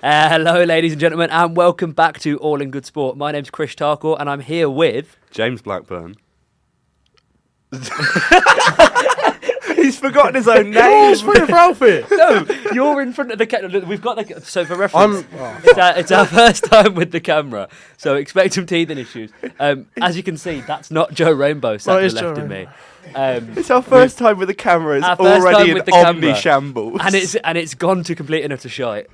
Hello, ladies and gentlemen, and welcome back to All in Good Sport. My name's Chris Tarkor, and I'm here with... James Blackburn. He's forgotten his own name. for Alfie. No, you're in front of the camera. We've got the... So for reference, it's our first time with the camera, so expect some teething issues. As you can see, that's not Joe Rainbow sat to the left of me. It's our first time with the camera. It's already an omni shambles, and it's gone to complete and utter shite.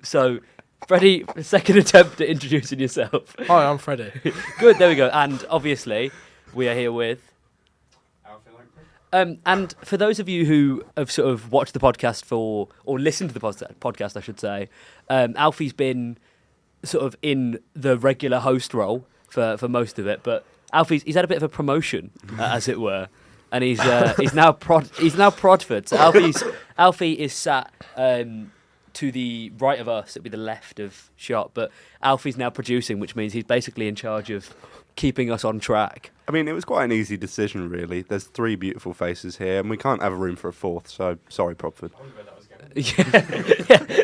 So, Freddie, second attempt at introducing yourself. Hi, I'm Freddie. Good, there we go. And obviously, we are here with. And for those of you who have sort of watched the podcast or listened to the podcast, I should say, Alfie's been sort of in the regular host role for most of it, but he's had a bit of a promotion, as it were. And he's now Prodford. So Alfie is sat to the right of us. It'd be the left of shot, but Alfie's now producing, which means he's basically in charge of keeping us on track. I mean, it was quite an easy decision, really. There's 3 beautiful faces here, and we can't have a room for a 4th. So sorry, Prodford. Yeah.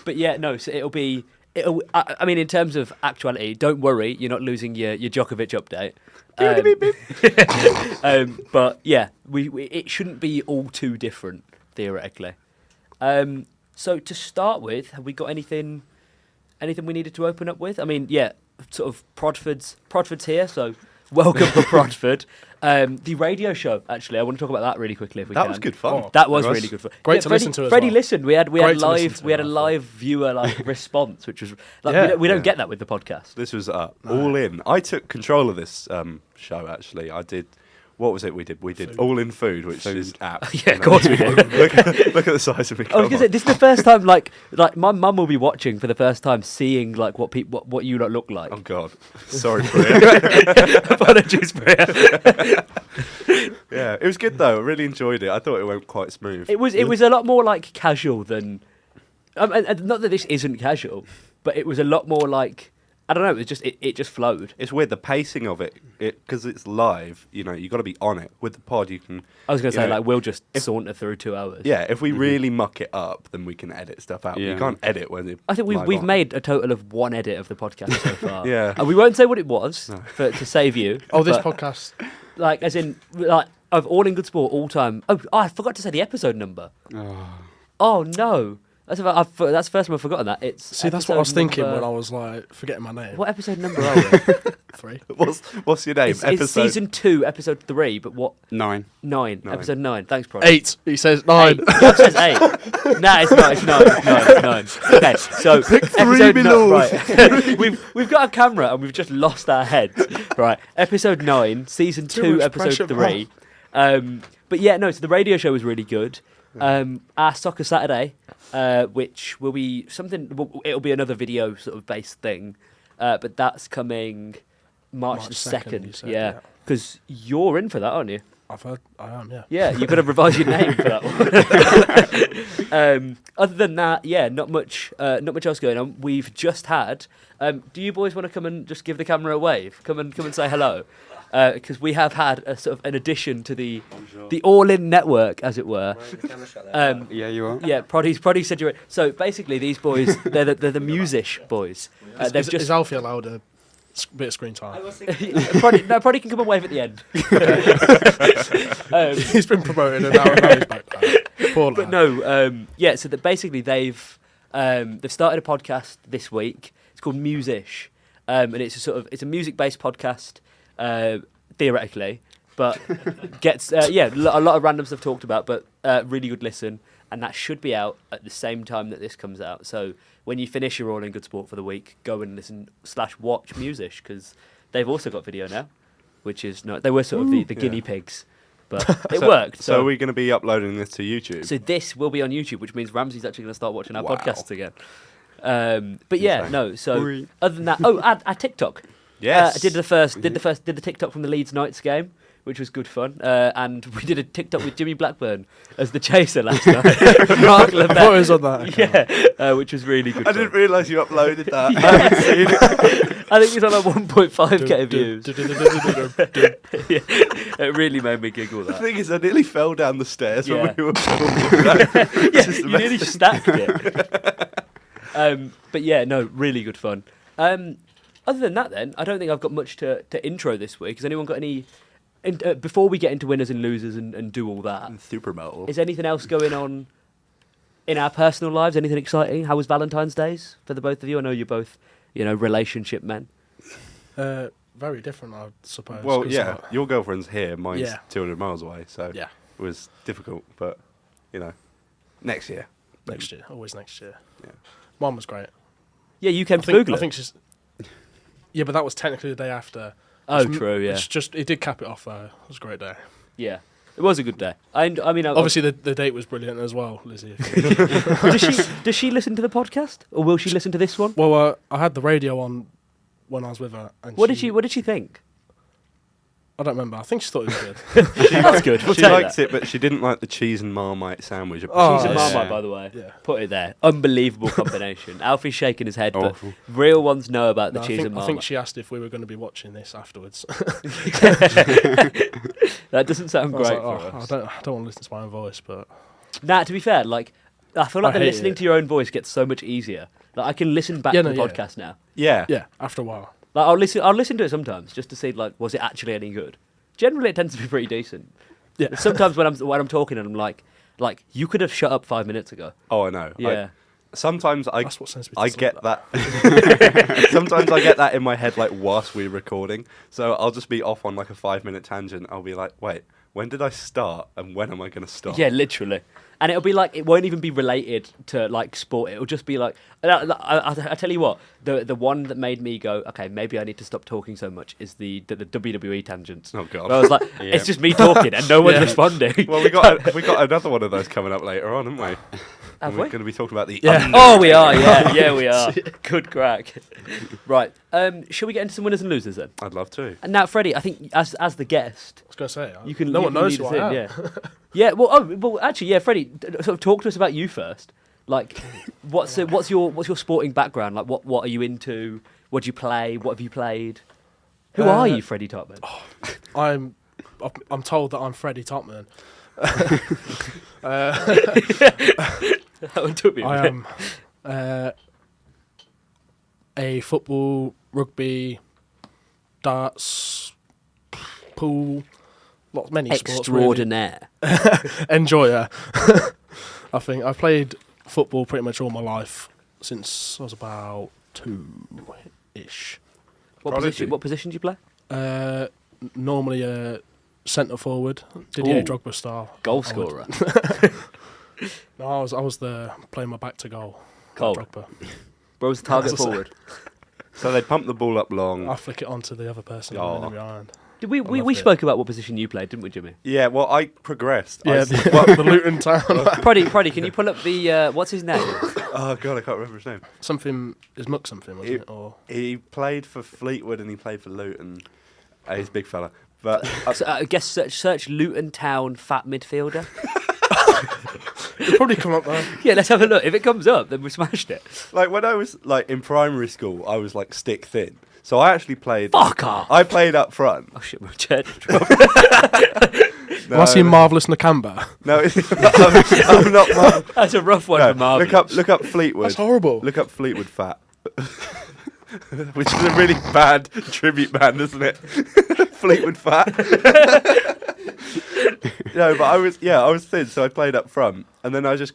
But yeah, no. So it'll be. I mean, in terms of actuality, don't worry. You're not losing your Djokovic update. But yeah, it shouldn't be all too different theoretically. So to start with, have we got anything we needed to open up with? I mean, yeah, sort of Prodford's here, so welcome to Prodford. The radio show, actually, I want to talk about that really quickly if we can. That was good fun. That was really good fun. Great to listen to as Freddie well. listened. We had a live viewer response, which was we don't get that with the podcast. This was all in. I took control of this show. Actually, I did. What was it we did? We did All in Food, which is app. Yeah, of course we did. Look at the size of me. I was going to say, this is the first time, like my mum will be watching for the first time, seeing like what you lot look like. Oh God, sorry, Priya. Apologies, Priya. Yeah, it was good though. I really enjoyed it. I thought it went quite smooth. It was a lot more like casual than, and not that this isn't casual, but it was a lot more like. I don't know. It just flowed. It's weird the pacing of it because it's live. You got to be on it. With the pod, you can. I was going to say we'll just saunter through 2 hours. Yeah, if we really muck it up, then we can edit stuff out. Yeah. You can't edit when it. I think we've made a total of 1 edit of the podcast so far. Yeah, and we won't say what it was to save you. Oh, this podcast, as in of All in Good Sport all time. Oh, I forgot to say the episode number. Oh no. That's the first time I've forgotten that. that's what I was thinking when I was forgetting my name. What episode number are we? 3. What's your name? It's season 2, episode 3, but what? 9. 9. Episode 9. Thanks, Prod. 8. He says 9. That says 8. Nah, it's not. It's 9. Okay, so episode 9. Right. we've got a camera and we've just lost our heads. Right. Episode 9, season 2, episode 3. But yeah, no. So the radio show was really good. Our Soccer Saturday, which will be it'll be another video sort of based thing, but that's coming March the 2nd. Yeah, because you're in for that, aren't you? I've heard I am. Yeah. Yeah, you've got to revise your name for that one. Other than that, yeah, not much else going on. We've just had. Do you boys want to come and just give the camera a wave? Come and say hello. Because we have had a sort of an addition to the all-in network, as it were. Yeah, you are. Yeah, Proddy said you're. So basically, these boys, they're the musish boys. Is Alfie allowed a bit of screen time? Proddy can come and wave at the end. He's been promoted and now he's back. Poor lad. But no, yeah. So that basically they've started a podcast this week. It's called Musish, and it's a music-based podcast. Theoretically, but gets a lot of random stuff talked about, but really good listen, and that should be out at the same time that this comes out. So when you finish your All in Good Sport for the week, go and listen / watch Musish, because they've also got video now, which is they were sort of the guinea pigs, but it worked. So are we going to be uploading this to YouTube? So this will be on YouTube, which means Ramsey's actually going to start watching our podcasts again. But yeah, no. So other than that, our TikTok. Yes, I did the TikTok from the Leeds Knights game, which was good fun. And we did a TikTok with Jimmy Blackburn as the chaser last night. I thought it was on that. Yeah, which was really good. I fun. didn't realise you uploaded that. I haven't seen it. I think it was on like 1.5k views. Yeah, it really made me giggle. That. The thing is, I nearly fell down the stairs when we were filming that. Yeah, you nearly stacked it. But yeah, no, really good fun. Other than that, then I don't think I've got much to intro this week. Has anyone got any? Before we get into winners and losers and do all that, Superbowl. is anything else going on in our personal lives? Anything exciting? How was Valentine's Days for the both of you? I know you're both, relationship men. Very different, I suppose. Well, yeah, your girlfriend's here, mine's 200 miles away, so yeah, it was difficult, but, next year. Next year, always next year. Yeah. Mine was great. Yeah, you came to Google. I think she's... Yeah, but that was technically the day after. Oh, true, yeah. It did cap it off, though. It was a great day. Yeah, it was a good day. I mean, obviously the date was brilliant as well, Lizzie. Does she listen to the podcast, or will she listen to this one? Well, I had the radio on when I was with her. And What did she think? I don't remember. I think she thought it was good. That's good. She liked it, but she didn't like the cheese and Marmite sandwich. Cheese and Marmite, by the way. Yeah. Put it there. Unbelievable combination. Alfie's shaking his head, but real ones know about the cheese and Marmite. I think she asked if we were going to be watching this afterwards. That doesn't sound great for us. I don't want to listen to my own voice, but... Nah, to be fair, I feel like the listening to your own voice gets so much easier. I can listen back to the podcast now. Yeah. Yeah, after a while. I'll listen to it sometimes just to see was it actually any good. Generally, it tends to be pretty decent. Yeah. Sometimes when I'm talking and I'm like you could have shut up 5 minutes ago. Oh, I know. Yeah. Sometimes I get that. Sometimes I get that in my head whilst we're recording. So I'll just be off on a 5-minute tangent. I'll be like, wait, when did I start and when am I going to stop? Yeah, literally. And it'll be it won't even be related to sport. It'll just be I tell you what, the one that made me go, okay, maybe I need to stop talking so much is the WWE tangents. Oh god. I was like, it's just me talking and no one's responding. Well, we got another one of those coming up later on, haven't we? Have We're we? going to be talking about the. Yeah. Oh, we are. Yeah, we are. Good crack. Right. Shall we get into some winners and losers then? I'd love to. And now, Freddie, I think as the guest, I was going to say, you can. No one knows who who I am. Yeah. Yeah. Well, actually, yeah, Freddie, sort of talk to us about you first. What's your sporting background? What are you into? What do you play? What have you played? Who are you, Freddie Topman? I'm told that I'm Freddie Topman. That one took me a I bit. am a football, rugby, darts, pool, many sports. Extraordinaire. Enjoyer. I think I've played football pretty much all my life since I was about 2-ish. What position do you play? Normally a centre forward, Didier Drogba style. Goal scorer. No, I was playing my back to goal. Cool. Drogba. Bro's target forward. So they pump the ball up long. I flick it onto the other person and then behind. Did we spoke about what position you played, didn't we, Jimmy? Yeah, well, I progressed. Yeah, the Luton Town. Proddy, can you pull up the what's his name? Oh god, I can't remember his name. Something is Muck something, wasn't it? Or he played for Fleetwood and he played for Luton. He's a big fella. But I guess search Luton Town fat midfielder. it'll probably come up there. Yeah, let's have a look. If it comes up, then we smashed it. When I was in primary school, I was stick thin. So I actually played. Fuck off. I played up front. Oh shit, my chair. Was he Marvellous Nakamba? No, I'm not. That's a rough one for Marvellous. Look up Fleetwood. That's horrible. Look up Fleetwood Fat. Which is a really bad tribute band, isn't it? Fleetwood Fat. No, but I was thin, so I played up front, and then I just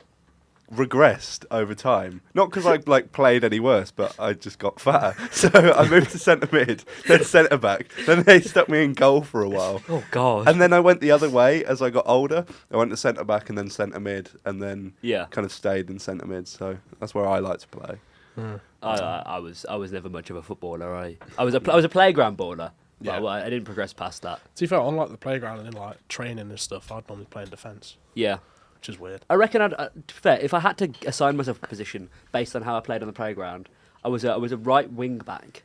regressed over time. Not because I played any worse, but I just got fatter. So I moved to centre mid, then centre back. Then they stuck me in goal for a while. Oh god. And then I went the other way as I got older. I went to centre back and then centre mid, and then kind of stayed in centre mid. So that's where I like to play. I was never much of a footballer. I was a playground baller. Yeah. But I didn't progress past that. To be fair, on the playground and in training and stuff, I'd normally play in defence. Yeah. Which is weird. I reckon to be fair, if I had to assign myself a position based on how I played on the playground, I was a right wing back.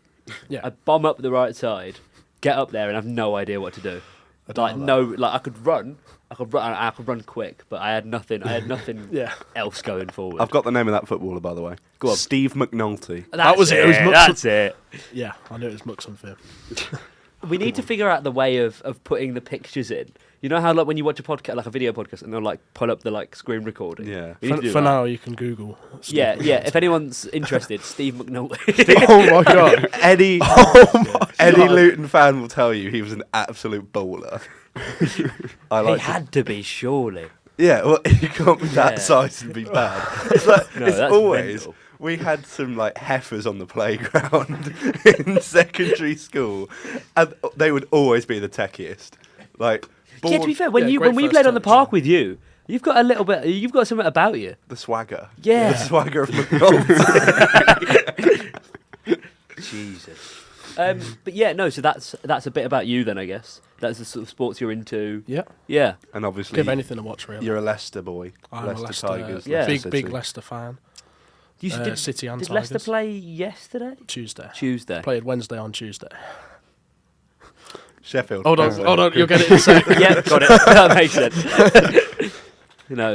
Yeah. I'd bomb up the right side, get up there and have no idea what to do. I could run quick, but I had nothing else going forward. I've got the name of that footballer, by the way. Go on. Steve McNulty. That was it. It was That's it. Yeah, I knew it was Muck something. We need to figure out the way of putting the pictures in. You know how like when you watch a podcast, like a video podcast, and they'll like pull up the like screen recording. Yeah. For now, you can Google. Yeah. If anyone's interested, Steve McNulty. Oh my god! Eddie Luton fan will tell you he was an absolute baller. He had to be, surely. Yeah, well, you can't be that size and be bad. It's like No, it's that's always. mental. We had some like heifers on the playground in secondary school, and they would always be the techiest. Like, Yeah, to be fair, when great we first played on the touch, park with you, you've got a little bit. You've got something about you. the swagger. Yeah. The swagger of McNulty. Jesus. But yeah, no. So that's a bit about you then, I guess. That's the sort of sports you're into. Yeah. Yeah. And obviously, Give anything a watch, really. you're a Leicester boy. I'm Leicester a Leicester, Tigers. Yeah. Leicester big City. Leicester fan. City City and Did Tigers. Leicester play yesterday? Tuesday. Played Wednesday on Tuesday. Sheffield. Hold on, you'll get it in a second. Yeah, got it. That makes sense.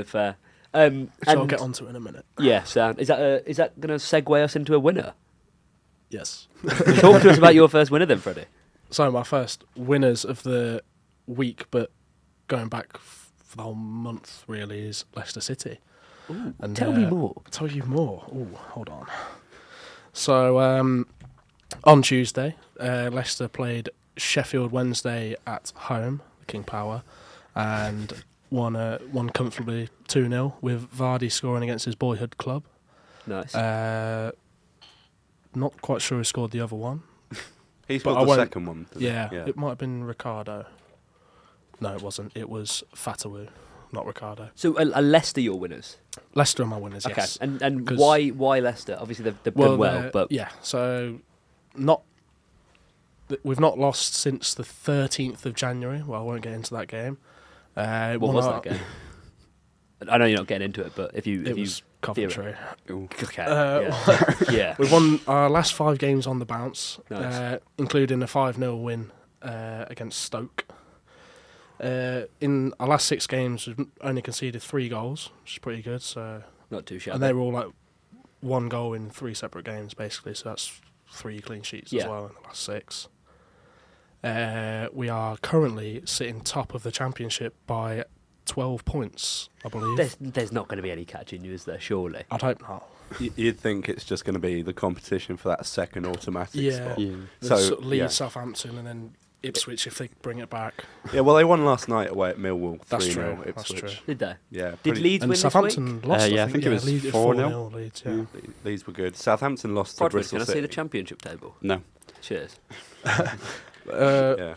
Fair. So I'll And get onto it in a minute. yeah, sound. Is that going to segue us into a winner? Yes. Talk to us about your first winner then, Freddie. So my first winners of the week, but going back for the whole month really, is Leicester City. Ooh, And tell me more. Tell you more. Oh, hold on. So on Tuesday, Leicester played Sheffield Wednesday at home, King Power, and won comfortably 2-0 with Vardy scoring against his boyhood club. Nice. Not quite sure who scored the other one. He But scored I the won't- second one. didn't he? Yeah, it might have been Ricardo. No, it wasn't. It was Fatawu, not Ricardo. So are Leicester your winners? Leicester are my winners, Okay. yes. And 'Cause- why Leicester? Obviously they've done well, but yeah. So we've not lost since the 13th of January. Well, I won't get into that game. what was that game? I know you're not getting into it, but if you It was Coventry. okay, yeah. We won our last 5 games on the bounce, Nice. including a 5-0 win against Stoke. In our last 6 games, we've only conceded 3 goals, which is pretty good. So, Not too shabby. and they were all like 1 goal in 3 separate games, basically. So that's 3 clean sheets as well in the last 6. We are currently sitting top of the championship by 12 points, I believe. There's not going to be any catching you, is there? Surely. I'd hope not. You'd think it's just going to be the competition for that second automatic Yeah. spot. Yeah. So, Sort of Leeds, yeah. Southampton, and then Ipswich if they bring it back. Yeah, well, they won last night away at Millwall. That's 3-0 true. Ipswich. That's true. Did they? Yeah. Did pretty- Leeds And win Southampton lost. I think it was Leeds 4-0. Leeds, yeah. Leeds were good. Southampton lost to Prodford, Bristol can I City. see the championship table? No. Cheers. Yeah.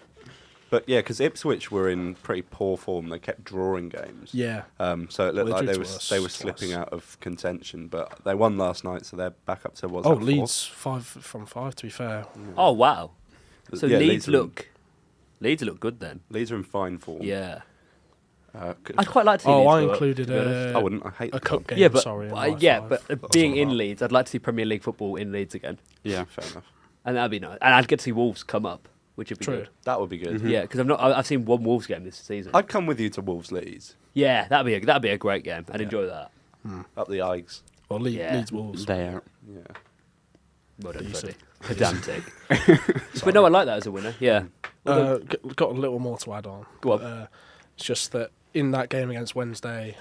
But yeah, because Ipswich were in pretty poor form. They kept drawing games. Yeah. So it looked Well, like they they drew were to us they were twice. slipping out of contention. But they won last night, so they're back up to what's Oh, that, Leeds 5 from 5. To be fair, Oh wow. So Yeah, Leeds are in- look good then. Leeds are in fine form. Yeah. C- I'd quite like to see. oh, Leeds I go up, included to be honest. I wouldn't. I hate a the cup club. game. Yeah, but sorry, in my but five. That's being all in right. Leeds, I'd like to see Premier League football in Leeds again, Yeah, fair enough. and that'd be nice. And I'd get to see Wolves come up, which would be True. good. That would be good. Mhm. Yeah, because I've seen one Wolves game this season. I'd come with you to Wolves Leeds Yeah, that'd be a great game. I'd enjoy that. up the Eigs. Or Yeah. Leeds Wolves. They are. Yeah. Well done, Decent. Freddie. Pedantic. But no, I like that as a winner. Yeah. Got a little more to add on. Go on. It's just that in that game against Wednesday,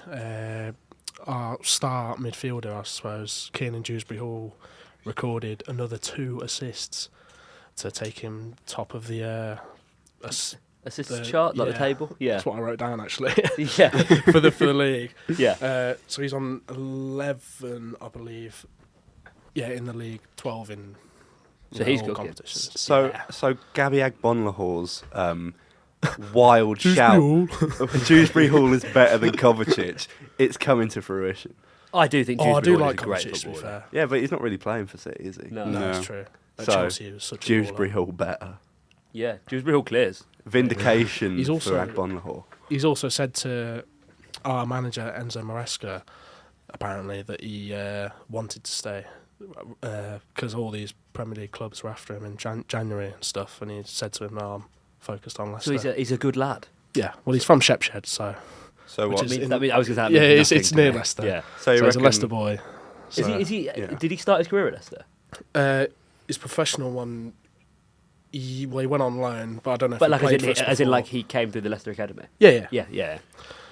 our star midfielder, I suppose, Kiernan Dewsbury Hall, recorded another 2 assists to take him top of the Assists the- chart, like the yeah. table. Yeah. That's what I wrote down actually Yeah. for the league. Yeah. So he's on 11, I believe. Yeah, in the league, 12 in. So he's all cooking. competitions. So Yeah. so Gabby Agbonlahor's wild shout. Dewsbury Hall is better than Kovacic. It's coming to fruition. I do think. Oh, I do Dewsbury Hall like is a great Kovacic, to be footballer. fair. Yeah, but he's not really playing for City, is he? No. No, No. that's true. At So, Chelsea, he was such a Dewsbury baller. Hall better. Yeah, Dewsbury Hall clears. Vindication He's also- for Agbonlahor. He's also said to our manager, Enzo Maresca, apparently, that he wanted to stay because all these Premier League clubs were after him in January and stuff, and he said to him, no, I'm focused on So Leicester. he's a good lad. Yeah, well, he's from Shepshed, so... So Which what? is- I mean, I was going to say. that Yeah, means it's nothing near to me. Leicester. Yeah. So you So he's a reckon- Leicester boy. Is So, he? Yeah. Did he start his career at Leicester? his professional one He went on loan, but I don't know if But he like played for us as in before. like he came through the Leicester Academy. Yeah. Yeah.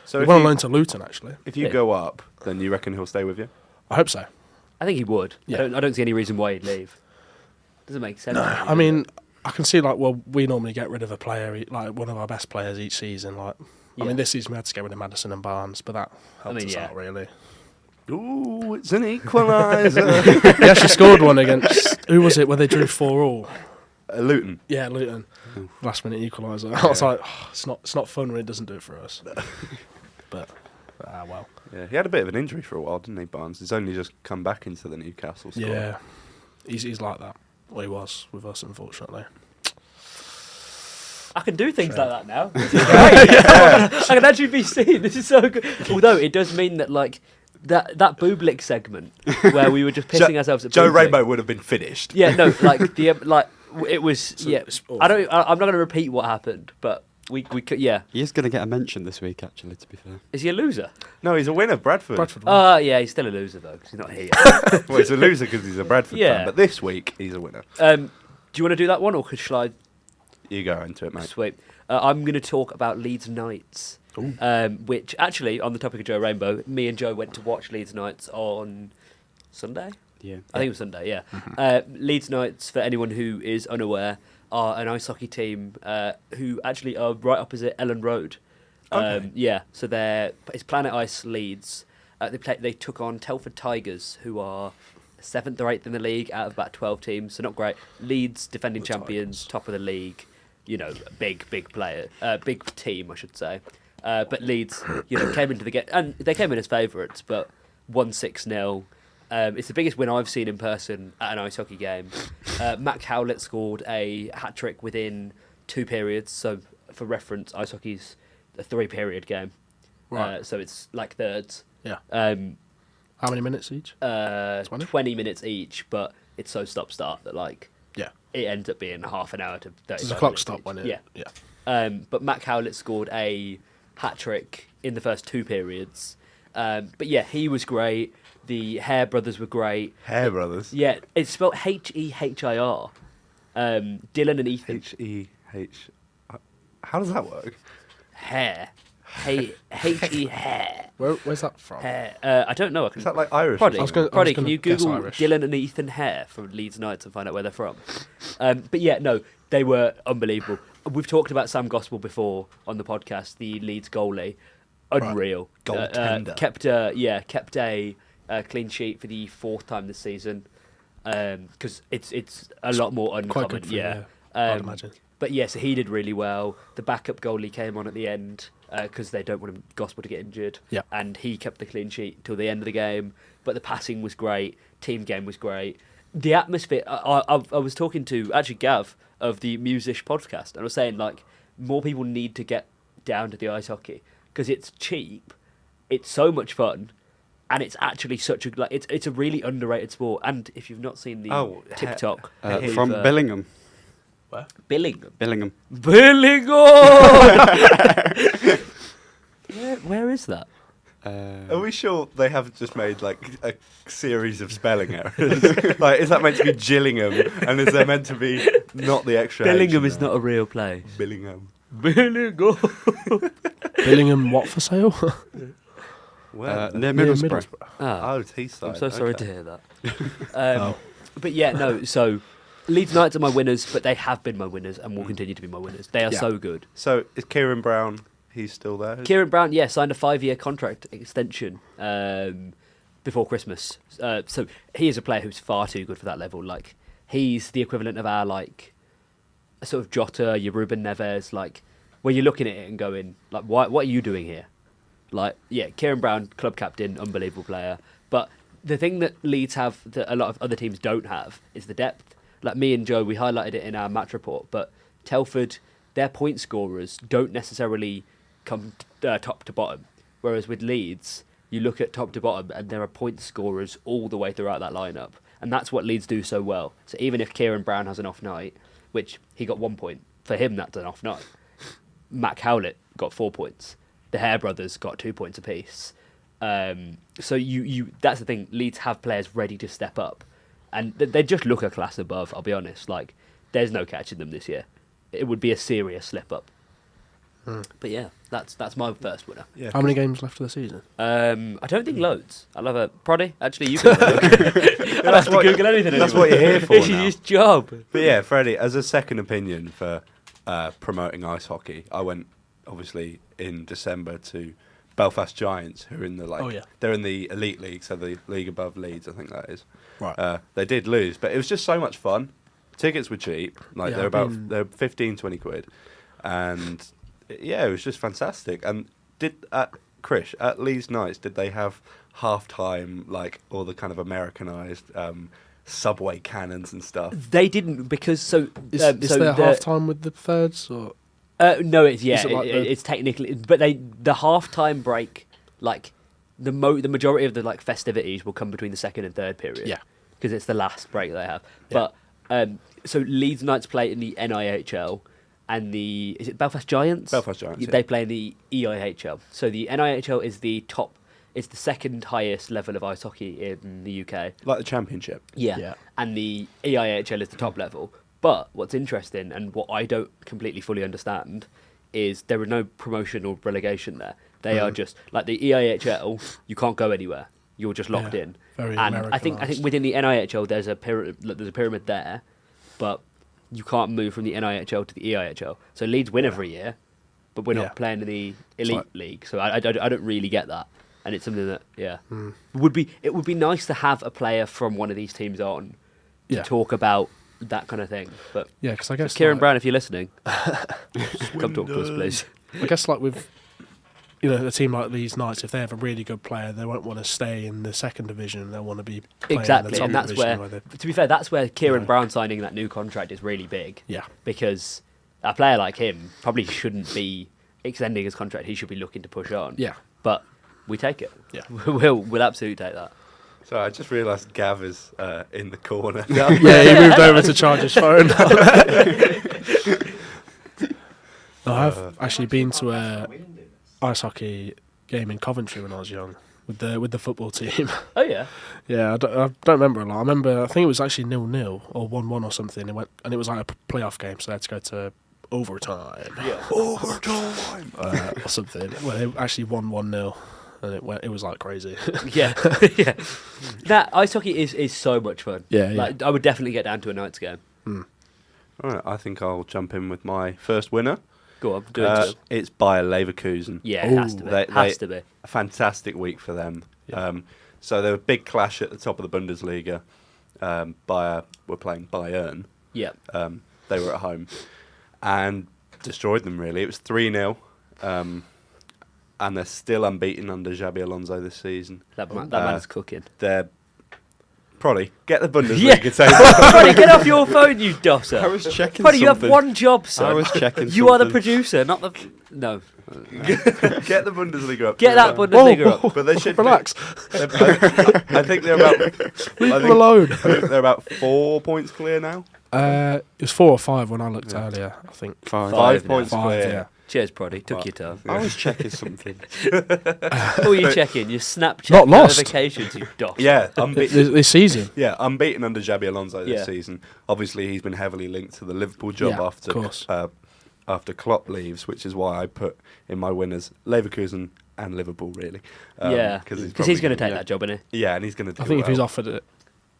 So He if went on you, loan to Luton, actually. if you Yeah. go up, then you reckon he'll stay with you? I hope so. I think he would. Yeah. I don't see any reason why he'd leave. Doesn't make sense. No, really, I does mean, it? I can see, like, well, we normally get rid of a player, like one of our best players each season. Like, Yeah. I mean, this season we had to get rid of Maddison and Barnes, but that helped us out, really. Ooh, it's an equaliser. He actually scored one against, who was it, where they drew 4-4? Luton. Yeah, Luton. Last minute equaliser. I was like, it's not fun when it doesn't do it for us. But, well. Yeah, he had a bit of an injury for a while, didn't he, Barnes? He's only just come back into the Newcastle squad. Yeah, he's like that. Well, he was with us, unfortunately. I can do things like that now. This is great. I can actually be seen. This is so good. Although it does mean that like that Bublik segment where we were just pissing ourselves at Joe Bublik. Rainbow would have been finished. Yeah, no, like the like it was. So yeah, it's awful. I'm not going to repeat what happened, but we could. Yeah, He is going to get a mention this week, actually, to be fair. is he a loser? No, he's a winner, Bradford. Bradford won. Yeah, he's still a loser though because he's not here. Well, he's a loser because he's a Bradford Yeah. fan, but this week he's a winner. Do you want to do that one or shall I? You go into it, mate. Sweet. I'm going to talk about Leeds Knights, which actually, on the topic of Joe Rainbow, me and Joe went to watch Leeds Knights on Sunday. Yeah. I think it was Sunday, yeah. Leeds Knights, for anyone who is unaware, are an ice hockey team who actually are right opposite Ellen Road. Okay. Yeah, so it's Planet Ice Leeds. They took on Telford Tigers, who are 7th or 8th in the league out of about 12 teams, so not great. Leeds, defending The champions, Tigers. top of the league. You know, big player, big team, I should say. But Leeds, came into the game, and they came in as favourites, but won 6-0. It's the biggest win I've seen in person at an ice hockey game. Matt Howlett scored a hat trick within 2 periods. So, for reference, ice hockey's a 3-period game. Right. So it's like thirds. Yeah. How many minutes each? 20 minutes each, but it's so stop-start that like Yeah. it ends up being half an hour to 30 Does the clock minutes stop each. when it? Yeah. Yeah. But Matt Howlett scored a hat trick in the first 2 periods. But yeah, he was great. The Hare brothers were great. Hare Brothers. Yeah, it's spelled Hehir. Dylan and Ethan. H-E-H. How does that work? Hare. H-E Hare. Where's that from? Hare. I don't know. I can. Is that like Irish? Proddy, I was gonna can you guess Google Irish. Dylan and Ethan Hare from Leeds Knights and find out where they're from? But yeah, no, they were unbelievable. We've talked about Sam Gospel before on the podcast, the Leeds goalie. Unreal. Goaltender. Kept a clean sheet for the 4th time this season because it's a lot more uncommon. Quite good for yeah. I'd imagine. But yes, he did really well. The backup goalie came on at the end because they don't want Gospel to get injured. Yeah. And he kept the clean sheet till the end of the game. But the passing was great. Team game was great. The atmosphere. I was talking to actually Gav of the Musish podcast, and I was saying like more people need to get down to the ice hockey because it's cheap, it's so much fun, and it's actually such a like it's a really underrated sport. And if you've not seen the TikTok with, From Billingham. Billingham. Billingham. Where is that? Are we sure they have just made like a series of spelling errors? Like, is that meant to be Gillingham? And is there meant to be not the extra? Billingham H is in there? not a real place. Billingham. Billingham. Billingham, what for sale? Well, Near Middlesbrough. Ah, oh, Teesside. I'm so sorry okay. to hear that. But yeah, no. So Leeds Knights are my winners, but they have been my winners and will continue to be my winners. They are Yeah. so good. So is Kieran Brown? He's still there. Kieran Brown, signed a 5-year contract extension before Christmas. So he is a player who's far too good for that level. Like he's the equivalent of our like a sort of Jota, your Ruben Neves, like where you're looking at it and going like, what are you doing here? Like, yeah, Kieran Brown, club captain, unbelievable player. But the thing that Leeds have that a lot of other teams don't have is the depth. Like me and Joe, we highlighted it in our match report, but Telford, their point scorers don't necessarily come top to bottom. Whereas with Leeds, you look at top to bottom and there are point scorers all the way throughout that lineup. And that's what Leeds do so well. So even if Kieran Brown has an off night, which he got 1 point, for him that's an off night. Matt Howlett got 4 points. The Hare brothers got 2 points apiece. So you that's the thing. Leeds have players ready to step up, and they just look a class above. I'll be honest. Like there's no catching them this year. It would be a serious slip up. But yeah, that's my first winner. Yeah. How many games left of the season? I don't think loads. I love it. Proddy, actually, you can look. I don't have to Google anything That's anymore. what you're here for It's now. his job. But yeah, Freddie, as a second opinion for promoting ice hockey, I went obviously in December to Belfast Giants, who are in the they're in the elite league, so the league above Leeds, I think that is. Right. They did lose, but it was just so much fun. Tickets were cheap, like Yeah, they're 15, 20 quid, and yeah, it was just fantastic. And Krish, at Leeds Knights, did they have halftime, like all the kind of Americanized subway cannons and stuff? They didn't because Is there half time with the thirds or? No, it's Is it like it's technically, but the halftime break, like the majority of the like festivities will come between the second and third period. Yeah. because it's the last break they have. Yeah. But so Leeds Knights play in the NIHL, and is it Belfast Giants? Belfast Giants, They yeah. play in the EIHL. So the NIHL is the top. It's the second highest level of ice hockey in the UK. Like the championship. Yeah. And the EIHL is the top level. But what's interesting, and what I don't completely fully understand, is there are no promotion or relegation there. They are just like the EIHL. You can't go anywhere. You're just locked in. Very and I think Americanised. within the NIHL there's a pyramid there, but you can't move from the NIHL to the EIHL. So Leeds win every year, but we're not playing in the elite league. So I don't really get that. And it's something that it would be nice to have a player from one of these teams on to talk about that kind of thing. But Yeah, because I guess Kieran like, Brown, if you're listening, come talk to us, please. I guess like with a team like these Knights, if they have a really good player, they won't want to stay in the second division. They'll want to be playing Exactly, in the top and that's division where, to be fair, that's where Kieran Brown signing that new contract is really big. Yeah. Because a player like him probably shouldn't be extending his contract. He should be looking to push on. Yeah. But we take it. Yeah. We'll absolutely take that. So I just realised Gav is in the corner. Yeah, he moved over to charge his phone. No, I've actually been to a ice hockey game in Coventry when I was young with the football team. Oh yeah. Yeah, I don't remember a lot. I think it was actually 0-0 or 1-1 or something. It was like a playoff game, so they had to go to overtime. Yeah. Overtime! Or something. Well, they actually won 1-0, and it was like crazy. Yeah. Yeah. That ice hockey is so much fun. Yeah, Like I would definitely get down to a Knights game. All right, I think I'll jump in with my first winner. Go on, do it. It's Bayer Leverkusen. Yeah, it has to be. Has to be. A fantastic week for them. Yeah. So there was a big clash at the top of the Bundesliga. Bayer were playing Bayern. Yeah. They were at home and destroyed them, really. It was 3-0. And they're still unbeaten under Xabi Alonso this season. That man's cooking. They're probably get the Bundesliga Yeah. table. Freddie, get off your phone, you dosser. I was checking Freddie, you have something. one job, sir. I was checking You are the something. producer, not the... No. Get the Bundesliga up. Get that Bundesliga up. But they should Relax. I think they're about. Leave I them think- alone. I think they're about 4 points clear now. It was 4 or 5 when I looked earlier, I think. 5. 5 now. points 5, clear. yeah. Cheers, Proddy. Took your time. I was checking something. What were you checking? Your Snapchat Not lost. notifications, you doss. Yeah, This season. yeah, unbeaten under Xabi Alonso this Yeah. season. Obviously, he's been heavily linked to the Liverpool job Yeah, of course. after Klopp leaves, which is why I put in my winners Leverkusen and Liverpool, really. Yeah, because because he's going to take that job, isn't Yeah, and he's going to do I think if well. he's offered it,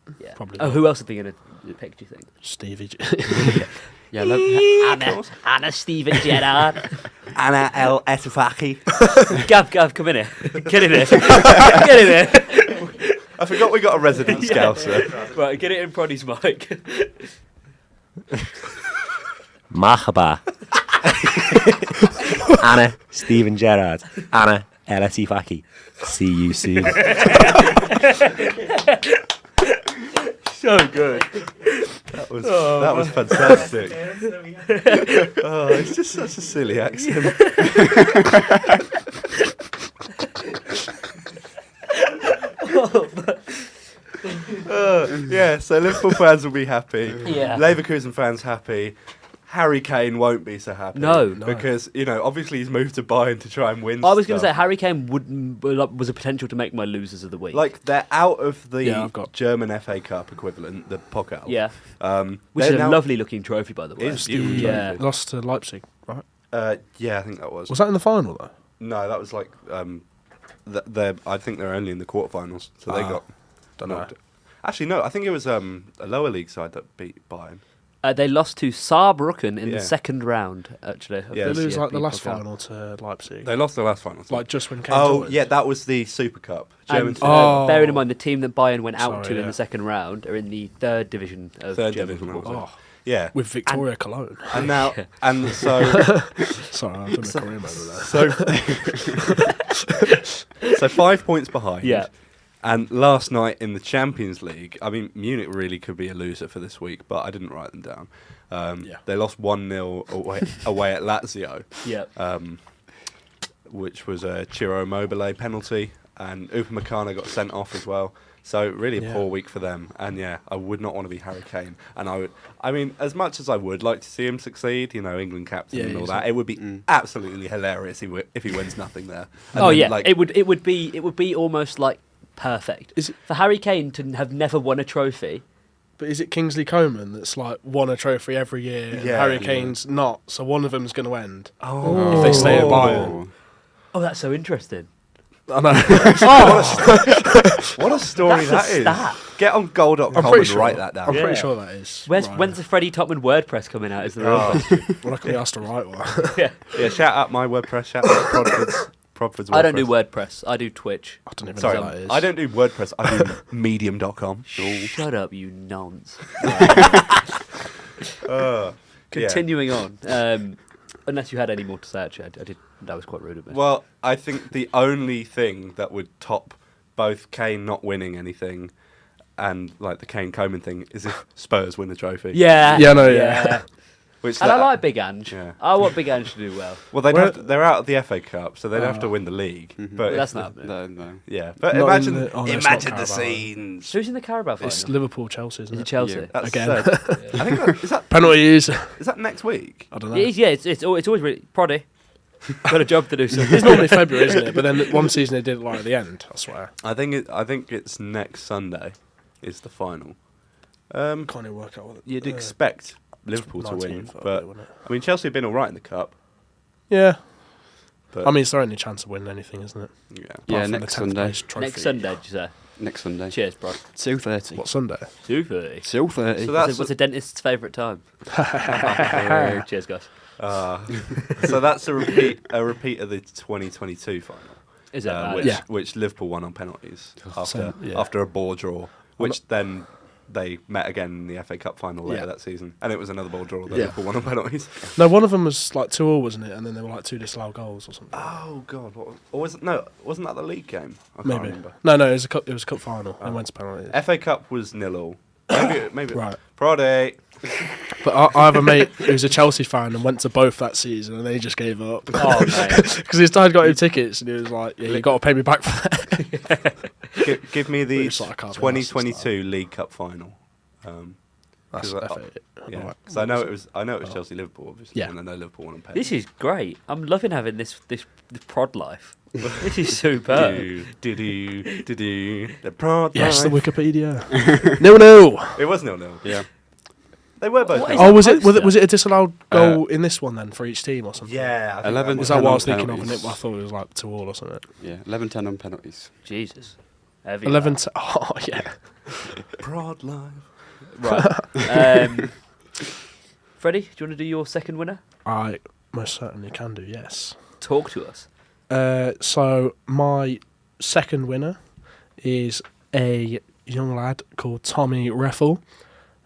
he? Yeah. Probably Oh, not. who else are they going to pick, do you think? Stevie. Yeah, look, Anna Steven Gerrard. Anna El Etafaki. Gav, come in here. Get in here. Get in here. I forgot we got a resident scouser. Right, get it in Proddy's mic. Marhaba. Anna, Stephen Gerrard. Anna, LSE Faki. See you soon. So good. That was fantastic. Oh, it's just such a silly accent. Yeah, so Liverpool fans will be happy. Yeah. Leverkusen fans happy. Harry Kane won't be so happy. No. Because, obviously he's moved to Bayern to try and win I was going to say stuff. Harry Kane was a potential to make my losers of the week. Like, they're out of the Yeah, I've got- German FA Cup equivalent, the Pokal. yeah, Which which is a lovely looking trophy, by the way. It's beautiful. Yeah. trophy. Lost to Leipzig, right? Yeah, I think that was. Was that in the final though? No, that was like, I think they're only in the quarterfinals, so they got Don't know. knocked. Actually, no, I think it was a lower league side that beat Bayern. They lost to Saarbrücken in Yeah. the second round, actually. of Yeah, They the lose like the CFP last Pokal. final to Leipzig. They lost the last final. Like just when Kane oh, joined. yeah, that was the Super Cup. German And Super Oh. bearing in mind the team that Bayern went out Sorry, to in yeah. the second round are in the third division of Third German division, football. that was Oh, Yeah. with Victoria Cologne. And now, and so, Sorry, I've done a career moment there. so 5 points behind. Yeah. And last night in the Champions League, I mean, Munich really could be a loser for this week, but I didn't write them down. Yeah. They lost 1-0 away at Lazio, Yeah. which was a Ciro Immobile penalty, and Upamecano got sent off as well. So really a Yeah. poor week for them. And yeah, I would not want to be Harry Kane. And I mean, as much as I would like to see him succeed, England captain Yeah, and all he's that, it would be absolutely hilarious if he wins nothing there. And Oh then, yeah, like, it would be almost like perfect. Is it- For Harry Kane to have never won a trophy? But is it Kingsley Coman that's like won a trophy every year and Yeah. Harry Kane's not? So one of them's going to end. oh, If they stay at Bayern. Oh, that's so interesting. I know. what a story That's that a is! stat. Get on goal.com I'm pretty and sure. write that down. I'm Yeah. pretty sure that is. right. When's the Freddie Topman WordPress coming out? Is the real Oh. question. Well, I can be asked to write one. Yeah, shout out my WordPress, shout out Prodford's WordPress. I don't do WordPress. I do Twitch. I don't even Sorry, know what that is. I don't do WordPress. I do Medium.com. Shut up, you nonce. Yeah. Continuing on. Unless you had any more to say, actually, I did. That was quite rude of me. Well, I think the only thing that would top both Kane not winning anything and like the Kane Coman thing is if Spurs win the trophy. yeah. Yeah, no, yeah. Which And I like Big Ange. Yeah. I want Big Ange to do well. Well, they'd Where- have to, they're out of the FA Cup, so they'd have to win the league. But But if that's the- not happening. No. Yeah, but Not imagine in the- oh, no, it's imagine not the Carabao. scenes. Who's in the Carabao final? It's Liverpool, Chelsea, isn't Is it it? Chelsea? Yeah. That's Again. I think is Penalties. that next week? I don't know. It is, yeah, it's always really proddy. Got a job to do. So It's normally February, isn't it? But then one season they did it like at the end, I swear. I think it's next Sunday is the final. Can't even work out what it You'd expect Liverpool to win, 19th, but wouldn't it? I mean Chelsea have been all right in the cup. Yeah. But I mean, it's their only chance of winning anything, isn't it? yeah. Apart Yeah, from the next 10th Sunday. place trophy. next Sunday, did you say? Next Sunday. Cheers, bro. 2:30. What, Sunday? 2:30. Still 30. So that's What's a dentist's favourite time? Cheers, guys. so that's a repeat of the 2022 final. Is it? which, Yeah. which Liverpool won on penalties after yeah. after a ball draw, which then they met again in the FA Cup final later Yeah. that season, and it was another ball draw that Yeah. Liverpool won on penalties. No, one of them was like 2-2, wasn't it? And then there were like 2 disallowed goals or something. Oh God, or wasn't that the league game? I can't Maybe. remember. No, it was a cup. It was a cup final. And went to penalties. FA Cup was 0-0. Maybe Right. Proddy. But I have a mate who's a Chelsea fan and went to both that season, and they just gave up Oh, mate. because his dad got him tickets, and he was like, "Yeah, you got to pay me back for that." Give me the It's like I can't be arsed, 2022 League Cup final. That's 'Cause FA. Yeah, Right. because I know it was Chelsea Liverpool obviously, Yeah. and I know Liverpool won on penalties. This is great. I'm loving having this prod life. This is superb. The Prod Yes, the life. Wikipedia. No. It was 0-0. Yeah. They were both. What is 0-0. Oh, was it? poster? Was it a disallowed goal in this one then for each team or something? Yeah, I think 11 Is that that what I was. was thinking of? And penalties. I thought it was like 2-2 or something. Yeah. 11-10 on penalties. Jesus. Heavy 11. that. Oh yeah. Prod life. Right. Freddie, do you want to do your second winner? I most certainly can do. Yes. Talk to us. So my second winner is a young lad called Tommy Reffel,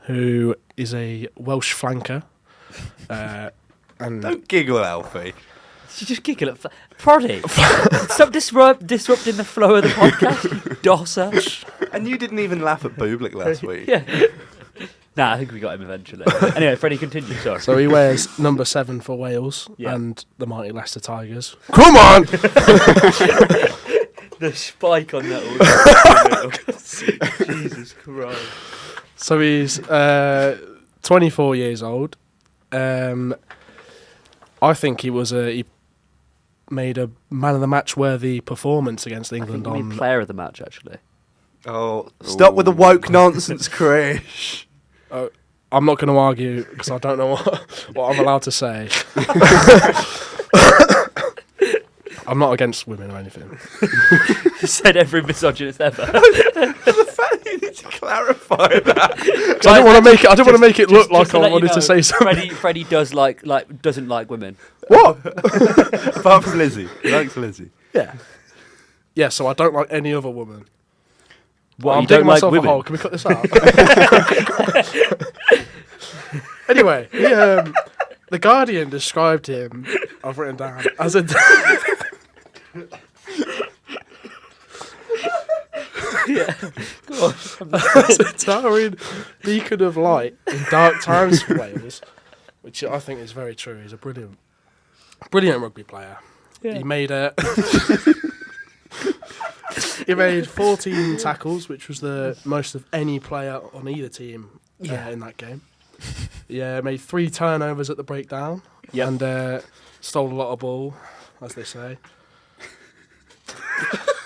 who is a Welsh flanker. And Don't giggle, Alfie. You just giggle at Proddy. Stop disrupting the flow of the podcast, you dosser. And you didn't even laugh at Bublik last week. Yeah. Nah, I think we got him eventually. Anyway, Freddie, continue. Sorry. so he wears number 7 for Wales Yeah. and the mighty Leicester Tigers. Come on! The spike on that one. Jesus Christ. So he's 24 years old. I think he made a man of the match worthy performance against I England think we on. mean player of the match, actually. Oh, stop with the woke nonsense, Krish. I'm not going to argue because I don't know what I'm allowed to say. I'm not against women or anything. Said every misogynist ever. The fact you need to clarify that. 'Cause I don't want to make it look like I wanted to say something. Freddie doesn't like women. What? Apart from Lizzie. He likes Lizzie. Yeah. Yeah. So I don't like any other woman. What, I'm you don't digging like myself women? a hole. Can we cut this out? Anyway, the Guardian described him. I've written down as a. Yeah. Go on. as a towering beacon of light in dark times for Wales, which I think is very true. He's a brilliant rugby player. Yeah. He made 14 tackles, which was the most of any player on either team in that game. Yeah, made 3 turnovers at the breakdown and stole a lot of ball, as they say.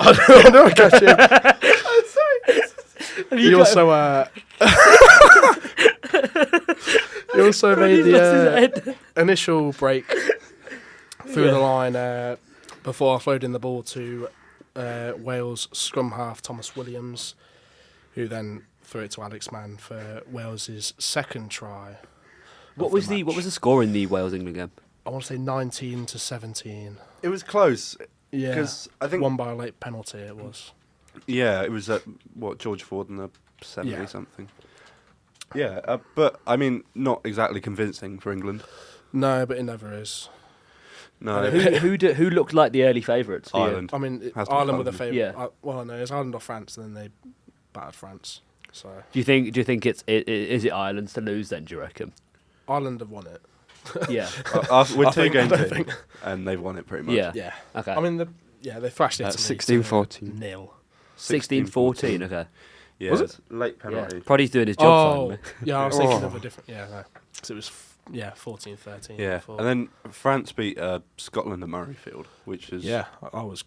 I know, I catch you. He also made the initial break through the line before offloading the ball to Wales scrum half Thomas Williams, who then threw it to Alex Mann for Wales's second try. What was the score in the Wales England game? I want to say 19-17. It was close. Yeah, Because I think won by a late penalty. It was. Yeah, it was at George Ford in the 70 Yeah. something. Yeah, but I mean, not exactly convincing for England. No, but it never is. No, Who looked like the early favourites? for you? Ireland. I mean, Has to be Ireland were the Ireland. favourite. Yeah. Well, no, it was Ireland or France, and then they battered France. So Do you think is it Ireland's to lose then? Do you reckon? Ireland have won it. Yeah. We're I two think- I games don't in, think- and they've won it pretty much. Yeah. Yeah. Okay. I mean, they thrashed Italy. 16-14. 0. 16-14. Okay. Yeah, Was it's late Yeah. penalty. Proddy's doing his job Oh, finally. yeah, I was thinking Oh. of a different. Yeah, no. Because it was 14-13. Yeah, before. and then France beat Scotland at Murrayfield, which is I was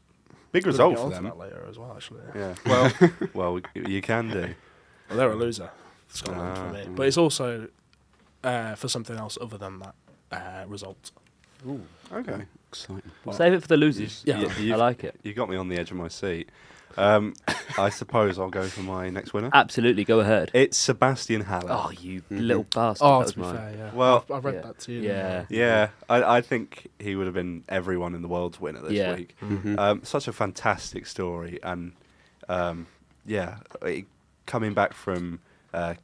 big gonna result get for onto them. that later as well. Actually, Yeah, well, you can do. well, they're a loser, Scotland for me. But it's also for something else other than that result. Okay, Exciting. Save it for the losers. Yeah. I like it. you got me on the edge of my seat. I suppose I'll go for my next winner. Absolutely, go ahead. It's Sebastian Haller. Oh, you little bastard. Oh, that to was be mine. fair, yeah. Well, I read yeah. that too. Yeah. Yeah, I think he would have been everyone in the world's winner this Yeah. week. Mm-hmm. Such a fantastic story, and coming back from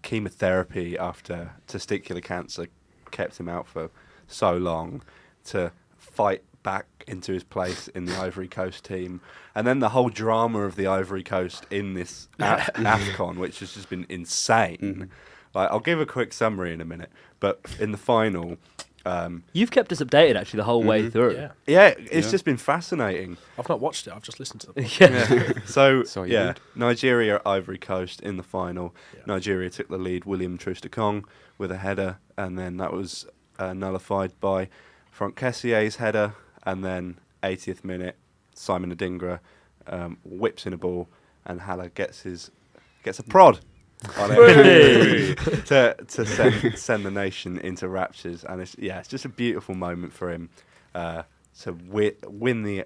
chemotherapy after testicular cancer kept him out for so long, to fight back into his place in the Ivory Coast team, and then the whole drama of the Ivory Coast in this AFCON, which has just been insane. Like, I'll give a quick summary in a minute, but in the final, You've kept us updated actually the whole way through. Yeah. yeah, it's Yeah. just been fascinating. I've not watched it. I've just listened to the podcast. Yeah. So, So you yeah, would. Nigeria, Ivory Coast in the final. Yeah. Nigeria took the lead, William Troost-Ekong with a header, and then that was nullified by Franck Kessier's header, and then 80th minute, Simon Adingra whips in a ball, and Haller gets a prod on it to send the nation into raptures, and it's just a beautiful moment for him to win the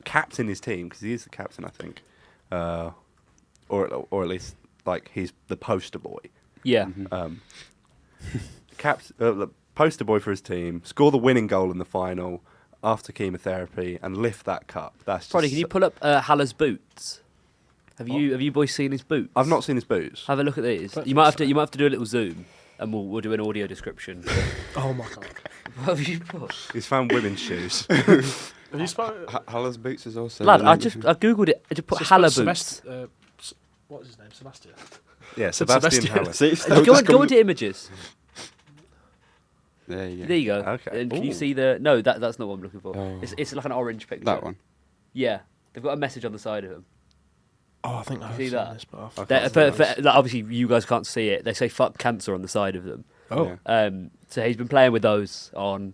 captain his team, because he is the captain, I think, or at least like he's the poster boy. Yeah. Poster boy for his team, score the winning goal in the final after chemotherapy, and lift that cup. That's Proddy, just can you pull up Haller's boots? Have you boys seen his boots? I've not seen his boots. Have a look at these. Don't You think might have so. to do a little zoom, and we'll do an audio description. Oh my god. What have you put? He's found women's shoes. Have you spoken? Haller's boots is also. Lad, I googled it. I just put Haller boots. What is his name? Sebastian. Yeah, Sebastian. Sebastian Haller. See, still Go just go come- into images. There you go. There you go. Okay. And can you Ooh. see the? No, that's not what I'm looking for. Oh. It's like an orange picture. That one. Yeah, they've got a message on the side of them. Oh, I think I've see seen that? this, but Okay. Like, obviously, you guys can't see it. They say "fuck cancer" on the side of them. Oh. Yeah. So he's been playing with those on,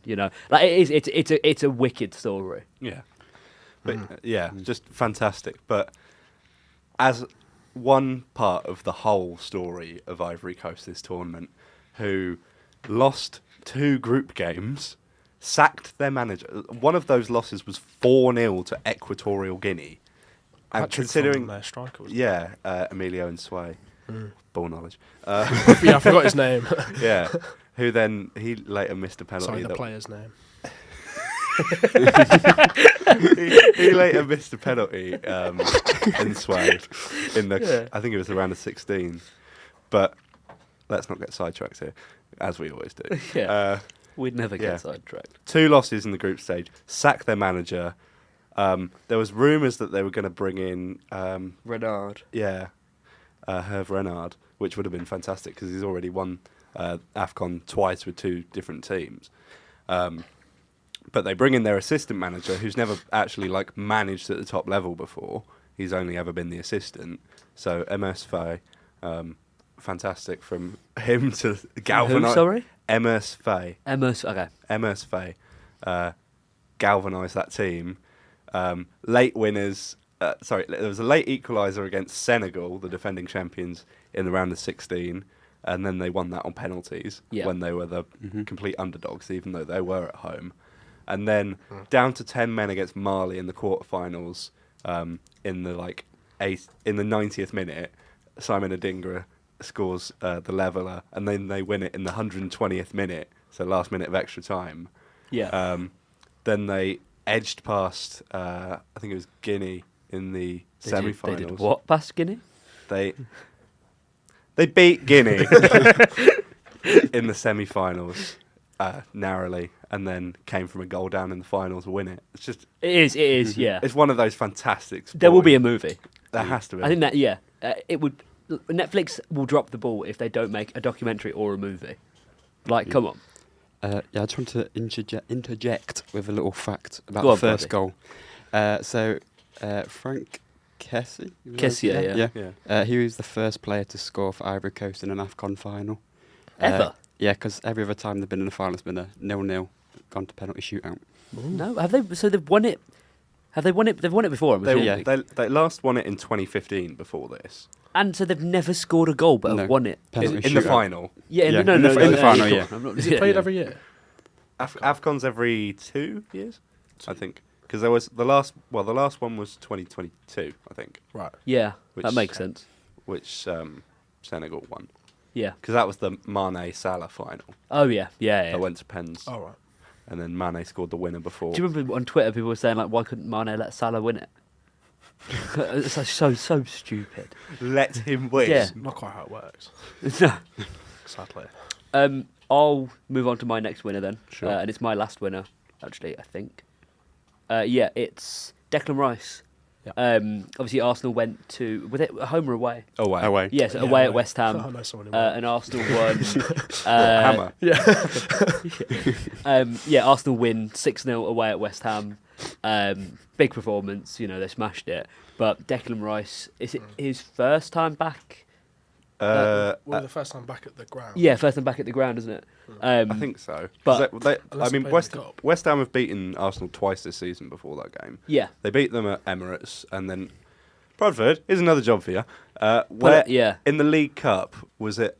like it's a wicked story. Yeah. But just fantastic. But as one part of the whole story of Ivory Coast this tournament, who lost 2 group games, sacked their manager. One of those losses was 4-0 to Equatorial Guinea. And Patrick considering from their striker, wasn't it? Emilio and Sway, ball knowledge. Yeah, I forgot his name. Yeah, who then he later missed a penalty. Sorry, the player's name. he later missed a penalty in Sway in the I think it was around the 16. But let's not get sidetracked here, as we always do. Yeah. We'd never get sidetracked. 2 losses in the group stage. Sack their manager. There was rumours that they were going to bring in Renard. Hervé Renard, which would have been fantastic because he's already won AFCON twice with 2 different teams. But they bring in their assistant manager, who's never actually managed at the top level before. He's only ever been the assistant. So MS Faye, fantastic from him to galvanise. Who, sorry? MS Faye. Okay. MS Faye galvanised that team. Late winners. There was a late equaliser against Senegal, the defending champions, in the round of 16, and then they won that on penalties when they were the complete underdogs, even though they were at home. And then down to 10 men against Mali in the quarterfinals in the 90th minute, Simon Adingra scores the leveller, and then they win it in the 120th minute, so last minute of extra time. Yeah. Then they edged past, I think it was Guinea in the semi-finals. They did what past Guinea? They beat Guinea in the semi-finals narrowly, and then came from a goal down in the finals to win it. It's just It is, yeah. it's one of those fantastic. There will be a movie. There has to be. I think that it would. Netflix will drop the ball if they don't make a documentary or a movie. Come on. I just want to interject with a little fact about Go the on, first Brodie. goal. Frank Kessie? Kessie, he was the first player to score for Ivory Coast in an AFCON final. Ever? Yeah, because every other time they've been in the final, it's been a 0-0, gone to penalty shootout. No, have they? So they've won it. Have they won it? They've won it before. I'm assuming. They last won it in 2015 before this. And so they've never scored a goal, but have won it. Penalty In the shootout. final. Yeah, Yeah, no, in the final, yeah. I'm not, Is it played every year? AFCON's every 2 years, I think. Because there was the last one was 2022, I think, Right. Yeah, Which- that makes sense. which Senegal won. Yeah. Because that was the Mane-Salah final. Oh yeah. That went to pens. Oh, right. And then Mane scored the winner before. Do you remember on Twitter people were saying why couldn't Mane let Salah win it? It's so stupid. Let him win. Yeah. Not quite how it works, No. sadly. I'll move on to my next winner then. Sure. And it's my last winner, actually, I think. It's Declan Rice. Yeah. Obviously, Arsenal went to... Was it home or away? Away. Yes, Yeah, away at West Ham. I know someone who went. And Arsenal won... Hammer. Arsenal win 6-0 away at West Ham. Big performance, they smashed it. But Declan Rice, is it his first time back? Well, the first time back at the ground. Yeah, first time back at the ground, isn't it? I think so. but- Unless they played in West the Cup. West Ham have beaten Arsenal twice this season before that game. Yeah. They beat them at Emirates, and then Prodford, here's another job for you. Where yeah. in the League Cup was it?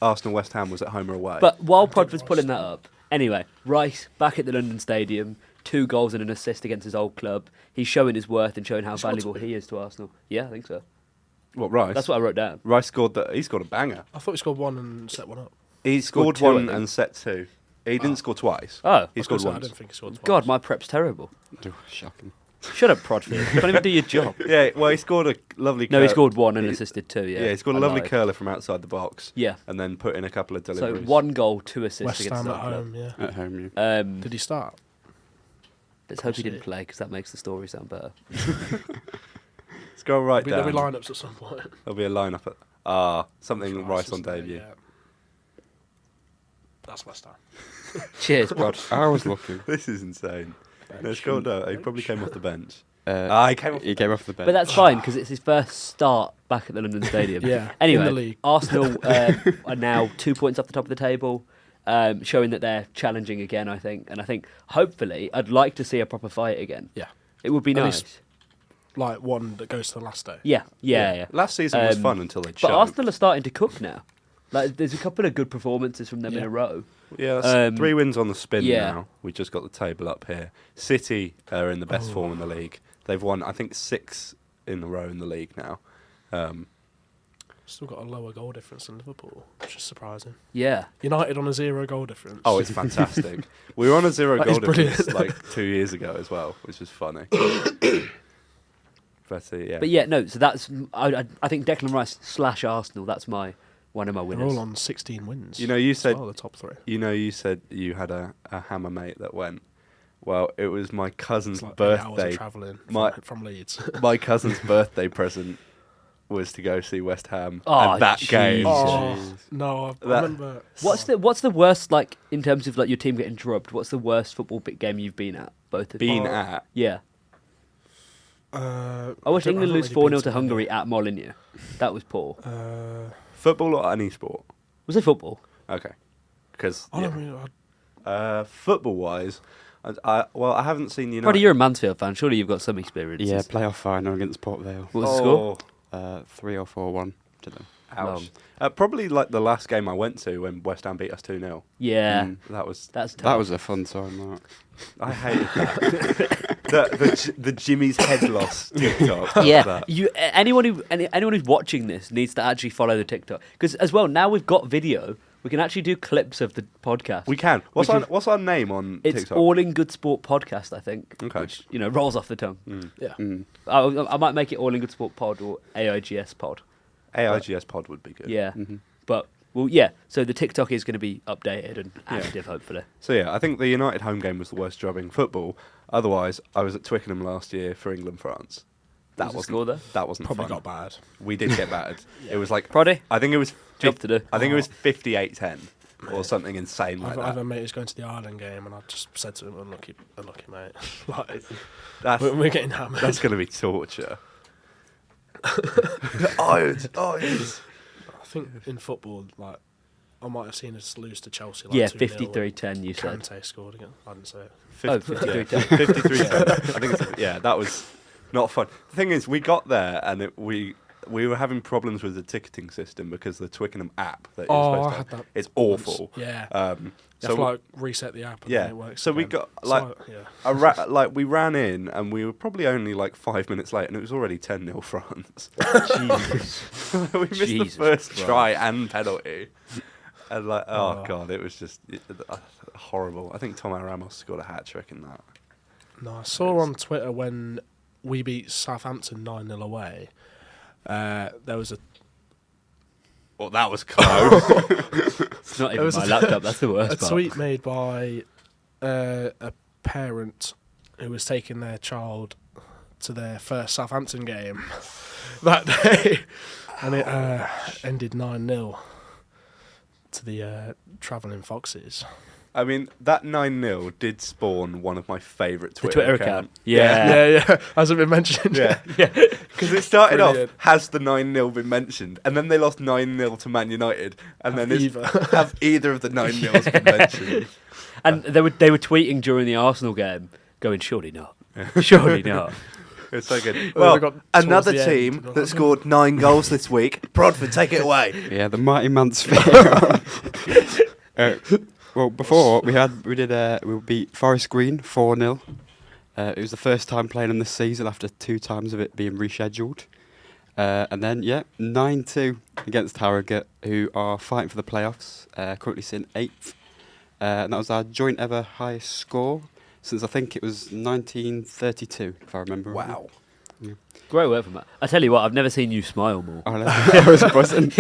Arsenal West Ham was at home or away? But while think Prodford's Rice pulling that up, anyway, Rice back at the London Stadium, 2 goals and an assist against his old club. He's showing his worth and showing how scored valuable 2? he is to Arsenal. Yeah, I think so. What, Rice? That's what I wrote down. Rice scored he scored a banger. I thought he scored one and set one up. He scored 2, I one think. and set 2. He didn't score twice. Oh, He I was scored gonna say, I once. didn't think he scored twice. God, my prep's terrible. Shocking. Shut up, Prodford. You can't even do your job. Yeah, well, he scored a lovely. No, he scored 1 and assisted 2. Yeah, Yeah, he scored a I lovely lied. curler from outside the box. Yeah. And then put in a couple of So deliveries. 1 goal, 2 assists West against Ham his at old club. home, yeah. At home, yeah. Did he start? Let's hope he didn't Proceed. play because that makes the story sound better. Let's go right There'll be down. lineups at some point. There'll be a lineup at something Rice on isn't there? debut. Yeah. That's West Ham. Cheers, Prod. I was looking. This is insane. Bench. Let's go down. He probably came off the bench. he came off the bench. But that's fine because it's his first start back at the London Stadium. Yeah, in the Anyway, league. Arsenal are now 2 points off the top of the table, showing that they're challenging again, I think. And I think, hopefully, I'd like to see a proper fight again. Yeah. It would be At nice. least like one that goes to the last day. Yeah. Last season was fun until they choked. But Arsenal are starting to cook now. Like, there's a couple of good performances from them in a row. Yeah, that's 3 wins on the spin yeah. now. We just got the table up here. City are in the best form in the league. They've won, I think, 6 in a row in the league now. Still got a lower goal difference than Liverpool, which is surprising. Yeah. United on a 0 goal difference. Oh, it's fantastic. We were on a 0 That goal is brilliant. difference like 2 years ago as well, which is funny. But yeah. But yeah, no, so that's... I think Declan Rice / Arsenal, that's one of my They're winners. all on 16 wins. You know, you as said well, the top 3. you said you had a hammer mate that went. Well, it was my cousin's It's like 8 hours birthday. of travelling from Leeds. My cousin's birthday present was to go see West Ham Oh, and that game. Jesus. No, I That- remember. What's the worst, like, in terms of like your team getting drubbed, what's the worst football game you've been at? Both of you? Been at. Yeah. I watched England lose 4-0 to Hungary at Molineux. That was poor. Football or any sport? Was it football? Okay. Because I don't really. football-wise, I haven't seen United. Probably you're a Mansfield fan. Surely you've got some experience. Yeah, playoff final against Port Vale. What was the score? 3 or 4-1 to them. Ouch. Probably like the last game I went to when West Ham beat us 2-0. Yeah. That was. That's tough. That was a fun time, Mark. I hated that. the Jimmy's head loss TikTok. Yeah, That. anyone who's watching this needs to actually follow the TikTok because as well now we've got video. We can actually do clips of the podcast. We can. What's our name on It's TikTok? All in Good Sport Podcast, I think. Okay. Which rolls off the tongue. Yeah. I might make it All in Good Sport Pod or AIGS Pod. AIGS pod would be good. Yeah, but well, yeah. So the TikTok is going to be updated and active, hopefully. So yeah, I think the United home game was the worst job in football. Otherwise, I was at Twickenham last year for England-France. Was the score there? That wasn't Probably fun. got bad. We did get battered. It was like Proddy? I think it was Job to do. I think it was 58-10 or something insane like I have that. a mate who's going to the Ireland game, and I just said to him, "Unlucky mate." Like, That's we're getting hammered. that's going to be torture. Irons. I think in football, like, I might have seen us lose to Chelsea. Like Yeah, 2-0 53-10. You said. Kante scored again. I didn't say it. 53-10. 53-10. I think that was not fun. The thing is, we got there and we were having problems with the ticketing system because the Twickenham app that you're supposed I to had have, that. it's awful. Yeah. So You have to like reset the app. And yeah, then it works so we again. got like yeah. we ran in and we were probably only like 5 minutes late and it was already 10-0 France. Jesus. We missed Jesus the first Christ. try and penalty. And like, oh Oh. god, it was just horrible. I think Tom Ramos scored a hat trick in that. No, I saw on Twitter when we beat Southampton 9-0 away. There was a Well, that was close. It's not There even was my a- laptop. That's the worst part. tweet made by a parent who was taking their child to their first Southampton game that day, and it ended 9-0 to the travelling Foxes. I mean, that 9-0 did spawn one of my favourite The Twitter Twitter account. accounts. Yeah. Yeah. Hasn't been mentioned. Yeah. Because it started Brilliant. off, has the 9-0 been mentioned? And then they lost 9-0 to Man United. And then have either of the 9-0s been mentioned? And they were tweeting during the Arsenal game, going, "Surely not, surely not." It's so good. Well, Well, they got towards another the end, team you know. that scored 9 goals this week. Prodford, take it away. Yeah, the mighty Mansfield. Well, before we beat Forest Green 4-0. It was the first time playing them this season after 2 times of it being rescheduled. And then 9-2 against Harrogate, who are fighting for the playoffs. Currently sitting 8th. And that was our joint ever highest score since I think it was 1932, if I remember. Wow. Great work from that. I tell you what, I've never seen you smile more. I know. I was buzzing.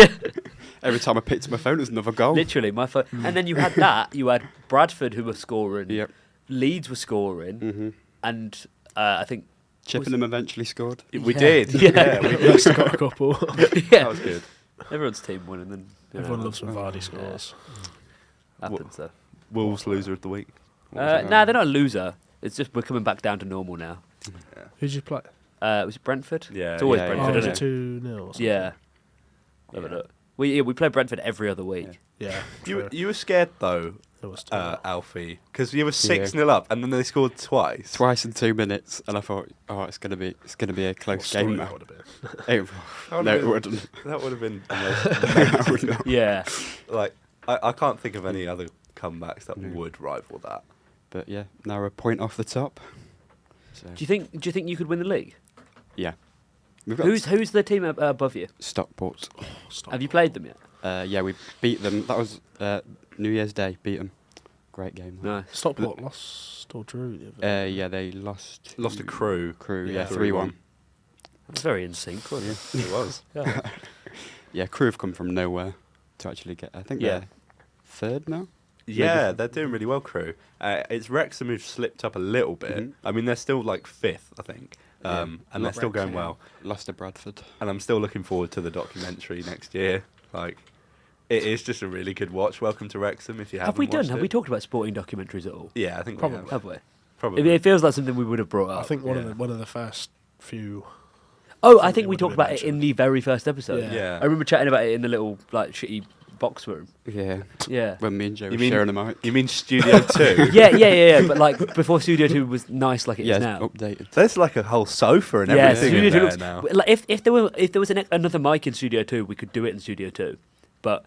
Every time I picked up my phone, it was another goal. Literally, my phone. And then you had that. You had Bradford who were scoring. Yep. Leeds were scoring, and I think Chippenham eventually scored. We Yeah. did. Yeah. We We did. just got a couple. That was good. Everyone's team won, and then Everyone loves when Vardy scores. happens though. Wolves loser of the week. Nah, they're not a loser. It's just we're coming back down to normal now. Yeah. Who'd you play? Was it Brentford? Yeah, It's always yeah, Brentford, Was isn't it it? 2-0? Yeah. Have a look. We play Brentford every other week. Yeah. You were scared though, It was 2-0. Alfie, because you were 6-0 up, and then they scored twice. Twice in 2 minutes, and I thought, oh, it's gonna be a close What game story now. that would have been. No, it wouldn't. That would have been amazing. Yeah. Like, I can't think of any other comebacks that would rival that. But yeah, now we're a point off the top. So, Do you think you could win the league? yeah, we've got Who's the team above you? Stockport. Have you played them yet? Yeah, we beat them. That was New Year's Day. Beat them. Great game. No. Stockport lost or drew the other Yeah, they lost. Lost to Crew. Yeah, 3-1. That's very in sync, wasn't it? It was. Yeah. Yeah, Crew have come from nowhere to actually get. I think Yeah. they're third now. Yeah, they're doing really well, Crew. It's Wrexham who've slipped up a little bit. Mhm. I mean, they're still like 5th, I think. Yeah, And they're not still going Wrexham. well. Lost to Bradford. And I'm still looking forward to the documentary next year. Like, it is just a really good watch. Welcome to Wrexham if you haven't Have we done? watched Have it. we talked about sporting documentaries at all? Yeah, I think Probably. we have. Have we? Probably. It feels like something we would have brought up. I think yeah. one of the first few. Oh, I think think it we would talked have been about it in mentioned. the very first episode. Yeah. Yeah. I remember chatting about it in the little like shitty box room. Yeah. Yeah. When me and Joe You were mean- sharing a mic. You mean Studio 2? yeah. But like before Studio 2 was nice like it is Yeah, now. updated. There's like a whole sofa and Yeah, everything Studio in 2 there looks. now. Like if there was another mic in Studio 2, we could do it in Studio 2, but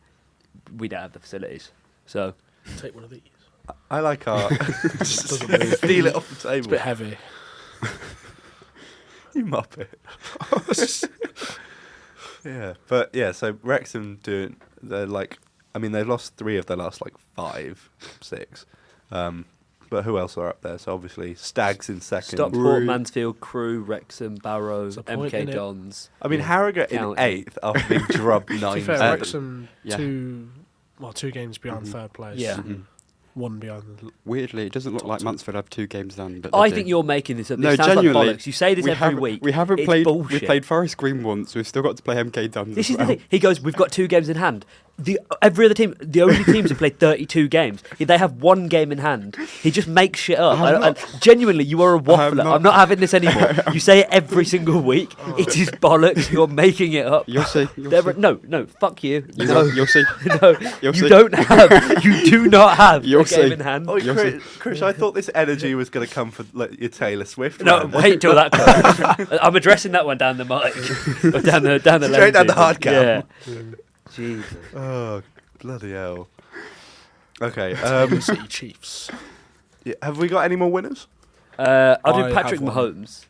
we don't have the facilities. So Take one of these. I like our... Doesn't move. Steal it off the It's a table. bit heavy. You muppet. Yeah, but yeah, so Wrexham they're like, I mean, they've lost 3 of their last like 5, 6. But who else are up there? So obviously Stags in second. Stockport, Mansfield, Crew, Wrexham, Barrow, It's a point, MK innit? Dons. I mean, Yeah. Harrogate in County. 8th after being drubbed To be 9. fair, Wrexham Yeah. 2 games behind third place. Yeah. Mhm. 1 behind the. Weirdly, it doesn't look Top like two. Mansfield have 2 games down. But I they think do. you're making this up. No, This sounds genuinely, like bollocks. You say this we every haven't- week. We haven't It's played. bullshit. We played Forest Green once. We've still got to play MK Dons. This as is the well. thing. He goes, we've got 2 games in hand. Every other team, the only teams have played 32 games. They have 1 game in hand. He just makes shit up. I'm Genuinely, you are a waffler. not. I'm not having this anymore. You say it every single week. It is bollocks. You're making it up. You'll see. You'll There see. are- no, fuck you. You'll see. No, You'll you see. don't have. You do not have You'll a game see. in hand. Oh, You'll Chris, I thought this energy was going to come for like, your Taylor Swift. No, run. wait till that comes. I'm addressing that one down the mic, or down the Straight down the hard Yeah. cam. Jesus. Oh, bloody hell. Okay, City Chiefs. yeah, have we got any more winners? I'll I do Patrick have one. Mahomes.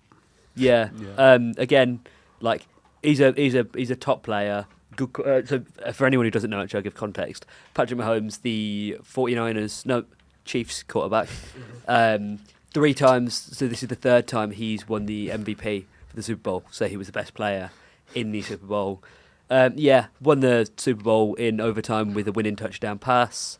Yeah. Again, like he's a top player. Good. So for anyone who doesn't know, actually, I'll give context. Patrick Mahomes, the 49ers, Chiefs quarterback. 3 times. So this is the 3rd time he's won the MVP for the Super Bowl. So he was the best player in the Super Bowl. Won the Super Bowl in overtime with a winning touchdown pass.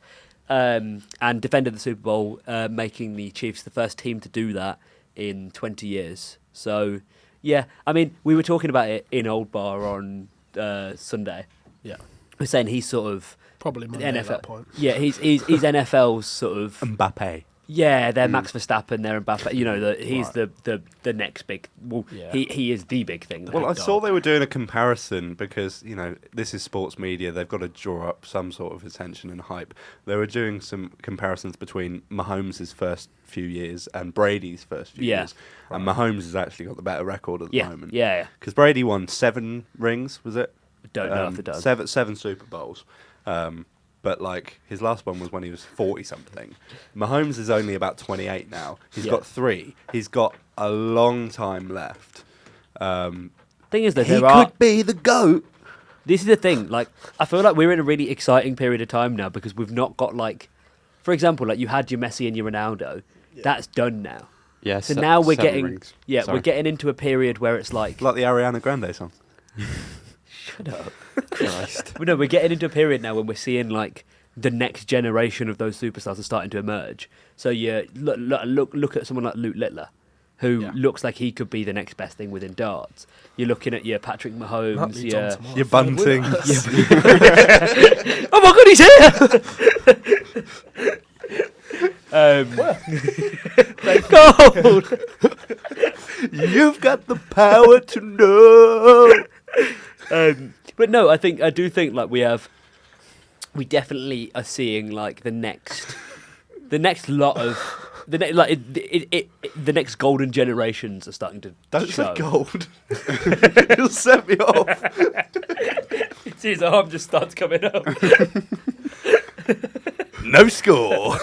And defended the Super Bowl, making the Chiefs the first team to do that in 20 years. So, yeah, I mean, we were talking about it in Old Bar on Sunday. Yeah. We're saying he's sort of Probably Monday at that point. Yeah, he's NFL's sort of Mbappe. yeah. They're Max Verstappen, they're Mbappe. You know, he's the next big. Well, Yeah. he is the big thing. Well, I big saw dog. they were doing a comparison because, you know, this is sports media. They've got to draw up some sort of attention and hype. They were doing some comparisons between Mahomes' first few years and Brady's first few years. And Mahomes has actually got the better record at the moment. Yeah. Because Brady won 7 rings, was it? Don't know if it does. 7 Super Bowls. But, like, his last one was when he was 40-something. Mahomes is only about 28 now. He's got 3. He's got a long time left. Thing is, though, He there could be the GOAT. This is the thing. Like, I feel like we're in a really exciting period of time now because we've not got like, for example, like you had your Messi and your Ronaldo. That's done now. Yeah. So now we're 7 getting rings. we're Sorry. getting into a period where it's like, Like the Ariana Grande song. shut up. Christ. But no, we're getting into a period now when we're seeing like the next generation of those superstars are starting to emerge. So you look at someone like Luke Littler, who Yeah. looks like he could be the next best thing within darts. You're looking at your Patrick That Mahomes, leads your on to my Your third bunting. winner. oh my god, he's here! Gold. You've got the power to know. But no, I do think like we definitely are seeing like the next lot of the next golden generations are starting to Don't show. say gold. You'll set me off. See his arm just starts coming up. No score.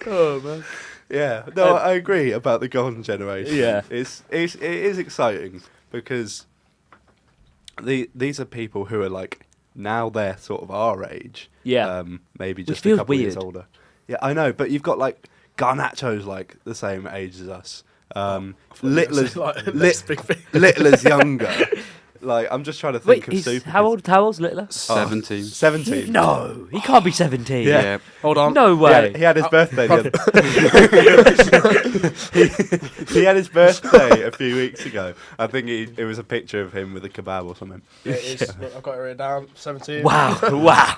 Oh man. Yeah, no, I agree about the golden generation. Yeah. it is exciting because these are people who are like now they're sort of our age. Yeah. Maybe Which just a feels couple years weird. older. Yeah, I know, but you've got like Garnacho's like the same age as us. Littler's Littler's younger. Like I'm just trying to think Wait, of he's Super. how old's Littler? 17. 17. No, he can't be 17. Yeah. Yeah. Hold on. No way. He had his birthday. He had his birthday a few weeks ago. I think it was a picture of him with a kebab or something. Yeah, it is. Look, I've got it written down. 17. Wow. Wow.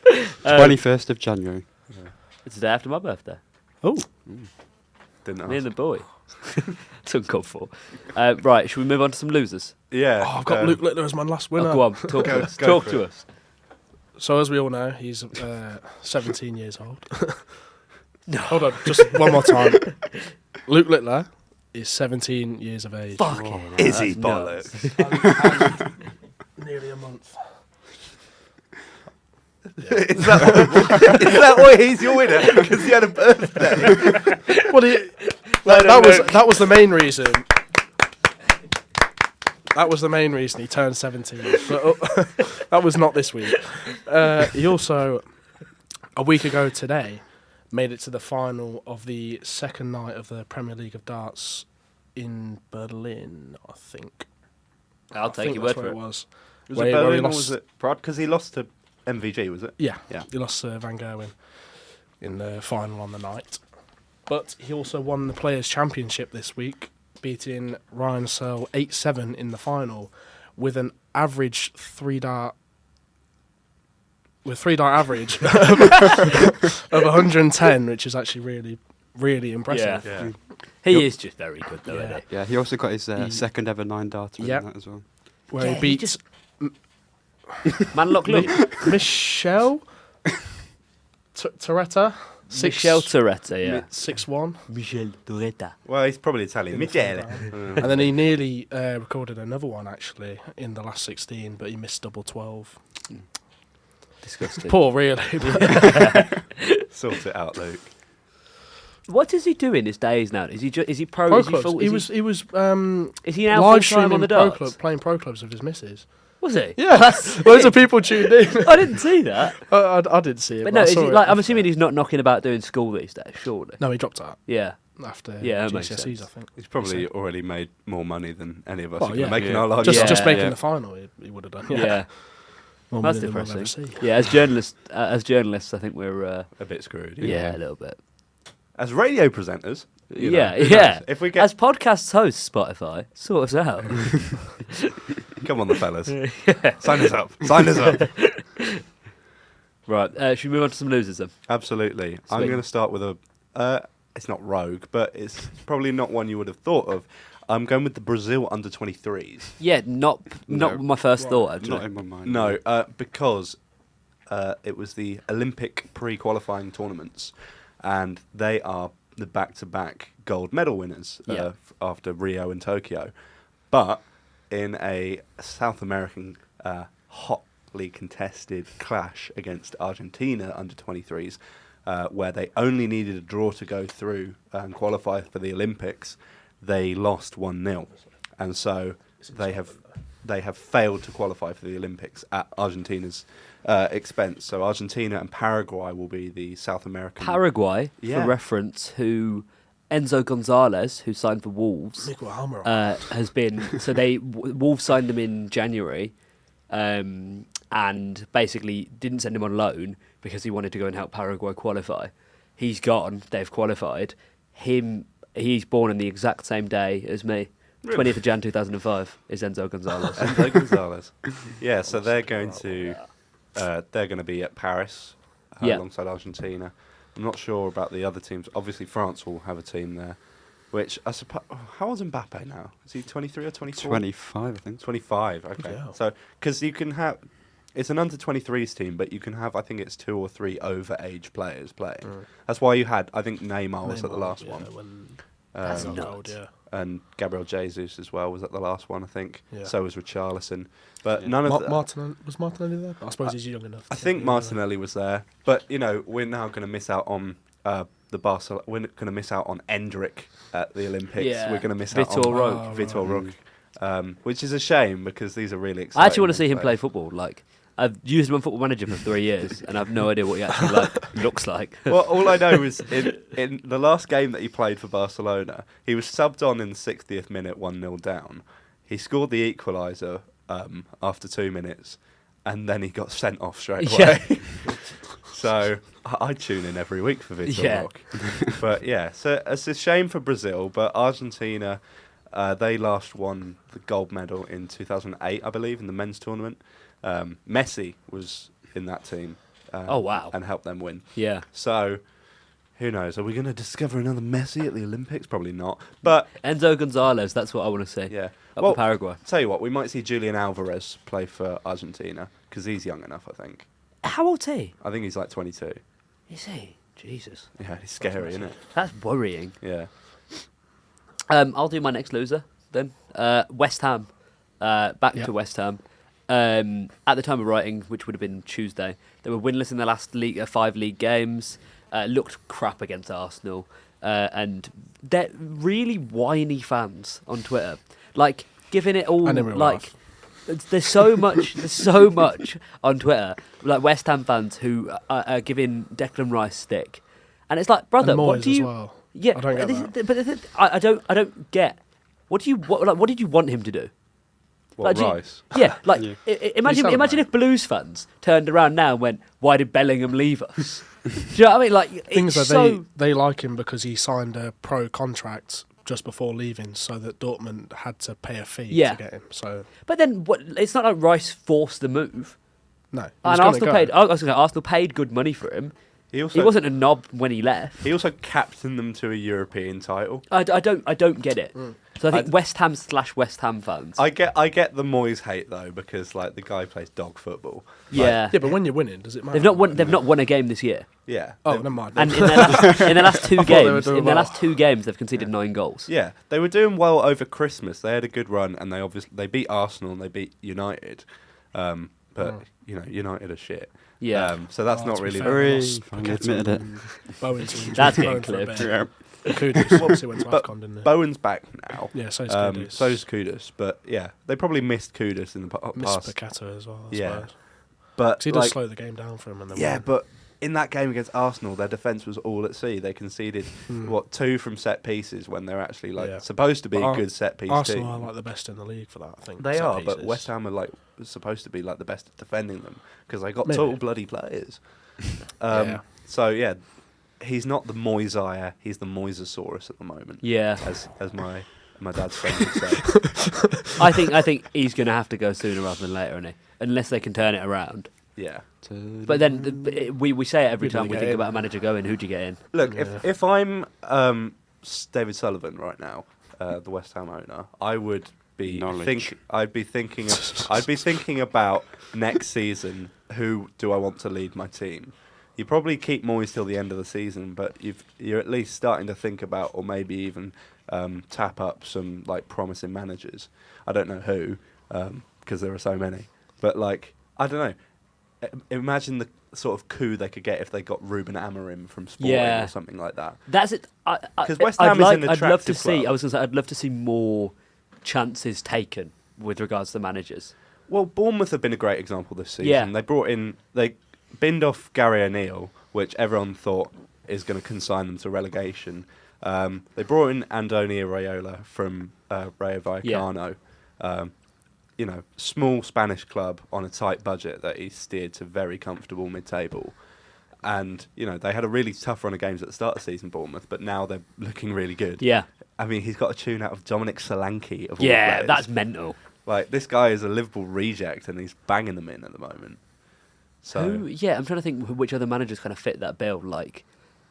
21st of January. It's the day after my birthday. Oh. Didn't Me and ask. the boy. It's uncalled for. Right, should we move on to some losers? Yeah. Oh, I've got Luke Littler as my last winner. Oh, go on, talk to us. go Talk for to it. us. So as we all know, he's 17 years old. No. Hold on, just one more time. Luke Littler is 17 years of age. Fucking Is he that's nuts. bollocks? And nearly a month. Is that why he's your winner? Because he had a birthday. Well, that was the main reason. That was the main reason he turned 17. But that was not this week. He also, a week ago today, made it to the final of the second night of the Premier League of Darts in Berlin, I think. I'll I take think your that's word where for it. was. Was Where it he- where he Berlin or lost- was it Prod? Because he lost to MVG, was it? Yeah, Yeah. he lost to Van Gerwen in the final on the night. But he also won the Players' Championship this week, beating Ryan Searle 8-7 in the final with an average three-dart average of 110, which is actually really, really impressive. Yeah. He is just very good, though, Yeah. isn't Yeah, he also got his second ever 9-darter Yep. in that as well. Where Yeah, he beat just- he? Manlock Luke. Michelle Toretta Michel Toretta, yeah. 6-1. Michel Toretta. Well, he's probably Italian. Michele. And then he nearly recorded another one actually in the last 16, but he missed double 12. Disgusting. Poor, really. Sort it out, Luke. What is he doing his days now? Is he pro? Pro Is he clubs. full? He Is was is he now live full time streaming on the pro darts? club, playing pro clubs with his missus. Was he? Yeah, loads of people tuned in. I didn't see that. I did see it. But no, I is saw he, it like, I'm after. assuming he's not knocking about doing school these days, surely. No, he dropped out Yeah. after Yeah, that makes GCSEs, sense. I think. He's probably already made more money than any of us Well, who yeah. are making Yeah. our lives. Just Yeah, just making yeah. the final, he would have done. Yeah. Yeah, More That's money than we'll ever depressing. see. Yeah, as journalists, I think we're A bit screwed. yeah, a little bit. As radio presenters. you know, Yeah, who yeah. knows? If we get As podcast hosts, Spotify, sort us out. come on, the fellas, sign us up. Sign us up. Right, should we move on to some losers then? Absolutely. I'm Sweet. going to start with a. It's not rogue, but it's probably not one you would have thought of. I'm going with the Brazil under-23s. Yeah, not No. my first thought actually. Not in my mind. No, because it was the Olympic pre-qualifying tournaments, and they are the back-to-back gold medal winners Yeah. after Rio and Tokyo. But in a South American hotly contested clash against Argentina under-23s, where they only needed a draw to go through and qualify for the Olympics, they lost 1-0. And so they have failed to qualify for the Olympics at Argentina's expense. So Argentina and Paraguay will be the South American. Paraguay, Yeah. for reference, who Enzo Gonzalez, who signed for Wolves, Miguel Almiron. has been. So Wolves signed him in January, and basically didn't send him on loan because he wanted to go and help Paraguay qualify. He's gone. They've qualified. He's born on the exact same day as me. Really? 20th of Jan 2005 is Enzo Gonzalez. Enzo Gonzalez. Yeah, so they're going to be at Paris Yeah. alongside Argentina. I'm not sure about the other teams. Obviously, France will have a team there, which I suppose. How old's Mbappe now? Is he 23 or 24? 25, I think. 25. Okay. Yeah. So, because you can have, it's an under-23s team, but you can have, I think it's 2 or 3 over-age players playing. That's why you had, I think Neymar was at the last one. That's Um, nuts. Gold, yeah. And Gabriel Jesus as well was at the last one, I think. Yeah. So was Richarlison. But Yeah. none of the, Was Martinelli there? I suppose he's young enough. I to think be Martinelli was there. But, you know, we're now going to miss out on the Barcelona. We're going to miss out on Endrick at the Olympics. Yeah. We're going to miss Vitor out on Roque. Vitor right. Roque. Which is a shame because these are really exciting. I actually want to see him play players. football. Like, I've used him on Football Manager for 3 years, and I have no idea what he actually looks like. Well, all I know is in the last game that he played for Barcelona, he was subbed on in the 60th minute, 1-0 down. He scored the equaliser after 2 minutes, and then he got sent off straight away. Yeah. So I tune in every week for Vitor Yeah. Roque. But yeah, so it's a shame for Brazil, but Argentina, they last won the gold medal in 2008, I believe, in the men's tournament. Messi was in that team. Oh, wow. And helped them win. Yeah. So, who knows? Are we going to discover another Messi at the Olympics? Probably not. But, Enzo Gonzalez, that's what I want to see. yeah. Up Well, in Paraguay. tell you what, we might see Julian Alvarez play for Argentina, because he's young enough, I think. How old's he? I think he's like 22. Is he? Jesus. Yeah, he's scary, isn't it? That's worrying. Yeah. I'll do my next loser then. West Ham. Back Yep. to West Ham. At the time of writing, which would have been Tuesday, they were winless in the last 5 league games. Looked crap against Arsenal. And they're really whiny fans on Twitter. Like, giving it all, And in real like... life. There's so much on Twitter, like West Ham fans who are giving Declan Rice stick, and it's like, brother, And what Moyes do you? as well. Yeah, I don't get this that. is- but the thing- I don't get. What do you what did you want him to do? What, Like, do you- Rice? Yeah, like Yeah. imagine celebrate. if Blues fans turned around now and went, "Why did Bellingham leave us?" Do you know what I mean? Like, Things it's that so they like him because he signed a pro contract just before leaving, so that Dortmund had to pay a fee Yeah. to get him. So But then, what? It's not like Rice forced the move, no, he was and gonna Arsenal go. paid. I was gonna say, Arsenal paid good money for him. He He wasn't a knob when he left. He also captained them to a European title. I don't get it. So I think West Ham / West Ham fans. I get the Moyes hate though, because like the guy plays dog football. yeah, Yeah, but when you're winning, does it matter? they've not won a game this year, Yeah. Oh, They- never mind. and in their last two I thought they were games, doing in their well. last 2 games, they've conceded 9 goals. Yeah, they were doing well over Christmas. They had a good run, and they beat Arsenal and they beat United. But you know, United are shit. Yeah. So that's Oh, not to be really. fair, Hooray, lost finally Paqueta admitted it. and Bowen's injured. That's getting Bowen for a clipped. bit. Yeah. Kudus obviously went to But AFCON, didn't he? Bowen's back now. Yeah, so's Kudus. So's Kudus, but yeah, they probably missed Kudus in the Missed past. Paqueta as well. I Yeah. suppose. But 'Cause he does like, slow the game down for him. And then yeah, win. but in that game against Arsenal, their defence was all at sea. They conceded 2 from set pieces when they're actually like Yeah. supposed to be But a good set piece Arsenal team. are like the best in the league for that. I think They set are, but pieces. West Ham are like supposed to be like the best at defending them because they got Maybe. tall bloody players. Yeah. So yeah, he's not the Moisire, he's the Moisasaurus at the moment. Yeah, as my dad's friend would say. I think he's going to have to go sooner rather than later, isn't he? Unless they can turn it around. Yeah. But then we say it every Who do time they we get think in? about a manager going. Who'd you get in? Look, Yeah. if I'm David Sullivan right now, the West Ham owner, I would be Knowledge. I'd be thinking about next season. Who do I want to lead my team? You probably keep Moyes till the end of the season, but you're at least starting to think about, or maybe even tap up some like promising managers. I don't know who, because there are so many. But like, I don't know. Imagine the sort of coup they could get if they got Ruben Amorim from Sporting Yeah. or something like that. That's it. 'Cause West Ham is an I'd love to attractive see. club. I was going to say I'd love to see more chances taken with regards to managers. Well, Bournemouth have been a great example this season. Yeah. They binned off Gary O'Neill, which everyone thought is going to consign them to relegation. They brought in Andoni Iraola from Rayo Vallecano. Small Spanish club on a tight budget that he steered to very comfortable mid-table. And, they had a really tough run of games at the start of the season, Bournemouth, but now they're looking really good. Yeah, I mean, he's got a tune out of Dominic Solanke of all yeah, players. that's mental. Like, this guy is a Liverpool reject, and he's banging them in at the moment. So I'm trying to think which other managers kind of fit that bill. Like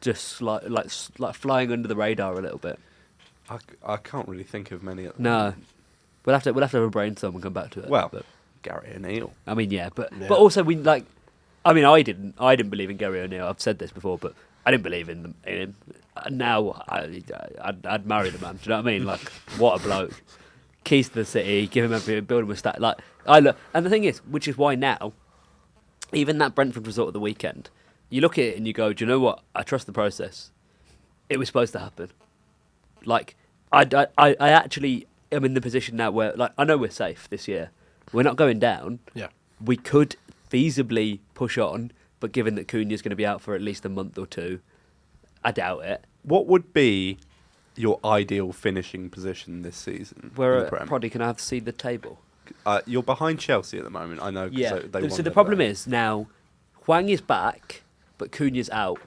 just like flying under the radar a little bit. I can't really think of many. No, we'll have to have a brainstorm and come back to it. Well, but, Gary O'Neill. I mean, yeah, but Yeah. also we like. I mean, I didn't believe in Gary O'Neill. I've said this before, but I didn't believe in him. Now I'd marry the man. Do you know what I mean? Like, what a bloke. Keys to the city, give him everything, build him a stat. Like, and the thing is, which is why now, even that Brentford result of the weekend, you look at it and you go, do you know what? I trust the process. It was supposed to happen. Like, I actually am in the position now where, like, I know we're safe this year. We're not going down. Yeah. We could feasibly push on, but given that Cunha's going to be out for at least a month or two, I doubt it. What would be your ideal finishing position this season? Where in the Prem? Proddy, can I have to see the table? You're behind Chelsea at the moment. I know. 'Cause Yeah. they won So the their problem game. is now, Hwang is back, but Cunha's out.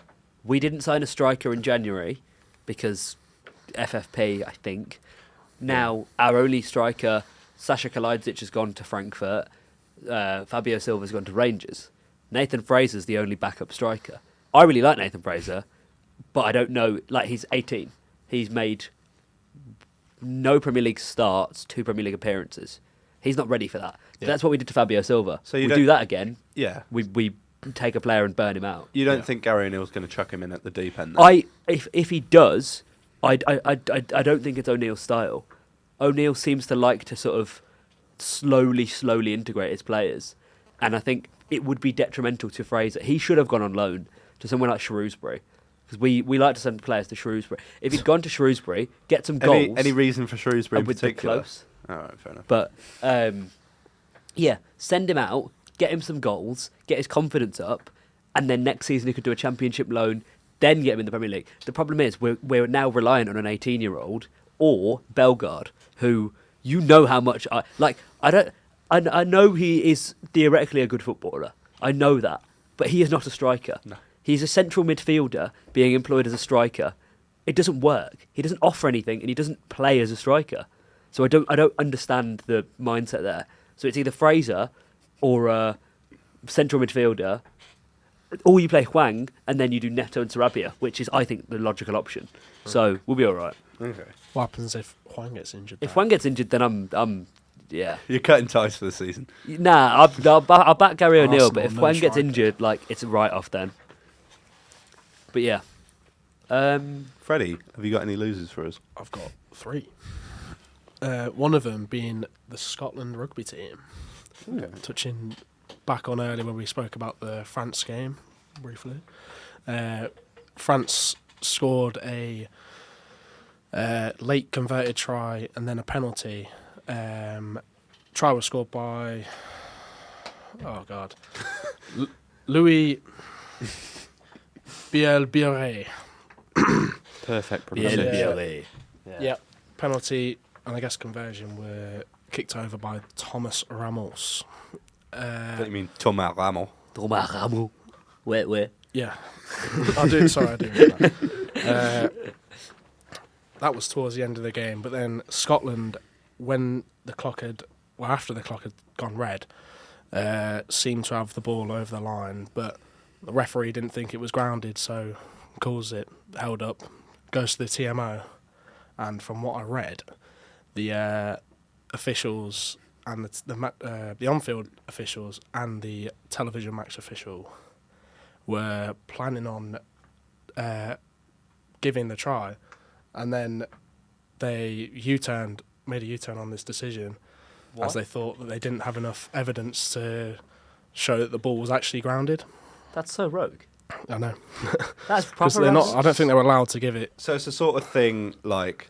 We didn't sign a striker in January because FFP, I think. Now our only striker, Sasha Kalajdzic, has gone to Frankfurt. Fabio Silva's gone to Rangers. Nathan Fraser's the only backup striker. I really like Nathan Fraser, but I don't know. Like, he's 18. He's made no Premier League starts, 2 Premier League appearances. He's not ready for that. Yeah. That's what we did to Fabio Silva. So you we don't- do that again. Yeah. We take a player and burn him out. You don't Yeah. think Gary O'Neill's going to chuck him in at the deep end? Then? If he does, I don't think it's O'Neill's style. O'Neill seems to like to sort of slowly integrate his players, and I think it would be detrimental to Fraser. He should have gone on loan to somewhere like Shrewsbury, because we like to send players to Shrewsbury. If he'd gone to Shrewsbury, get some goals. Any reason for Shrewsbury in with the particular? close. All right, fair enough. But yeah, send him out, get him some goals, get his confidence up, and then next season he could do a championship loan, then get him in the Premier League. The problem is we're now reliant on an 18-year-old or Bellegarde, who you know how much I know he is theoretically a good footballer. I know that, but he is not a striker. No. He's a central midfielder being employed as a striker. It doesn't work. He doesn't offer anything, and he doesn't play as a striker. So I don't understand the mindset there. So it's either Fraser or a central midfielder, or you play Hwang and then you do Neto and Sarabia, which is, I think, the logical option. So we'll be all right. Okay. What happens if Hwang gets injured? If though? Hwang gets injured, then I'm yeah. You're cutting ties for the season. Nah, I'll back Gary O'Neill, Arsenal, but if no Hwang gets striker. injured, like, it's a write-off then. But yeah. Freddie, have you got any losers for us? I've got 3. One of them being the Scotland rugby team. Okay. Touching back on earlier when we spoke about the France game briefly. France scored a late converted try and then a penalty. Try was scored by Louis Bielbiore. Perfect Yeah. pronunciation. Yeah, penalty and I guess conversion were kicked over by Thomas Ramos. Don't you mean Thomas Ramos? Thomas Ramos. Where? Yeah, I do. Sorry, I do. Mean that. That was towards the end of the game, but then Scotland, after the clock had gone red, seemed to have the ball over the line, but the referee didn't think it was grounded, so calls it held up, goes to the TMO, and from what I read, the officials and the on-field officials and the television match official were planning on giving the try, and then they made a U-turn on this decision as they thought that they didn't have enough evidence to show that the ball was actually grounded. That's so rogue. I know. That's Because proper. they're not. I don't think they were allowed to give it. So it's the sort of thing like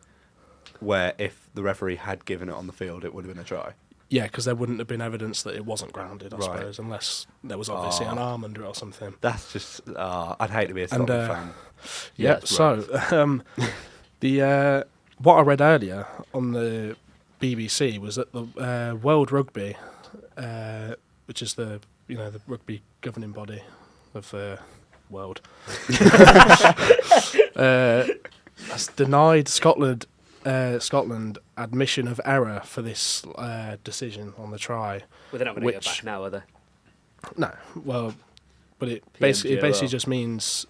where if the referee had given it on the field, it would have been a try. Yeah, because there wouldn't have been evidence that it wasn't grounded, I Right. suppose, unless there was obviously an arm under it or something. That's just. I'd hate to be a Scotland fan. Yeah, that's so the what I read earlier on the BBC was that the World Rugby, which is the rugby governing body of the world, has denied Scotland admission of error for this decision on the try. Well, they're not going to go which- back now, are they? No, well, but it PMG basically well. just means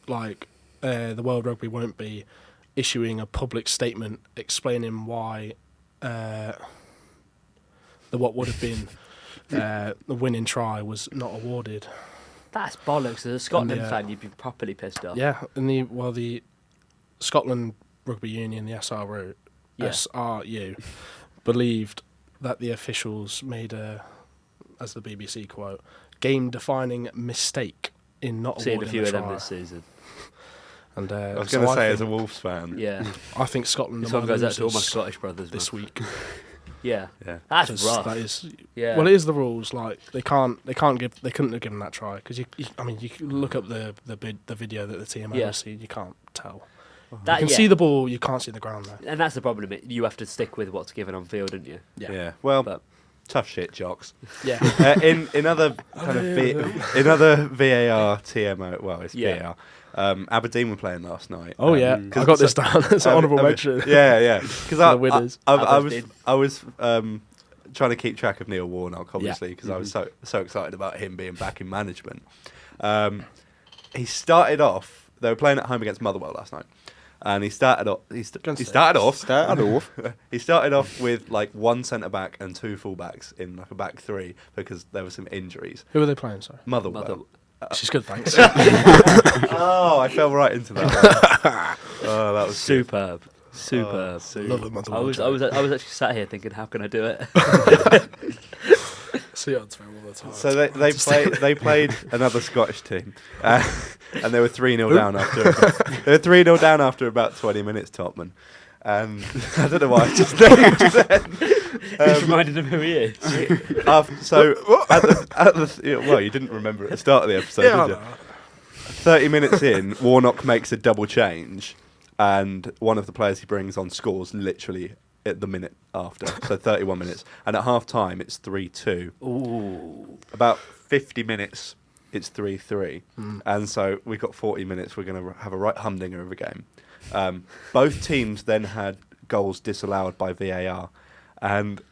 like the World Rugby won't be issuing a public statement explaining why what would have been the winning try was not awarded. That's bollocks. As a Scotland And, fan, you'd be properly pissed off. Yeah, and the Scotland Rugby Union, the SRU, Yeah. SRU, believed that the officials made as the BBC quote, game-defining mistake in not Seen a awarding few the of them try. this season. And I was so going to say, think- as a Wolves fan, Yeah. I think Scotland This are one my goes out to all my losers Scottish brothers this man. week. Yeah. yeah. That's 'Cause rough. That is, Yeah. well, it is the rules. Like they couldn't have given that try because you can look up the video that the team Yeah. received. You can't tell. That- You can see the ball. You can't see the ground there. And that's the problem. You have to stick with what's given on field, don't you? Yeah. Well, But- tough shit, jocks. Yeah. In other kind of in other VAR TMO, well, it's Yeah. VAR. Aberdeen were playing last night. Oh yeah, I 'cause got this down as an honourable mention. Yeah, because The winners. I was trying to keep track of Neil Warnock, obviously, because I was so excited about him being back in management. He started off. They were playing at home against Motherwell last night, and he started off. He started off with like one centre back and two full backs in like a back three because there were some injuries. Who are they playing? Sorry. Motherwell. She's good, thanks. Oh, I fell right into that. Oh, that was good. Superb. Superb. Love it, Motherwell. I was actually sat here thinking, how can I do it? See on Twitter all the time. So they played another Scottish team, and they were 3-0 down after about 20 minutes, Topman. And I don't know why I just named them. Just reminded him who he is. Well, you didn't remember at the start of the episode, did you? 30 minutes in, Warnock makes a double change, and one of the players he brings on scores literally at the minute after, so 31 minutes. And at half time, it's 3-2. Ooh. About 50 minutes, it's 3-3. And so we've got 40 minutes. We're going to have a right humdinger of a game. Both teams then had goals disallowed by VAR. And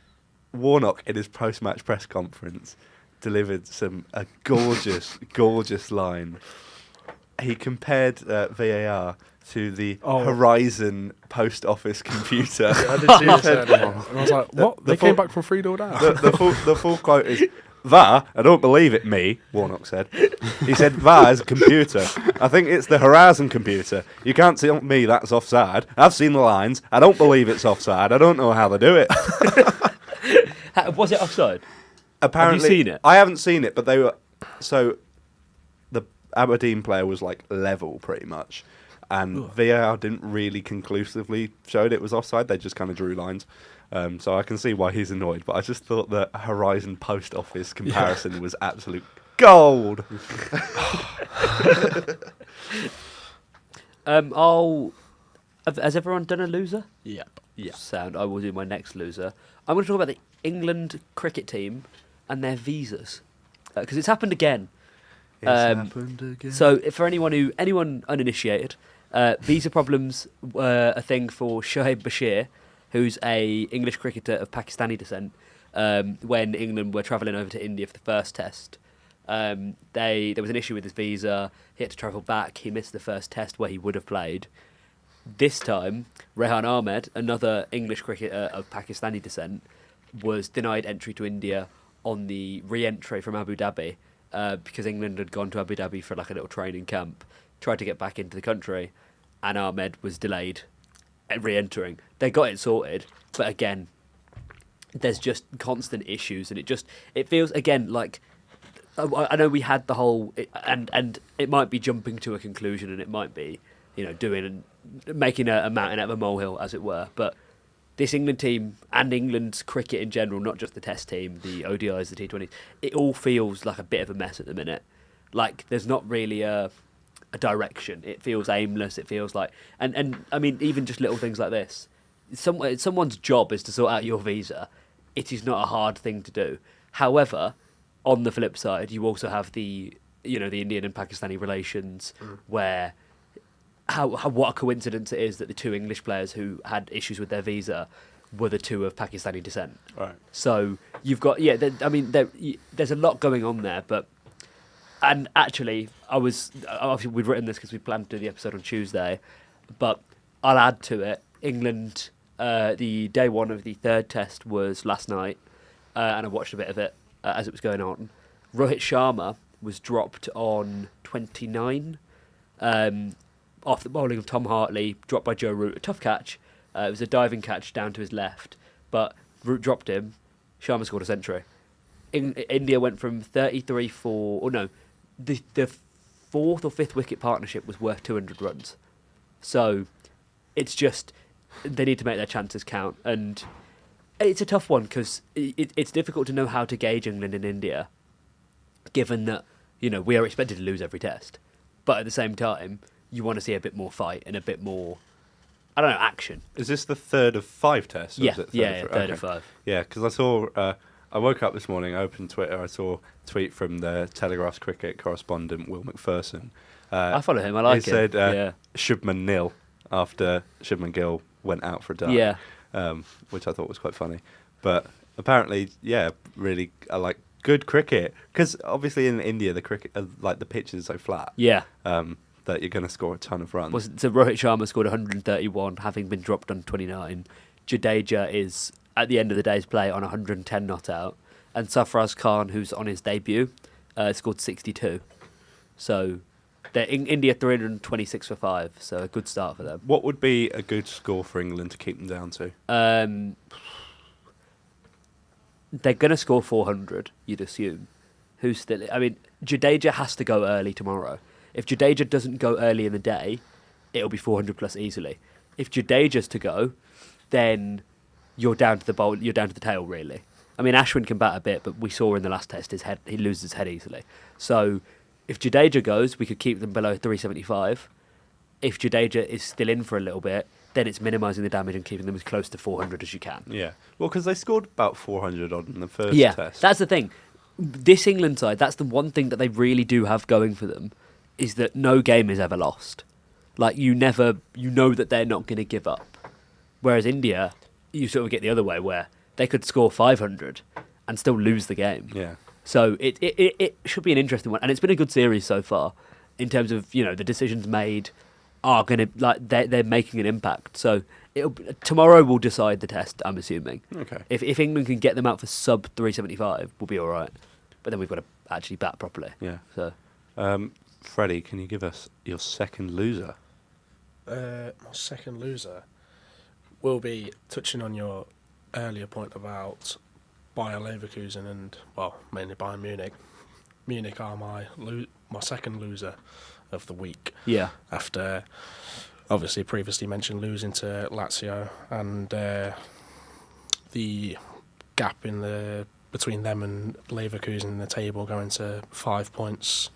Warnock, in his post-match press conference, delivered a gorgeous, gorgeous line. He compared VAR to the Horizon post office computer. I did see this earlier. And I was like, what? They came back from 3-0 down. The full quote is, VAR, I don't believe it, me, Warnock said. He said, VAR is a computer. I think it's the Horizon computer. You can't tell me that's offside. I've seen the lines. I don't believe it's offside. I don't know how they do it. Was it offside? Apparently, Have you seen it? I haven't seen it, but they were... So, the Aberdeen player was, like, level, pretty much. And VAR didn't really conclusively show it was offside. They just kind of drew lines. So I can see why he's annoyed. But I just thought the Horizon post office comparison was absolute gold. Has everyone done a loser? Yep. Yeah. Sound. I will do my next loser. I'm going to talk about the England cricket team and their visas. Because it's happened again. Happened again. So, for anyone uninitiated, visa problems were a thing for Shoaib Bashir, who's a English cricketer of Pakistani descent. When England were travelling over to India for the first test, there was an issue with his visa. He had to travel back. He missed the first test where he would have played. This time, Rehan Ahmed, another English cricketer of Pakistani descent, was denied entry to India on the re-entry from Abu Dhabi. Because England had gone to Abu Dhabi for like a little training camp, tried to get back into the country, and Ahmed was delayed at re-entering. They got it sorted, but again, there's just constant issues, and it feels again like I know we had the whole and it might be jumping to a conclusion, and it might be making a mountain out of a molehill, as it were, but. This England team and England's cricket in general, not just the Test team, the ODIs, the T20s, it all feels like a bit of a mess at the minute. Like there's not really a direction. It feels aimless. It feels like, and I mean, even just little things like this. Someone's job is to sort out your visa. It is not a hard thing to do. However, on the flip side, you also have the Indian and Pakistani relations where. What a coincidence it is that the two English players who had issues with their visa were the two of Pakistani descent. Right. So you've got there's a lot going on there, but And actually, obviously we'd written this because we planned to do the episode on Tuesday, but I'll add to it. England, the day one of the third test was last night, and I watched a bit of it as it was going on. Rohit Sharma was dropped on 29 off the bowling of Tom Hartley, dropped by Joe Root. A tough catch. It was a diving catch down to his left, but Root dropped him. Sharma scored a century. India went from 33 for... Oh, no. The fourth or fifth wicket partnership was worth 200 runs. So it's just... They need to make their chances count. And it's a tough one because it's difficult to know how to gauge England and India, given that, we are expected to lose every test. But at the same time, you want to see a bit more fight and a bit more, action. Is this the third of 5 tests? Or Yeah, is it third of 5. Yeah, because I saw... I woke up this morning, I opened Twitter, I saw a tweet from the Telegraph's cricket correspondent, Will McPherson. I follow him, I like he it. He said Shubman nil after Shubman Gill went out for a duck, which I thought was quite funny. But apparently, really good cricket. Because obviously in India, the cricket, the pitch is so flat that you're going to score a ton of runs. So Rohit Sharma scored 131, having been dropped on 29. Jadeja is... at the end of the day's play on 110 not out, and Sarfaraz Khan, who's on his debut, scored 62. So they're in India 326 for 5, so a good start for them. What would be a good score for England to keep them down to? They're going to score 400, you'd assume. Jadeja has to go early tomorrow. If Jadeja doesn't go early in the day, it'll be 400 plus easily. If Jadeja's to go, then... You're down to the tail, really. I mean, Ashwin can bat a bit, but we saw in the last test he loses his head easily. So, if Jadeja goes, we could keep them below 375. If Jadeja is still in for a little bit, then it's minimising the damage and keeping them as close to 400 as you can. Yeah, well, because they scored about 400 odd in the first test. Yeah, that's the thing. This England side, that's the one thing that they really do have going for them, is that no game is ever lost. You know that they're not going to give up. Whereas India... you sort of get the other way where they could score 500 and still lose the game. Yeah. So it should be an interesting one. And it's been a good series so far in terms of, the decisions made are going to, they're making an impact. So tomorrow will decide the test, I'm assuming. Okay. If England can get them out for sub 375, we'll be all right. But then we've got to actually bat properly. Yeah. So, Freddie, can you give us your second loser? My second loser will be touching on your earlier point about Bayer Leverkusen and, mainly Bayern Munich. Munich are my second loser of the week. Yeah. After, obviously, previously mentioned losing to Lazio and the gap between them and Leverkusen in the table going to 5 points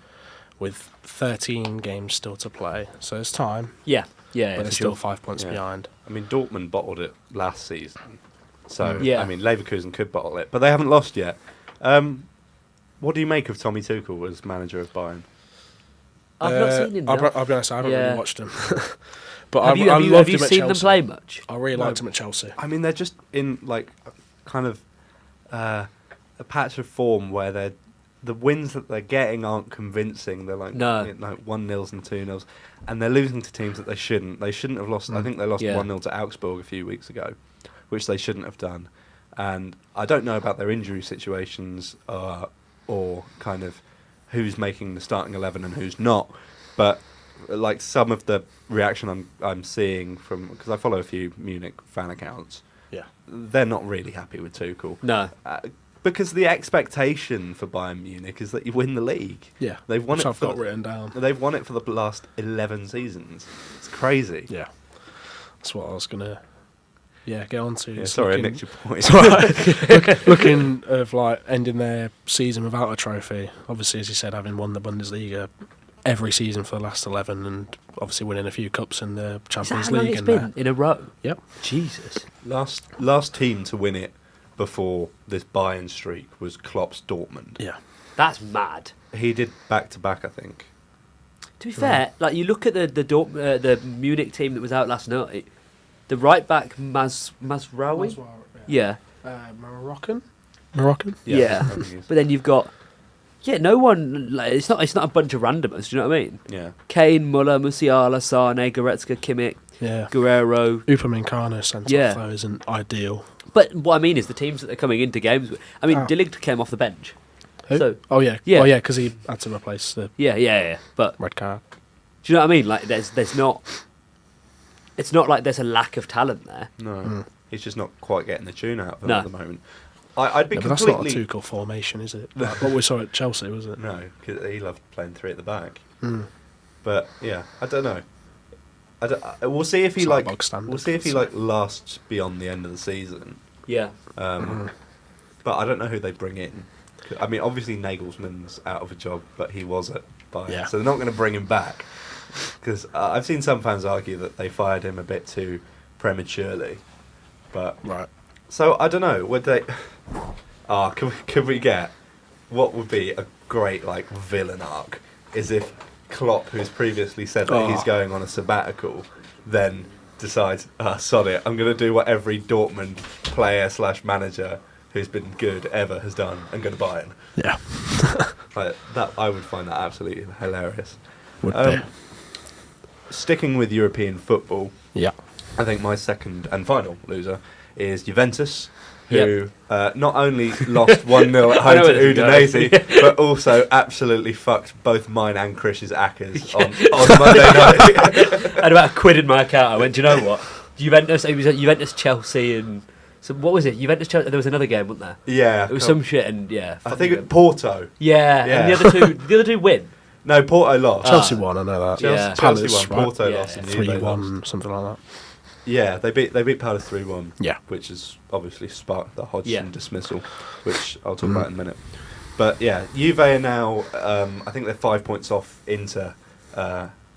with 13 games still to play. So it's time. Yeah. Yeah, but they're still 5 points behind. I mean, Dortmund bottled it last season. So, Yeah. I mean, Leverkusen could bottle it, but they haven't lost yet. What do you make of Tommy Tuchel as manager of Bayern? I've not seen him. I'll be honest, I haven't really watched him. But have you seen them play much? I really liked him at Chelsea. I mean, they're just in, kind of a patch of form where the wins that they're getting aren't convincing. They're like 1-0s and 2-0s, and they're losing to teams that they shouldn't. They shouldn't have lost. I think they lost 1-0 to Augsburg a few weeks ago, which they shouldn't have done. And I don't know about their injury situations or kind of who's making the starting 11 and who's not, but some of the reaction I'm seeing from, because I follow a few Munich fan accounts, they're not really happy with Tuchel. No. Because the expectation for Bayern Munich is that you win the league. Yeah, they've won which it. I've got written down. They've won it for the last 11 seasons. It's crazy. Yeah, that's what I was gonna. Yeah, get on to. Yeah, sorry, I nicked your point. Looking of ending their season without a trophy. Obviously, as you said, having won the Bundesliga every season for the last 11, and obviously winning a few cups in the Champions League. It's been in a row. Yep. Jesus. Last team to win it before this Bayern streak was Klopp's Dortmund. Yeah. That's mad. He did back-to-back, I think. To be fair, you look at the Munich team that was out last night, the right-back Mazraoui? Yeah. Moroccan? Yeah. I think he is. But then you've got Yeah, no one. Like, it's not a bunch of randomers. Do you know what I mean? Yeah. Kane, Muller, Musiala, Sane, Goretzka, Kimmich, Yeah. Guerrero. Upamecano sent Yeah. off though isn't ideal. But what I mean is the teams that they're coming into games with. I mean, Ah. De Ligt came off the bench. Who? So Oh yeah. Yeah. Oh yeah, because he had to replace the yeah. But red card. do you know what I mean? Like, there's not. It's not like there's a lack of talent there. No, he's just not quite getting the tune out of him No. at the moment. I'd be Yeah, but that's not a completely Tuchel formation, is it? Like what we saw at Chelsea, was it? no, because he loved playing three at the back. Mm. But yeah, I don't know. We'll see if he It's like like. bog standard. We'll see if he like lasts beyond the end of the season. Yeah. But I don't know who they bring in. I mean, obviously Nagelsmann's out of a job, but he was at Bayern, Yeah. so they're not going to bring him back. Because I've seen some fans argue that they fired him a bit too prematurely. But Right. so I don't know. Would they? Could we get what would be a great like villain arc? Is if Klopp, who's previously said that he's going on a sabbatical, then decides, sod it, I'm going to do what every Dortmund player / manager who's been good ever has done and go to Bayern. Yeah. Like that, I would find that absolutely hilarious. Would be. Sticking with European football, Yeah. I think my second and final loser is Juventus, who not only lost 1-0 at I know home to where this is Udinese, but also absolutely fucked both mine and Chris's accas on Monday night. I had about £1 in my account. I went, do you know what? Juventus. It was Juventus, Chelsea, and so what was it? Juventus, Chelsea. There was another game, wasn't there? Yeah. It was some shit, and yeah. I fuck think them. Porto. Yeah, Yeah. and the other two win. No, Porto lost. Chelsea won, I know that. Yeah. Chelsea Palace, won, right? Porto Yeah. lost, and Juve lost. 3-1, something like that. Yeah, they beat Palace 3-1. Yeah. Which has obviously sparked the Hodgson Yeah. dismissal, which I'll talk about in a minute. But yeah, Juve are now, I think they're 5 points off Inter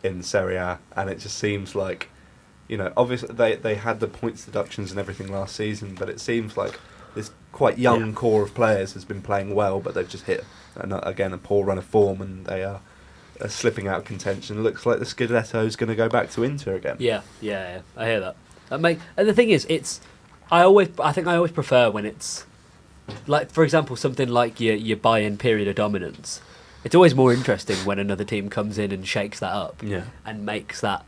in Serie A, and it just seems like, you know, obviously they had the points deductions and everything last season, but it seems like this quite young core of players has been playing well, but they've just hit, again, a poor run of form, and they are slipping out of contention. It looks like the Scudetto's going to go back to Inter again. Yeah, I hear that. And the thing is, I think I always prefer when it's like, for example, something like your Bayern period of dominance. It's always more interesting when another team comes in and shakes that up Yeah. and makes that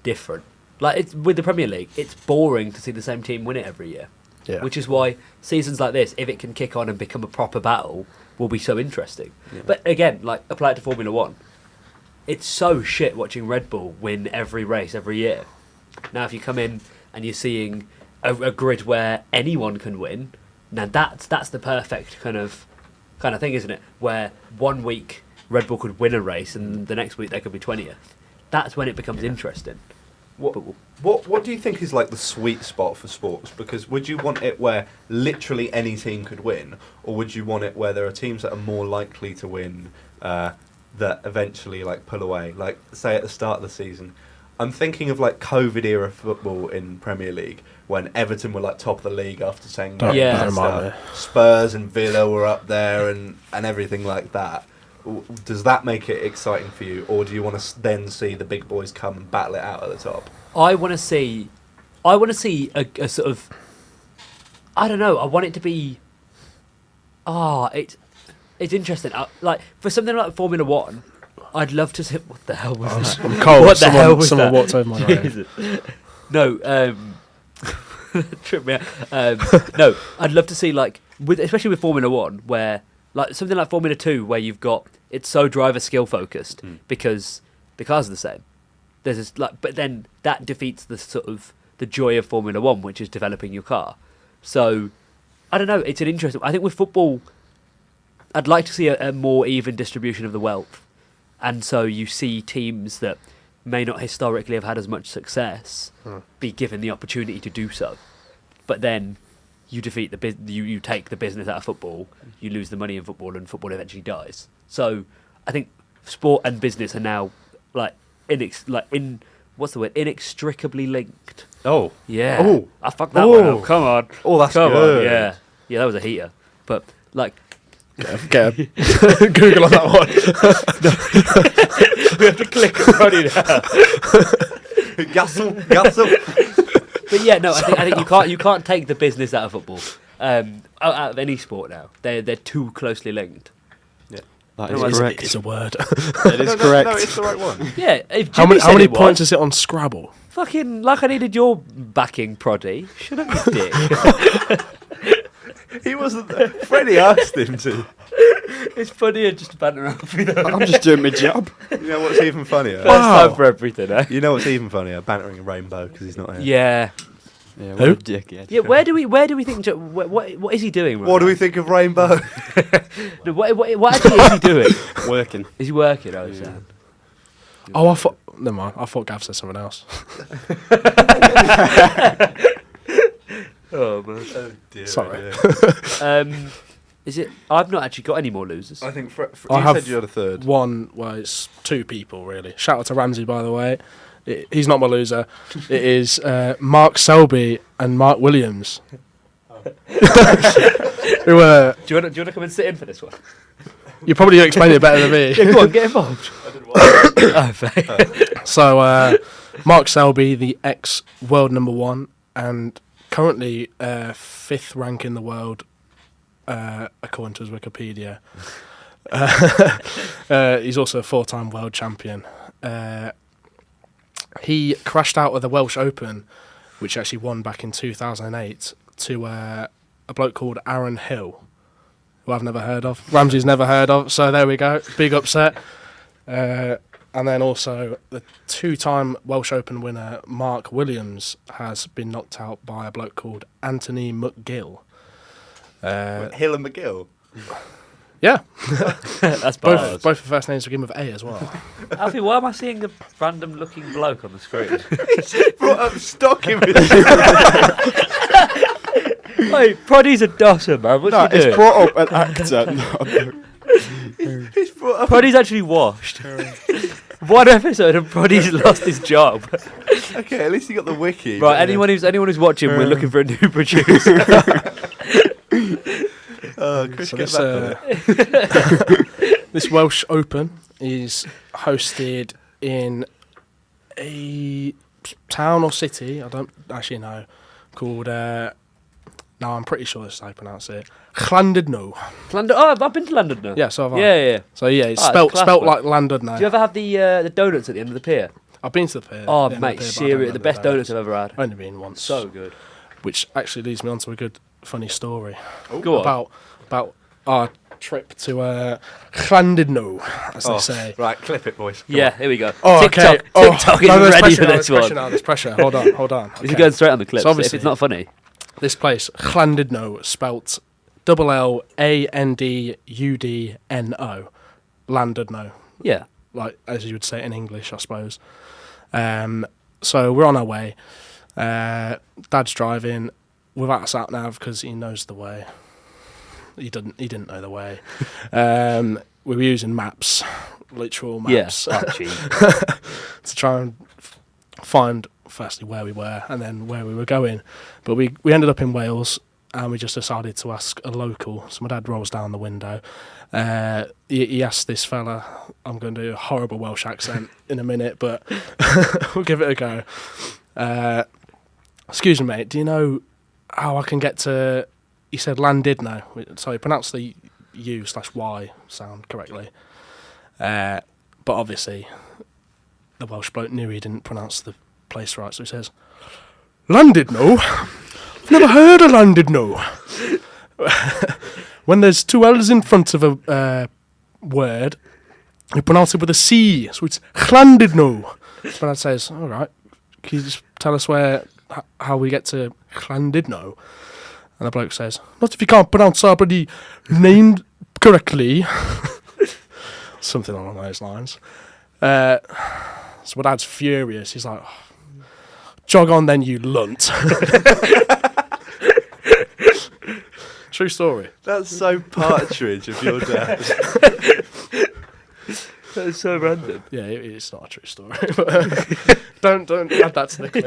different. Like, it's with the Premier League, it's boring to see the same team win it every year. Yeah. Which is why seasons like this, if it can kick on and become a proper battle, will be so interesting. Yeah. But again, like, apply it to Formula One. It's so shit watching Red Bull win every race every year. Now, if you come in and you're seeing a grid where anyone can win, now that's the perfect kind of thing, isn't it? Where 1 week Red Bull could win a race and the next week they could be 20th. That's when it becomes interesting. What do you think is like the sweet spot for sports? Because would you want it where literally any team could win, or would you want it where there are teams that are more likely to win that eventually like pull away? Like say at the start of the season, I'm thinking of like COVID era football in Premier League when Everton were like top of the league after saying Don't- Yeah. don't mind me. Spurs and Villa were up there and everything like that. Does that make it exciting for you, or do you want to then see the big boys come and battle it out at the top? I want to see a sort of, I don't know, I want it to be, it's interesting. Like, for something like Formula One, I'd love to see, what the hell was that? I'm cold. What the hell was someone that? walked over my way. Jesus. No, tripped me out. No, I'd love to see, like, especially with Formula One, where, like, something like Formula 2, where you've got, it's so driver skill focused, because the cars are the same. There's this, like, but then that defeats the sort of the joy of Formula One, which is developing your car. So, I don't know, it's an interesting, I think with football, I'd like to see a more even distribution of the wealth. And so you see teams that may not historically have had as much success be given the opportunity to do so. But then you defeat you take the business out of football, you lose the money in football, and football eventually dies. So I think sport and business are now inextricably linked. Oh, Yeah. Oh. I fucked that Oh. one up. Come on. Oh, that's Come good. on. Yeah. Yeah, that was a heater. But like, Get a Google on that one. we have to click it funny now. Gassel. But yeah, no, I think you can't take the business out of football, out of any sport now. They're too closely linked. Yeah. That No, is it's- correct. It's a word. It is correct. No, it's the right one. Yeah. If How Jimmy many, said how many it was, points is it on Scrabble? Fucking like I needed your backing, Proddy. Shut up, you dick. He wasn't there. Freddie asked him to. It's funnier just to banter around with them. I'm just doing my job. You know what's even funnier? First Wow. time for everything, eh? You know what's even funnier? Bantering a rainbow because he's not here. Yeah. Yeah, what Who? a dickhead. Yeah. Where do we think? What is he doing? Right What do now? we think of Rainbow? No, what actually is he doing? Working. Is he working? Oh, Yeah. Sam. Oh, I thought. Never mind. I thought Gav said something else. Oh man. Oh, dear, Sorry. dear. Is it? I've not actually got any more losers. I think I you have said you had a third. One, well, it's two people, really. Shout out to Ramsey, by the way. He's not my loser. It is Mark Selby and Mark Williams. Who Do you want to come and sit in for this one? you probably explain it better than me. Yeah, go on, get involved. Oh, fair. So, Mark Selby, the ex-world number one, and currently fifth rank in the world, according to his Wikipedia. He's also a four-time world champion. He crashed out of the Welsh Open, which he actually won back in 2008, to a bloke called Aaron Hill, who I've never heard of. Ramsey's never heard of, so there we go. Big upset. And then also the two-time Welsh Open winner, Mark Williams, has been knocked out by a bloke called Anthony McGill. Hill and McGill. Yeah, That's bad. both the first names begin with A as well. Alfie, why am I seeing a random-looking bloke on the screen? Brought up stock in Hey, Proddy's a dosser, man. What's No, he doing? it's brought up an actor. not a- He's brought up. Proddy's actually washed. One episode and Proddy's lost his job. Okay, at least you got the wiki. Right, anyone who's watching, we're looking for a new producer. Chris, So get this, back on it. this Welsh Open is hosted in a town or city, I don't actually know, called, no, I'm pretty sure this is how you pronounce it, Llandudno. London. Oh, I've been to London now. Yeah, so have I. Yeah. So yeah, it's Ah, it's spelt class, spelt man. like Llandudno. Do you ever have the donuts at the end of the pier? I've been to the pier. Oh, the end of mate, the pier, but I don't serious. The remember best donuts I've ever had. I've only been once. So good. Which actually leads me on to a good, funny story Go on. about our trip to Llandudno, as they say. Right, clip it, boys. Come Yeah, on. here we go. Oh, TikTok, okay. TikTok is no, there's ready pressure for now, this there's pressure one. now, there's pressure. Hold on. This Okay. is going straight on the clip. So So if obviously- it's not funny, This place, Llandudno, spelt Llandudno. Llandudno, yeah. like as you would say it in English, I suppose. So we're on our way. Dad's driving without a sat nav because he knows the way. He didn't know the way. We were using maps, literal maps, Yeah. Oh, gee. to try and find firstly where we were and then where we were going. But we ended up in Wales and we just decided to ask a local. So my dad rolls down the window. He asked this fella, I'm going to do a horrible Welsh accent in a minute, but we'll give it a go. Excuse me, mate, do you know how I can get to... He said Llandudno, so he pronounced the U/Y sound correctly. But obviously, the Welsh bloke knew he didn't pronounce the place right, so he says, Llandudno? I've never heard of Llandudno. When there's two L's in front of a word, you pronounce it with a C, so it's Llandudno. So Dad says, all right, can you just tell us how we get to Llandudno? And the bloke says, not if you can't pronounce our bloody name correctly. Something along those lines. So my dad's furious. He's like, jog on then, you lunt. True story. That's so partridge of your dad. That's so random. Yeah, it's not a true story. don't add that to the clip.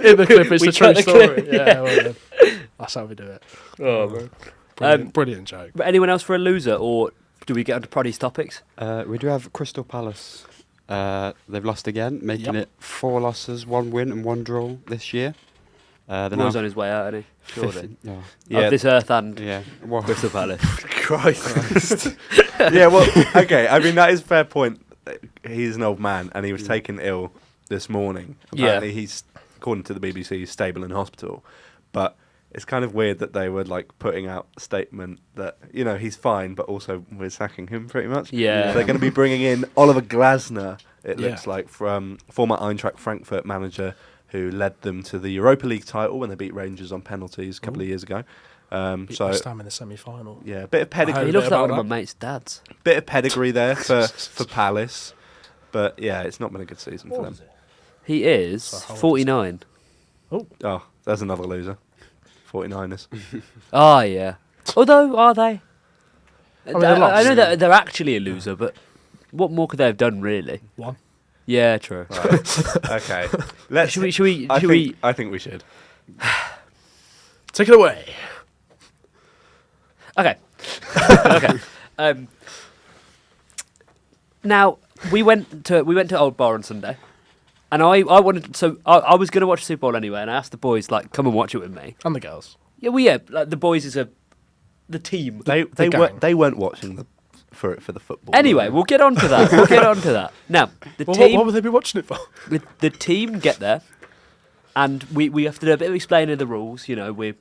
In the clip, it's We a true cut the story. clip, Yeah, well, then. That's how we do it. Oh, man. Brilliant joke. But anyone else for a loser, or do we get onto Proddy's topics? We do have Crystal Palace. They've lost again, making Yep. it 4 losses, 1 win and 1 draw this year. Then Roy's on his way out, isn't he? Surely. Yeah. Of this earth and Yeah. Well, Crystal Palace. Christ. Yeah, well, okay. I mean, that is a fair point. He's an old man, and he was taken ill this morning. Apparently, he's, according to the BBC, he's stable in hospital. But it's kind of weird that they were like putting out a statement that, you know, he's fine, but also we're sacking him pretty much. Yeah. They're going to be bringing in Oliver Glasner, it looks like, from former Eintracht Frankfurt manager who led them to the Europa League title when they beat Rangers on penalties a couple of years ago. Beat West Ham in the semi-final. Yeah, a bit of pedigree. He looks like one of my mate's dads. Bit of pedigree there for Palace. But yeah, it's not been a good season for them. He is So how old is 49. Oh, there's another loser. 49ers. Oh, yeah. Although, are they? I mean, they're I know lost. that they're actually a loser, but what more could they have done, really? One. Yeah, true. Right. Okay. Let's. Should we? I think we should. Take it away. Okay. Okay. Now we went to Old Bar on Sunday, and I wanted, so I was going to watch the Super Bowl anyway, and I asked the boys, like, come and watch it with me. And the girls. Yeah, well, yeah, like, the boys is the team. They weren't watching for the football. Anyway, we'll get on to that. Now, the Well, team what would they be watching it for? with the team get there, and we have to do a bit of explaining of the rules. You know, we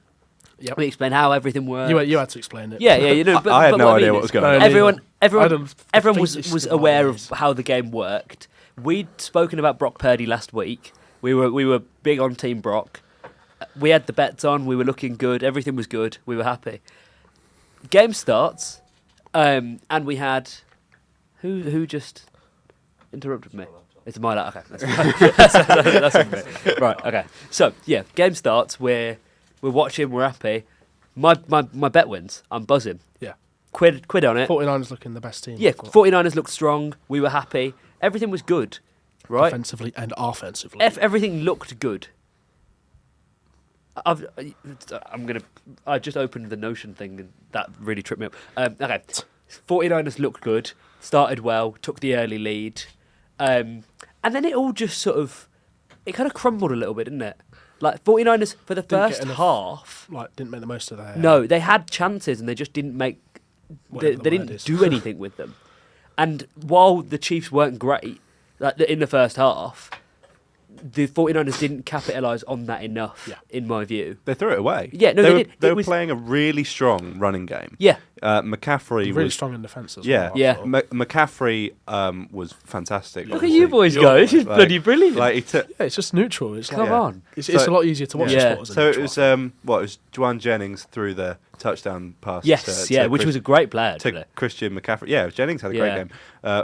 explain how everything works. You had to explain it. Yeah, you know. But, I had but no what I idea mean what is was going on. No, Everyone I don't was think it's aware the of how the game worked. We'd spoken about Brock Purdy last week. We were big on Team Brock. We had the bets on. We were looking good. Everything was good. We were happy. Game starts, and we had who just interrupted me. It's my okay. That's on me. Right. Okay. So yeah, game starts. We're watching. We're happy. My bet wins. I'm buzzing. Yeah. Quid on it. 49ers looking the best team. Yeah, 49ers looked strong. We were happy. Everything was good, right? Offensively and offensively. Everything looked good. I just opened the Notion thing and that really tripped me up. Okay, 49ers looked good. Started well. Took the early lead, and then it all just it kind of crumbled a little bit, didn't it? Like 49ers for the Didn't first get enough, half. Like, didn't make the most of their... No, they had chances and they just didn't make. They whatever the word didn't is. do anything with them. And while the Chiefs weren't great, like in the first half, the 49ers didn't capitalise on that enough, in my view. They threw it away. Yeah, no, they did. They It were was- playing a really strong running game. Yeah, McCaffrey Really was strong in defence as Yeah, well. Yeah. I thought. McCaffrey was fantastic. look at you boys go. This is Like- bloody brilliant. Like he took. Yeah, it's just neutral. It's Come like, on. It's So- a lot easier to watch Yeah. the sport as a So it neutral. was it was Juwan Jennings through the touchdown pass. Yes, to which was a great play, actually. to Christian McCaffrey. Yeah, Jennings had a great Yeah. game.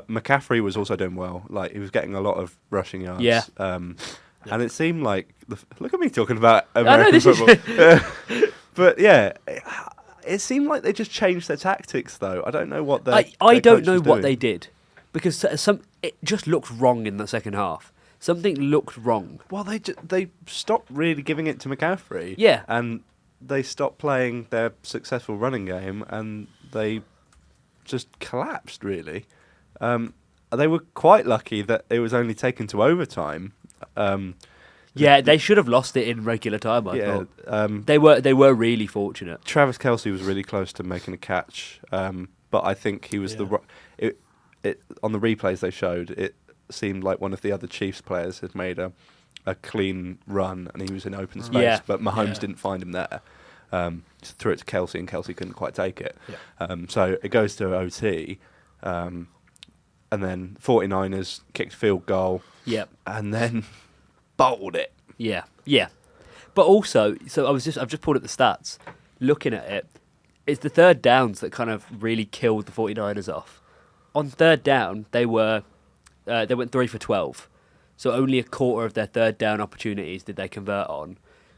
McCaffrey was also doing well. Like he was getting a lot of rushing yards. Yeah. And it seemed like look at me talking about know, American this is- football. But yeah, it seemed like they just changed their tactics though. I don't know what I their don't coach know was what doing. they did because it just looked wrong in the second half. Something looked wrong. Well, they stopped really giving it to McCaffrey. Yeah. And they stopped playing their successful running game, and they just collapsed, really. They were quite lucky that it was only taken to overtime. Yeah, they should have lost it in regular time, I Yeah. thought. They were really fortunate. Travis Kelce was really close to making a catch, but I think he was on the replays they showed, it seemed like one of the other Chiefs players had made a clean run and he was in open space, Yeah. but Mahomes Yeah. didn't find him there. Just threw it to Kelce and Kelce couldn't quite take it. Yeah. So it goes to OT, and then 49ers kicked field goal Yep. and then bowled it. Yeah. But also, so I've just pulled up the stats. Looking at it, it's the third downs that kind of really killed the 49ers off. On third down, they went 3 for 12. So only a quarter of their third down opportunities did they convert on,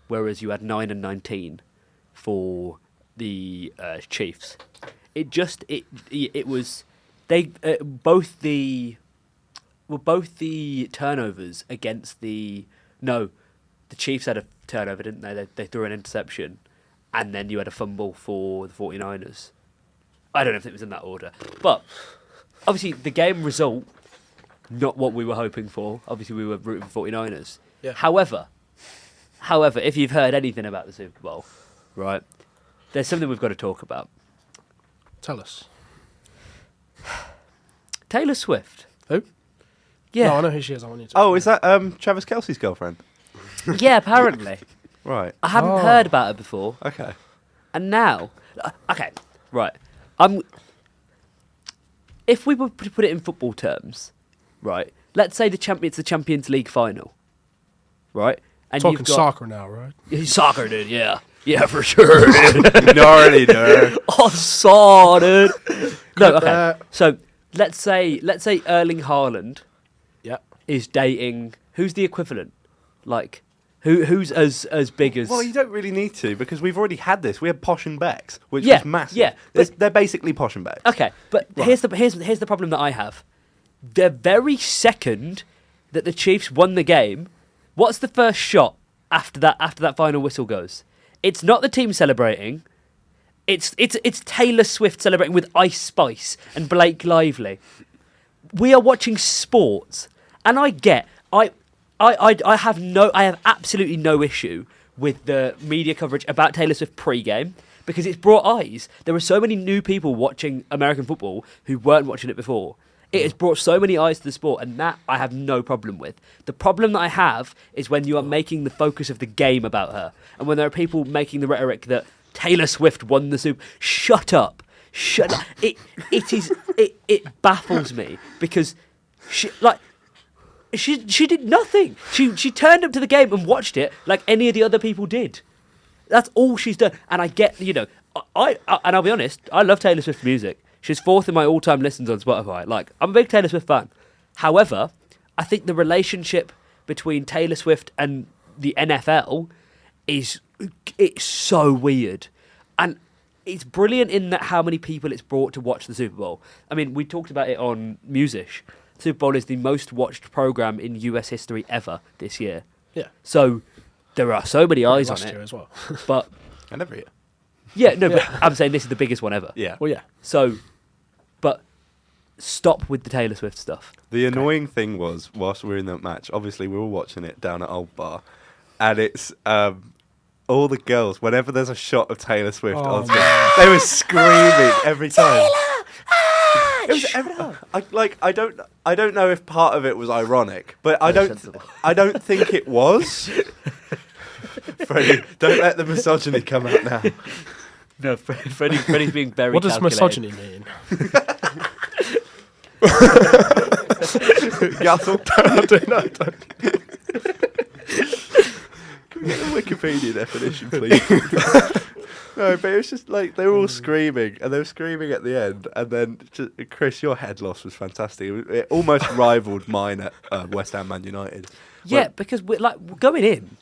whereas you had 9 and 19 for the Chiefs. It was they both the turnovers against the Chiefs had a turnover, didn't they? They threw an interception, and then you had a fumble for the 49ers. I don't know if it was in that order, but obviously the game result, not what we were hoping for. Obviously we were rooting for 49ers. Yeah. However, However, if you've heard anything about the Super Bowl, right, there's something we've got to talk about. Tell us. Taylor Swift. Who? Yeah. No, I know who she is. I want you to. Oh, is that Travis Kelce's girlfriend? Yeah, apparently. Right. I hadn't heard about her before. Okay. And now, okay, right. If we were to put it in football terms, right? Let's say it's the Champions League final, right? And Talking you've got soccer now, right? soccer, dude. Yeah, for sure, dude. Gnarly, dude. I saw, dude. No, okay. There. So let's say Erling Haaland Yeah. is dating. Who's the equivalent? Like, who's as big as? Well, you don't really need to because we've already had this. We had Posh and Becks, which Yeah, was massive. yeah, but- They're basically Posh and Becks. Okay, but here's the problem that I have. The very second that the Chiefs won the game, what's the first shot after that final whistle goes? It's not the team celebrating. It's Taylor Swift celebrating with Ice Spice and Blake Lively. We are watching sports, and I have absolutely no issue with the media coverage about Taylor Swift pre-game because it's brought eyes. There are so many new people watching American football who weren't watching it before. It has brought so many eyes to the sport, and that I have no problem with. The problem that I have is when you are making the focus of the game about her, and when there are people making the rhetoric that Taylor Swift won the Super. Shut up. It baffles me because she did nothing. She turned up to the game and watched it like any of the other people did. That's all she's done. And I get, and I'll be honest, I love Taylor Swift music. She's fourth in my all-time listens on Spotify. Like, I'm a big Taylor Swift fan. However, I think the relationship between Taylor Swift and the NFL it's so weird. And it's brilliant in that how many people it's brought to watch the Super Bowl. I mean, we talked about it on Musish. Super Bowl is the most watched program in US history ever this year. Yeah. So there are so many eyes on Last it. year as well. But And every year. yeah, no, but I'm saying this is the biggest one ever. Yeah. Well, yeah. So, but stop with the Taylor Swift stuff. The annoying thing was, whilst we were in that match, obviously we were watching it down at Old Bar, and it's all the girls, whenever there's a shot of Taylor Swift Oh, on screen, they were screaming every time. It was I don't know if part of it was ironic, but I don't think it was. Freddie, don't let the misogyny come out now. No, Freddie's being very. What does calculated. misogyny mean? Gassel, don't do that. Can we get the Wikipedia definition, please? No, but it was just like they were all screaming, and they were screaming at the end, and then Chris, your head loss was fantastic. It almost rivaled mine at West Ham Man United. Yeah, because we're going in.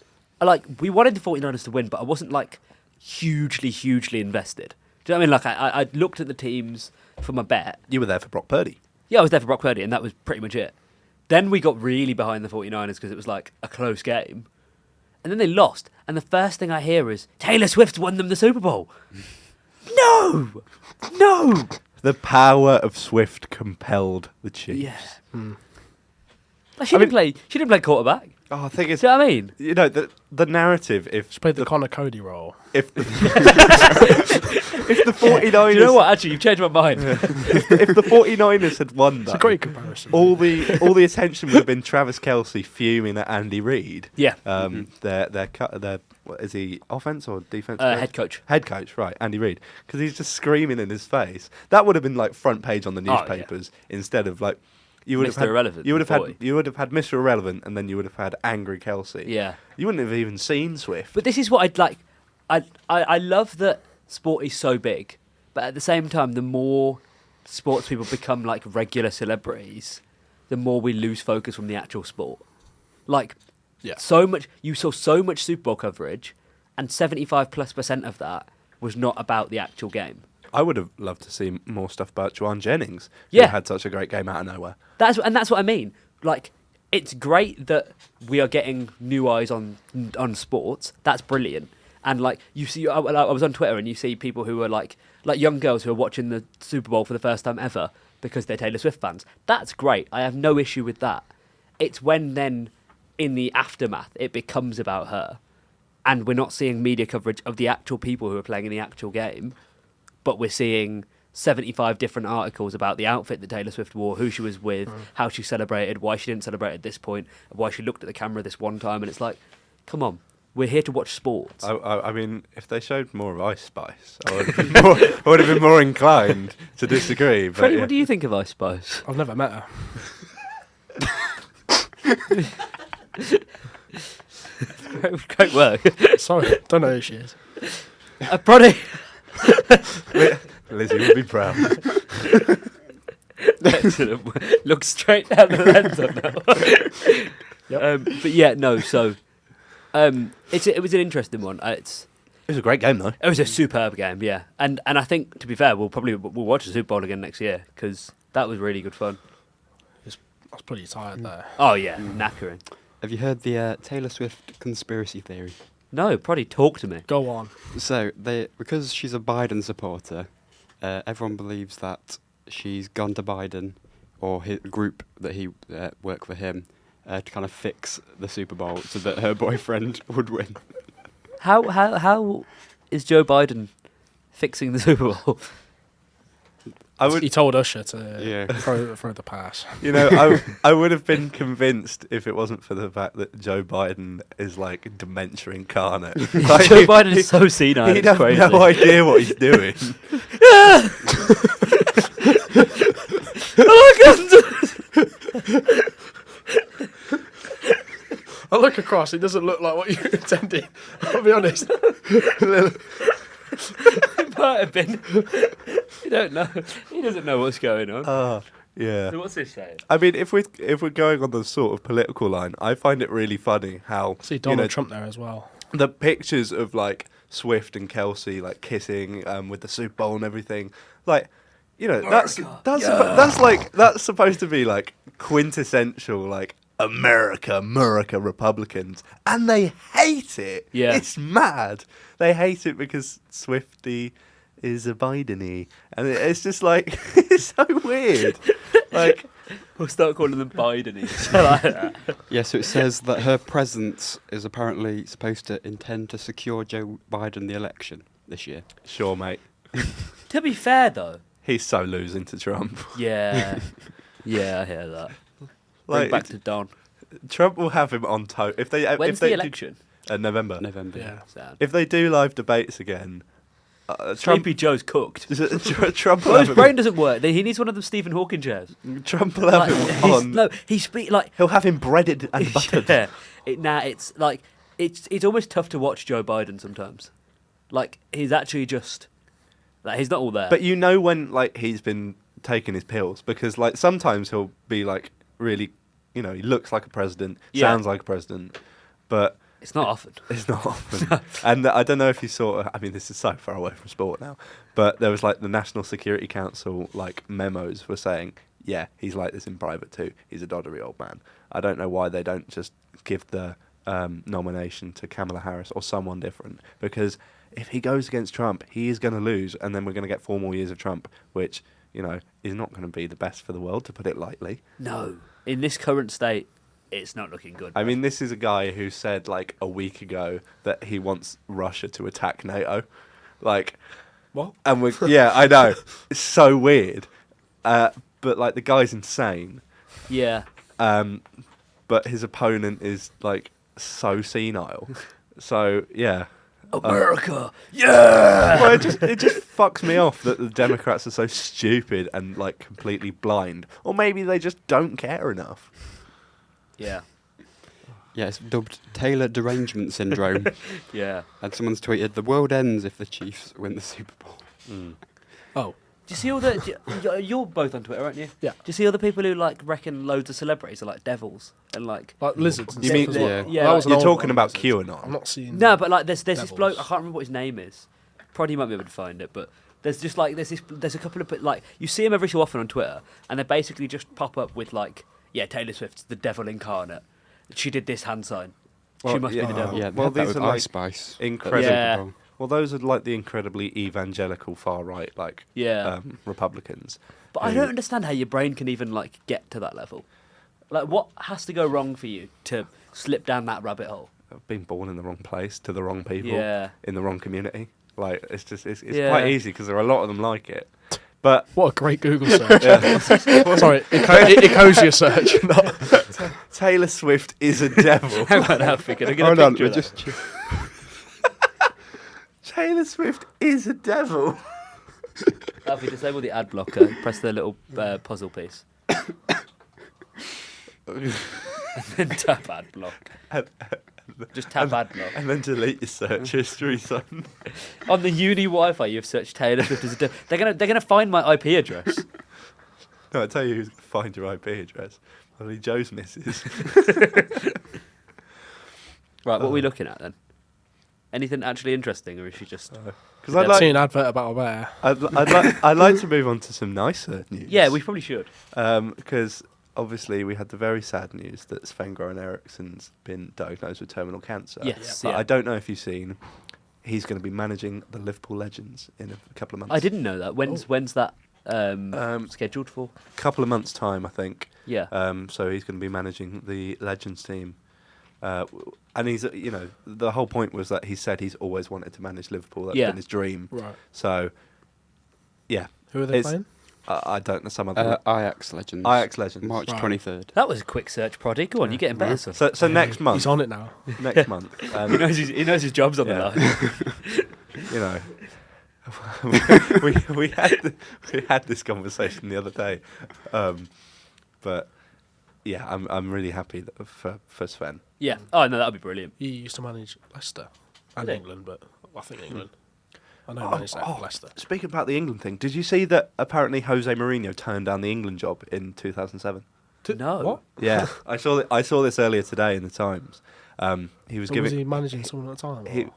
We wanted the 49ers to win, but I wasn't hugely invested. Do you know what I mean? I looked at the teams for my bet. You were there for Brock Purdy. Yeah, I was there for Brock Purdy, and that was pretty much it. Then we got really behind the 49ers because it was like a close game. And then they lost, and the first thing I hear is, Taylor Swift won them the Super Bowl. No! The power of Swift compelled the Chiefs. Yeah. She didn't play quarterback. Oh, I think it's. Do you know what I mean? You know the narrative. If She played the Connor Cody role. if the 49ers, Do you know what? Actually, you've changed my mind. if the 49ers had won It's that, a great comparison. all the attention would have been Travis Kelce fuming at Andy Reid. Yeah. Their what is he, offense or defense? Head coach. Head coach, right? Andy Reid, because he's just screaming in his face. That would have been like front page on the Oh, newspapers instead of like. You would Mr. have had, Irrelevant You would have before had. You would have had Mr. Irrelevant, and then you would have had Angry Kelce. Yeah. You wouldn't have even seen Swift. But this is what I'd like. I love that sport is so big, but at the same time, the more sports people become like regular celebrities, the more we lose focus from the actual sport. Like, Yeah. you saw so much Super Bowl coverage, and 75+% of that was not about the actual game. I would have loved to see more stuff about Juwan Jennings. Yeah. Who had such a great game out of nowhere. That's what I mean. Like, it's great that we are getting new eyes on sports. That's brilliant. And like you see, I was on Twitter and you see people who are like young girls who are watching the Super Bowl for the first time ever because they're Taylor Swift fans. That's great. I have no issue with that. It's when then in the aftermath it becomes about her and we're not seeing media coverage of the actual people who are playing in the actual game, but we're seeing 75 different articles about the outfit that Taylor Swift wore, who she was with, how she celebrated, why she didn't celebrate at this point, why she looked at the camera this one time, and it's like, come on, we're here to watch sports. I mean, if they showed more of Ice Spice, I would have been more inclined to disagree. But Freddie, yeah. what do you think of Ice Spice? I've never met her. Great work. Sorry, don't know who she is. Proddy. Lizzie would be proud. Excellent. Look straight down the lens on that one. But yeah, no, so it was an interesting one. It was a great game, though. It was a superb game, yeah. And I think, to be fair, we'll watch the Super Bowl again next year, because that was really good fun. I was pretty tired there. Oh, yeah, knackering. Have you heard the Taylor Swift conspiracy theory? No, probably talk to me. Go on. So, because she's a Biden supporter, everyone believes that she's gone to Biden or his group that he work for him to kind of fix the Super Bowl so that her boyfriend would win. How is Joe Biden fixing the Super Bowl? He told Usher to throw the pass. You know, I would have been convinced if it wasn't for the fact that Joe Biden is like dementia incarnate. Like, Joe Biden is so senile. He'd It's have crazy. no idea what he's doing. I look across, it doesn't look like what you intended. I'll be honest. It might have been. You don't know. He doesn't know what's going on. Yeah. So what's this saying? I mean, if we're going on the sort of political line, I find it really funny how See Donald Trump there as well. the pictures of like Swift and Kelsey like kissing with the Super Bowl and everything, like, you know, that's supposed to be like quintessential like America Republicans, and they hate it. Yeah. It's mad. They hate it because Swifty is a Biden-y, and it's just like it's so weird. Like, We'll start calling them Biden-y. I like that. Yeah, so it says that her presence is apparently supposed to intend to secure Joe Biden the election this year. sure, mate. To be fair, though. He's so losing to Trump. Yeah. Yeah, I hear that. Like, Bring back to Don. Trump will have him on toe if they. When's if they the election? November. Yeah. Sad. If they do live debates again, Trump. Sleepy Joe's cooked. Trump will Well, his have brain him. doesn't work. He needs one of them Stephen Hawking chairs. Trump will have him on. No, He'll have him breaded and buttered. Yeah. It's like it's almost tough to watch Joe Biden sometimes. Like, he's actually just like, he's not all there. But you know when like he's been taking his pills, because like sometimes he'll be like really, you know, he looks like a president, Yeah. sounds like a president, but it's not often. it's not often. And I don't know if you saw. I mean, this is so far away from sport now, but there was like the National Security Council like memos were saying, yeah, he's like this in private too. He's a doddery old man. I don't know why they don't just give the nomination to Kamala Harris or someone different, because if he goes against Trump, he is going to lose, and then we're going to get 4 more years of Trump, which, you know, is not going to be the best for the world, to put it lightly. No, in this current state, it's not looking good. I mean, this is a guy who said like a week ago that he wants Russia to attack NATO. Like, What? and yeah, I know. It's so weird. But like the guy's insane. Yeah. But his opponent is like so senile. So yeah. America. Yeah. Well, it just fucks me off that the Democrats are so stupid and like completely blind, or maybe they just don't care enough. Yeah. Yeah, it's dubbed Taylor derangement syndrome. Yeah. And someone's tweeted, the world ends if the Chiefs win the Super Bowl. Oh, Do you see all the? You're both on Twitter, aren't you? Yeah. Do you see all the people who like reckon loads of celebrities are like devils and like? like lizards. And You stuff mean- as well. Yeah. Yeah, That like- was an You're old talking one, about lizards. QAnon. I'm not seeing. No, but like there's this Devils. bloke. I can't remember what his name is. Probably might be able to find it, but there's just like there's a couple of like you see him every so often on Twitter, and they basically just pop up with like, yeah, Taylor Swift's the devil incarnate. She did this hand sign. She Well, must yeah. be the devil. Yeah, they Well, had that these with are like Ice Spice. incredible. Yeah. Well, those are like the incredibly evangelical far right, like Yeah. Republicans. But I who- don't understand how your brain can even like get to that level. Like, what has to go wrong for you to slip down that rabbit hole? I've been born in the wrong place to the wrong people Yeah. in the wrong community. Like it's Yeah. quite easy because there are a lot of them like it. But What a great Google search. yeah. Sorry, Ecosia search. Not Taylor Swift is a devil. Hang on, Alfie, can I get Hold a on, picture we're of that? just. Taylor Swift is a devil. Alfie, disable the ad blocker. Press the little puzzle piece. And then tap ad block. Just tap ad block. And then delete your search history, son. On the uni Wi-Fi, you've searched Taylor Swift as a devil. They're gonna find my IP address. No, I tell you who's going to find your IP address. Probably Joe's missus. Right, what are we looking at then? Anything actually interesting, or is she just? Because Yeah, I'd seen like, an advert about a bear. I'd like to move on to some nicer news. Yeah, we probably should. Because obviously we had the very sad news that Sven-Goran Eriksson's been diagnosed with terminal cancer. Yes, But yeah. I don't know if you've seen. He's going to be managing the Liverpool Legends in a couple of months. I didn't know that. When's that scheduled for? Couple of months' time, I think. Yeah. So he's going to be managing the Legends team. And he's, the whole point was that he said he's always wanted to manage Liverpool. That's Yeah. been his dream. Right. So, yeah. Who are they It's- playing? I don't know some other Ajax Legends. Ajax Legends. March Right. 23rd. That was a quick search, Proddy. Go on, you're getting better. son. So next month. He's on it now. Next month. He knows his job's on Yeah. the line. we had this conversation the other day, but yeah, I'm really happy for Sven. Yeah. Oh no, that'd be brilliant. He used to manage Leicester and Did he? England, but I think England. I know he managed Leicester. Speaking about the England thing, did you see that apparently Jose Mourinho turned down the England job in 2007? No. What? Yeah, I saw this earlier today in the Times. He was Or giving. was he managing someone at the time?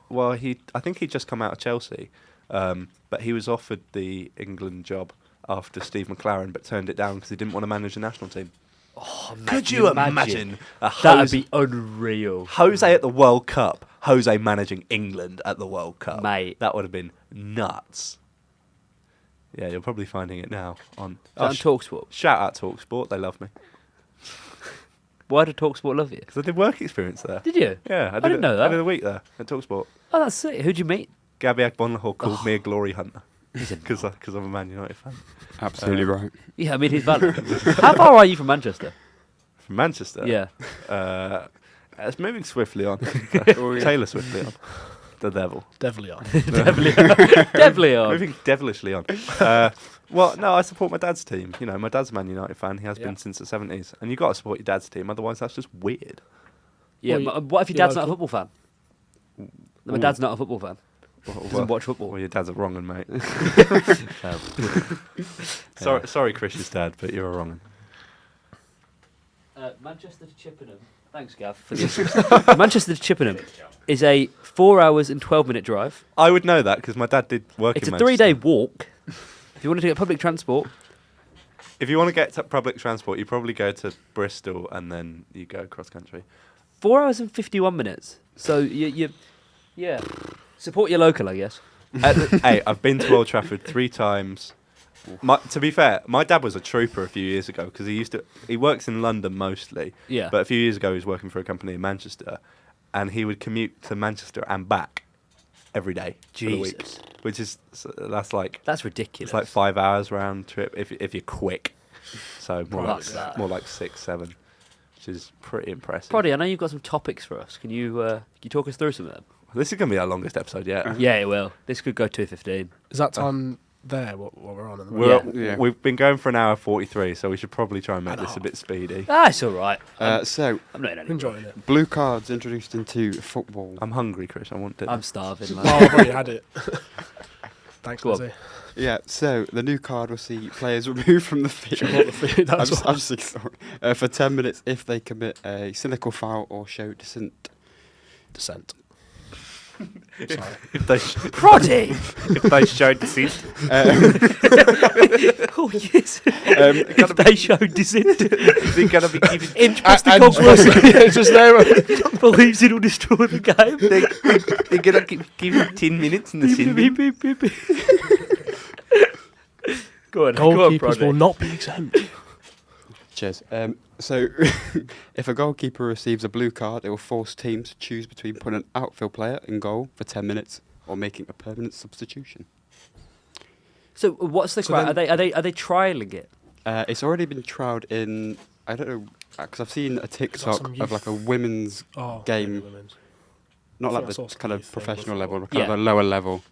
I think he'd just come out of Chelsea, but he was offered the England job after Steve McLaren, but turned it down because he didn't want to manage the national team. Oh, mate, Could can you imagine a That'd Jose, be unreal, Jose at the World Cup, Jose managing England at the World Cup? mate. That would have been nuts. Yeah, you're probably finding it now on. On Talksport. Shout out Talksport, they love me Why did Talksport love you? because I did work experience there. Did you? Yeah, I didn't know that. I did a week there at Talksport. Oh, that's sick. Who'd you meet? Gabby Agbonlahor called me a glory hunter He's a because I'm a Man United fan. Absolutely right. Yeah, I mean he's valid. How far are you from Manchester? From Manchester. Yeah. It's moving swiftly on. Taylor swiftly on. The devil. Definitely on. Definitely on. Moving devilishly on. Well, no, I support my dad's team. You know, my dad's a Man United fan. He has been since the 70s. And you've got to support your dad's team, otherwise that's just weird. Yeah. Well, What if your you're dad's not a local. football fan? My dad's not a football fan. Doesn't watch football. Well, your dad's a wrong one, mate. Sorry, Chris's dad, but you're a wrong one. Manchester to Chippenham. Thanks, Gav. For the Manchester to Chippenham is a 4 hours and 12-minute drive. I would know that because my dad did work It's in a Manchester. 3-day walk. If you want to get public transport, If you want to get to public transport, you probably go to Bristol and then you go cross country. 4 hours and 51 minutes. So yeah. Support your local, I guess. Hey, I've been to Old Trafford 3 times. To be fair, my dad was a trooper a few years ago because he works in London mostly. Yeah. But a few years ago, he was working for a company in Manchester, and he would commute to Manchester and back every day for the week, Jesus. which is that's ridiculous. It's like 5 hours round trip if you're quick. So That's that. more like 6, 7, which is pretty impressive. Proddy, I know you've got some topics for us. Can you talk us through some of them? This is going to be our longest episode yet. Yeah, it will. This could go 2:15. Is that time there? What we're on? At the moment? We're, Yeah. We've been going for an hour 43, so we should probably try and make this a bit speedy. Ah, it's all right. So, I'm not in any. Enjoying it. blue cards introduced into football. I'm hungry, Chris. I want dinner. I'm starving, man. Well, I've already had it. Thanks, Go on. Lizzie. Yeah, so the new card will see players removed from the She field. bought the food. That's I'm what just sorry. For 10 minutes if they commit a cynical foul or show dissent. Descent. if they Proddy! if they showed deceit, Oh, yes. If they show dissent, they're going to be given. interesting And controversy. just there. Believes it'll destroy the game. They're going to give him 10 minutes in the sin. Go on, Goalkeepers will Proddy. not be exempt. Cheers. So, if a goalkeeper receives a blue card, it will force teams to choose between putting an outfield player in goal for 10 minutes or making a permanent substitution. So what's the crowd? Are they trialing it? It's already been trialled in, I don't know, because I've seen a TikTok of like a women's game, not like the kind of professional level, but kind of a lower level.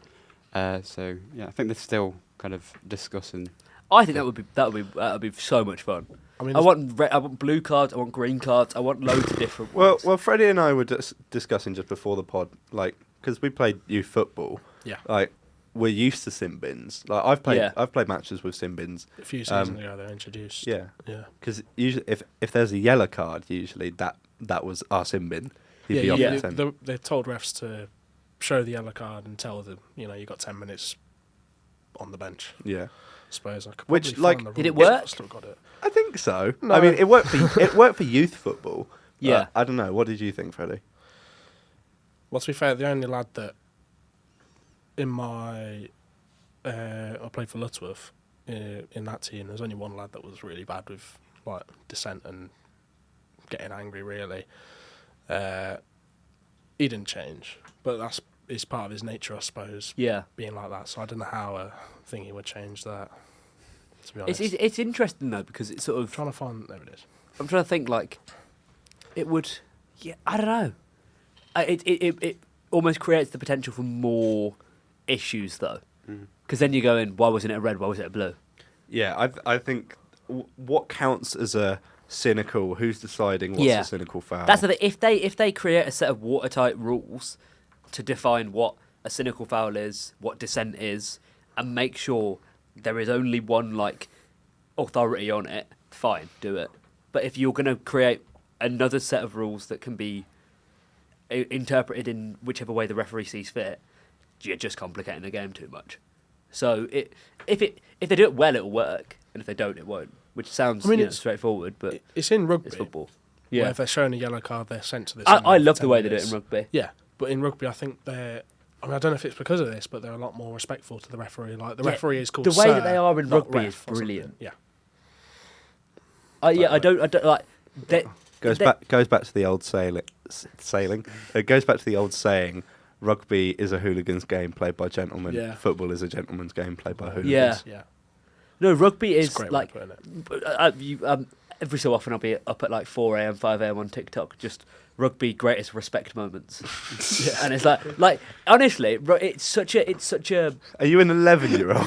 So yeah, I think they're still kind of discussing. I think that would be so much fun. I mean, I want blue cards. I want green cards. I want loads of different ones. Well, Freddie and I were discussing just before the pod, like, because we played youth football. Yeah. Like, we're used to sin bins. Like, I've played matches with sin bins. A few seasons ago, they're introduced. Yeah. Yeah. Because usually, if there's a yellow card, usually that was our sin bin. They're told refs to show the yellow card and tell them, you got 10 minutes on the bench. Yeah. I suppose I could. Which, like, did it work? Still got it. I think so. No. I mean, it worked for youth football. Yeah. I don't know. What did you think, Freddie? Well, to be fair, the only lad that in my I played for Lutworth in that team. There's only one lad that was really bad with like dissent and getting angry. Really, he didn't change, but it's part of his nature, I suppose. Yeah, being like that. So I don't know how a thingy would change that. To be honest, it's interesting though because it's sort of trying to find. There it is. I'm trying to think like it would. Yeah, I don't know. It almost creates the potential for more issues though, because then you're going, why wasn't it a red? Why was it a blue? Yeah, I think what counts as a cynical? Who's deciding what's a cynical foul? That's the thing. If they create a set of watertight rules to define what a cynical foul is, what dissent is, and make sure there is only one like authority on it, fine, do it. But if you're going to create another set of rules that can be interpreted in whichever way the referee sees fit, you're just complicating the game too much. So if they do it well, it'll work, and if they don't, it won't. Which sounds straightforward, but it's in rugby. It's football. Yeah, Yeah, if they're showing a yellow card, they're sent to this. I love the way they do it in rugby. Yeah, but in rugby, I think they're. I mean, I don't know if it's because of this, but they're a lot more respectful to the referee. Like the referee is called the way Sir, that they are in not rugby ref is or something. brilliant. Yeah. I don't like. Goes back to the old sailing. It goes back to the old saying: rugby is a hooligan's game played by gentlemen. Yeah. Football is a gentleman's game played by hooligans. Yeah. No, rugby It's is a great like way of putting it. every so often I'll be up at like 4 a.m, 5 a.m. on TikTok, just rugby greatest respect moments. Yeah. And it's like honestly, it's such a. Are you an 11-year-old?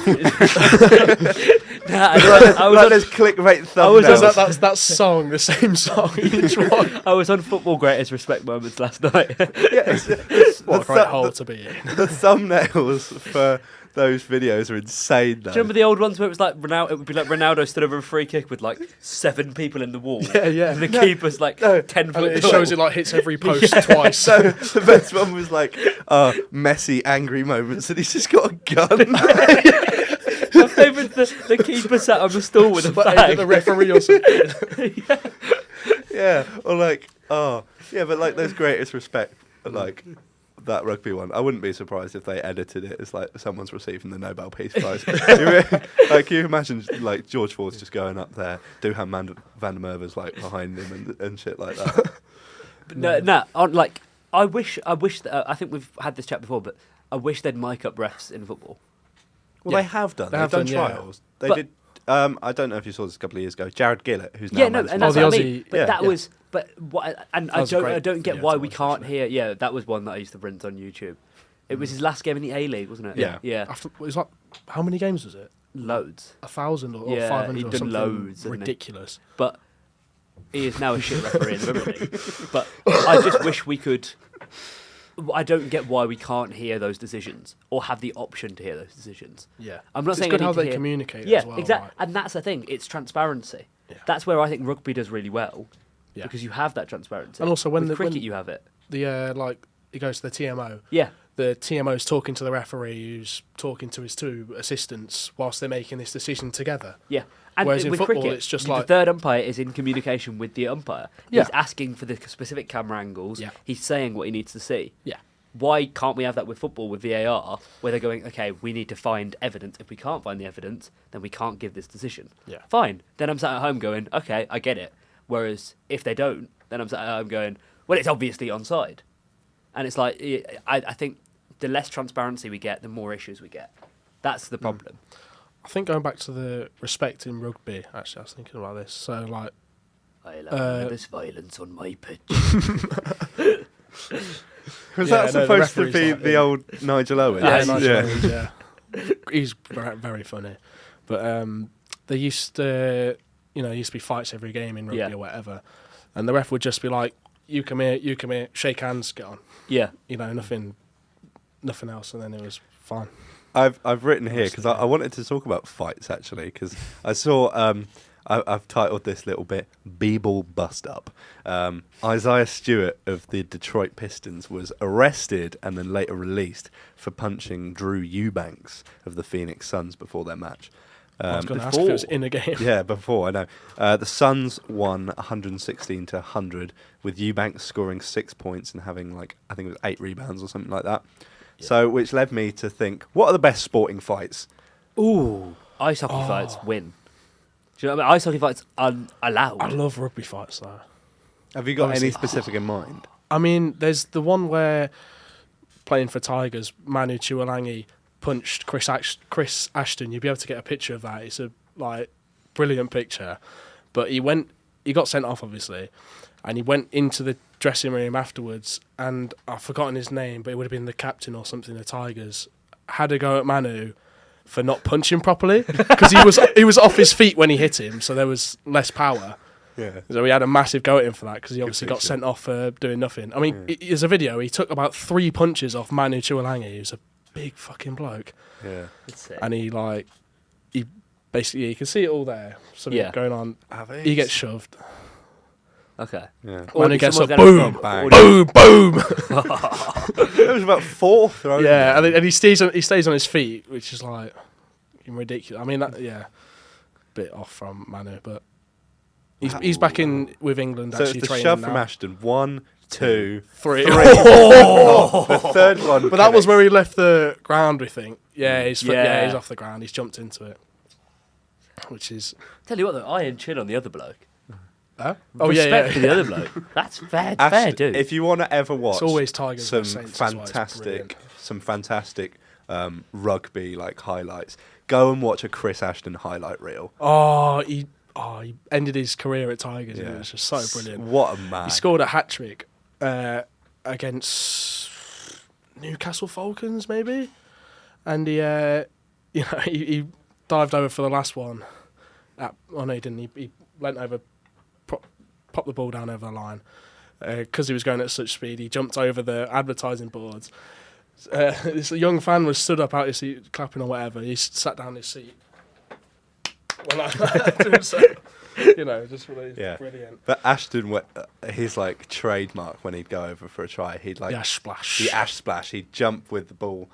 I was on, there's clickbait was on- thumbnails. That song, the same song each one. I was on football greatest respect moments last night. What a great hole to be in. The thumbnails for those videos are insane, though. Do you remember the old ones where it was like Ronaldo? It would be like Ronaldo stood over a free kick with like 7 people in the wall. Yeah. And the keeper's like 10 And foot it tall. shows it like hits every post twice. So the best one was like Messi angry moments, and he's just got a gun. My favourite's the keeper sat on the stool with a But bag. the referee or something. Yeah, or like but like those greatest respect, like that rugby one. I wouldn't be surprised if they edited it as like someone's receiving the Nobel Peace Prize. Like, can you imagine like George Ford's just going up there, Duhan van der Merwe's like behind him and shit like that. Like I wish that I think we've had this chat before, but I wish they'd mic up refs in football. Well, Yeah. they have done. They They've have done done, yeah. trials. They But- did. I don't know if you saw this a couple of years ago. Jared Gillett, who's now And managed that's the what I Aussie- mean. But yeah. that Yeah. was, but what, and That was a I great don't get video why to we watch, can't actually. hear. Yeah, that was one that I used to rent on YouTube. It was his last game in the A League, wasn't it? Yeah. yeah, After, it was like, how many games was it? loads. 1,000 or Yeah, 500 he'd or done something loads, hadn't he? ridiculous. But he is now a shit referee in the Premier League. But I just wish we could. I don't get why we can't hear those decisions or have the option to hear those decisions. Yeah. I'm not It's saying good I how need to they hear- communicate Yeah, as well. exactly. Like, And that's the thing. It's transparency. Yeah. That's where I think rugby does really well. Yeah. Because you have that transparency. And also when with the- cricket, when- you have it. the like, it goes to the TMO. Yeah. The TMO's talking to the referee who's talking to his 2 assistants whilst they're making this decision together. Yeah. And Whereas in with football, cricket, it's just the like- third umpire is in communication with the umpire. Yeah. He's asking for the specific camera angles. Yeah. He's saying what he needs to see. Yeah. Why can't we have that with football, with VAR, where they're going, okay, we need to find evidence. If we can't find the evidence, then we can't give this decision. Yeah. Fine. Then I'm sat at home going, okay, I get it. Whereas if they don't, then I'm sat at home going, well, it's obviously onside. And it's like, I think the less transparency we get, the more issues we get. That's the problem. I think going back to the respect in rugby, actually, I was thinking about this. So, like, I allow this violence on my pitch. Was Yeah, that no, the supposed to referee's be like, the old Nigel Owens? yeah, Yes. nice yeah. Owens, yeah. He's very funny. But there used to, used to be fights every game in rugby Yeah. or whatever. And the ref would just be like, you come here, shake hands, get on. Yeah. Nothing else. And then it was fine. I've written here because I wanted to talk about fights actually because I saw I've titled this little bit "B-ball bust up." Isaiah Stewart of the Detroit Pistons was arrested and then later released for punching Drew Eubanks of the Phoenix Suns before their match. I was going to ask if it was in a game. Yeah, before, I know. The Suns won 116 to 100, with Eubanks scoring 6 points and having, I think it was 8 rebounds or something like that. Yeah. So, which led me to think, what are the best sporting fights? Ooh. Ice hockey fights win. Do you know what I mean? Ice hockey fights are allowed. I love rugby fights, though. Have you got Honestly. any specific in mind? I mean, there's the one where, playing for Tigers, Manu Tuolangi punched Chris Ashton. You'd be able to get a picture of that. It's a brilliant picture. But he got sent off obviously, and he went into the dressing room afterwards, and I've forgotten his name, but it would have been the captain or something. The Tigers had a go at Manu for not punching properly because he was off his feet when he hit him, so there was less power. Yeah. So we had a massive go at him for that because he obviously got picture. sent off for doing nothing. I mean, there's a video. He took about 3 punches off Manu Tuolangi, who's a big fucking bloke, Yeah. That's it. and he basically you can see it all there. Something going on. He gets shoved. Okay. Yeah. Manu gets up, someone's boom, Bang. boom, boom. There was about 4 throws. Yeah, and he stays on his feet, which is ridiculous. I mean, bit off from Manu, but he's back in with England. So it's actually the training shove now. from Ashton. 1, 2, 3. Oh, the third one. But that was where he left the ground, we think. Yeah, he's Yeah. off the ground. He's jumped into it, which is. Tell you what, though, iron chin on the other bloke. Huh? Respect for the other bloke. That's fair, fair, dude. If you want to ever watch It's always Tigers some and Saints as well, it's fantastic rugby highlights, go and watch a Chris Ashton highlight reel. He ended his career at Tigers. And it was just so brilliant. What a man! He scored a hat trick against Newcastle Falcons, maybe, and he dived over for the last one. No, he didn't. He leant over, popped the ball down over the line because he was going at such speed. He jumped over the advertising boards. This young fan was stood up out his seat, clapping or whatever. He sat down in his seat. Just really brilliant. But Ashton, his trademark when he'd go over for a try, he'd The ash splash. the ash splash. He'd jump with the ball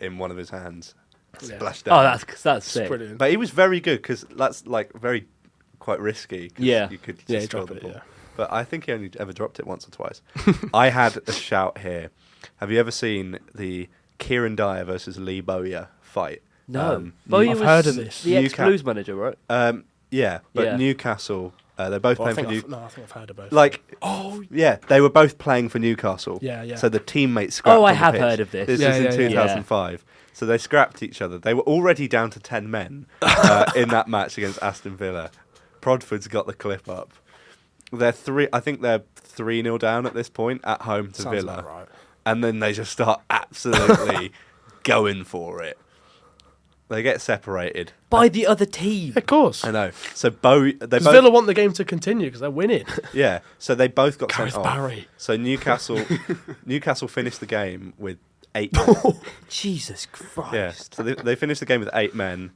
in one of his hands, Yeah. splash down. Oh, that's It's sick. brilliant. But he was very good because that's quite risky. 'Cause Yeah. you could Yeah, just drop throw the it, ball. yeah. But I think he only ever dropped it once or twice. I had a shout here. Have you ever seen the Kieran Dyer versus Lee Bowyer fight? No. Bowyer I've was heard of this. the ex-Blues manager, right? Yeah, but Yeah. Newcastle, they're both Well, I playing think for I think I've heard of both. they were both playing for Newcastle. Yeah. So the teammates scrapped Oh, I on the have pitch. heard of this. This Yeah, is in yeah, yeah. 2005. So they scrapped each other. They were already down to 10 men in that match against Aston Villa. Prodford's got the clip up. I think they're 3-0 down at this point at home to Sounds Villa. about right. And then they just start absolutely going for it. They get separated. By the other team. Of course. I know. So they Because both Villa want the game to continue because they're winning. yeah. So they both got Gareth sent off. Barry. So Newcastle finished the game with 8 men. Jesus Christ. Yeah. So they finished the game with 8 men.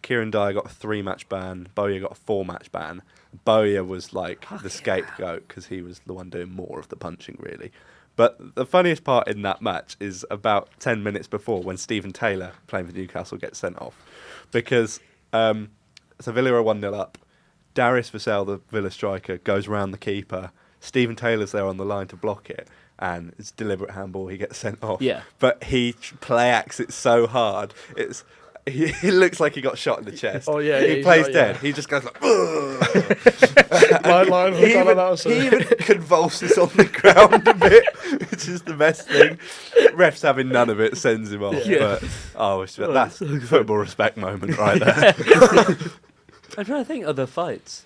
Kieran Dyer got a 3-match ban. Bowyer got a 4-match ban. Bowyer was the scapegoat because he was the one doing more of the punching, really. But the funniest part in that match is about 10 minutes before when Stephen Taylor, playing for Newcastle, gets sent off. Because so Villa are 1-0 up. Darius Vassell, the Villa striker, goes round the keeper. Stephen Taylor's there on the line to block it. and it's deliberate handball. He gets sent off. Yeah. But he play acts it so hard. He looks like he got shot in the chest. Oh, yeah, He he's plays like, dead. yeah. He just goes like. Line, he even convulses on the ground a bit, which is the best thing. Refs having none of it sends him off. Yeah. But that's a football respect moment right there. I'm trying to think of other fights.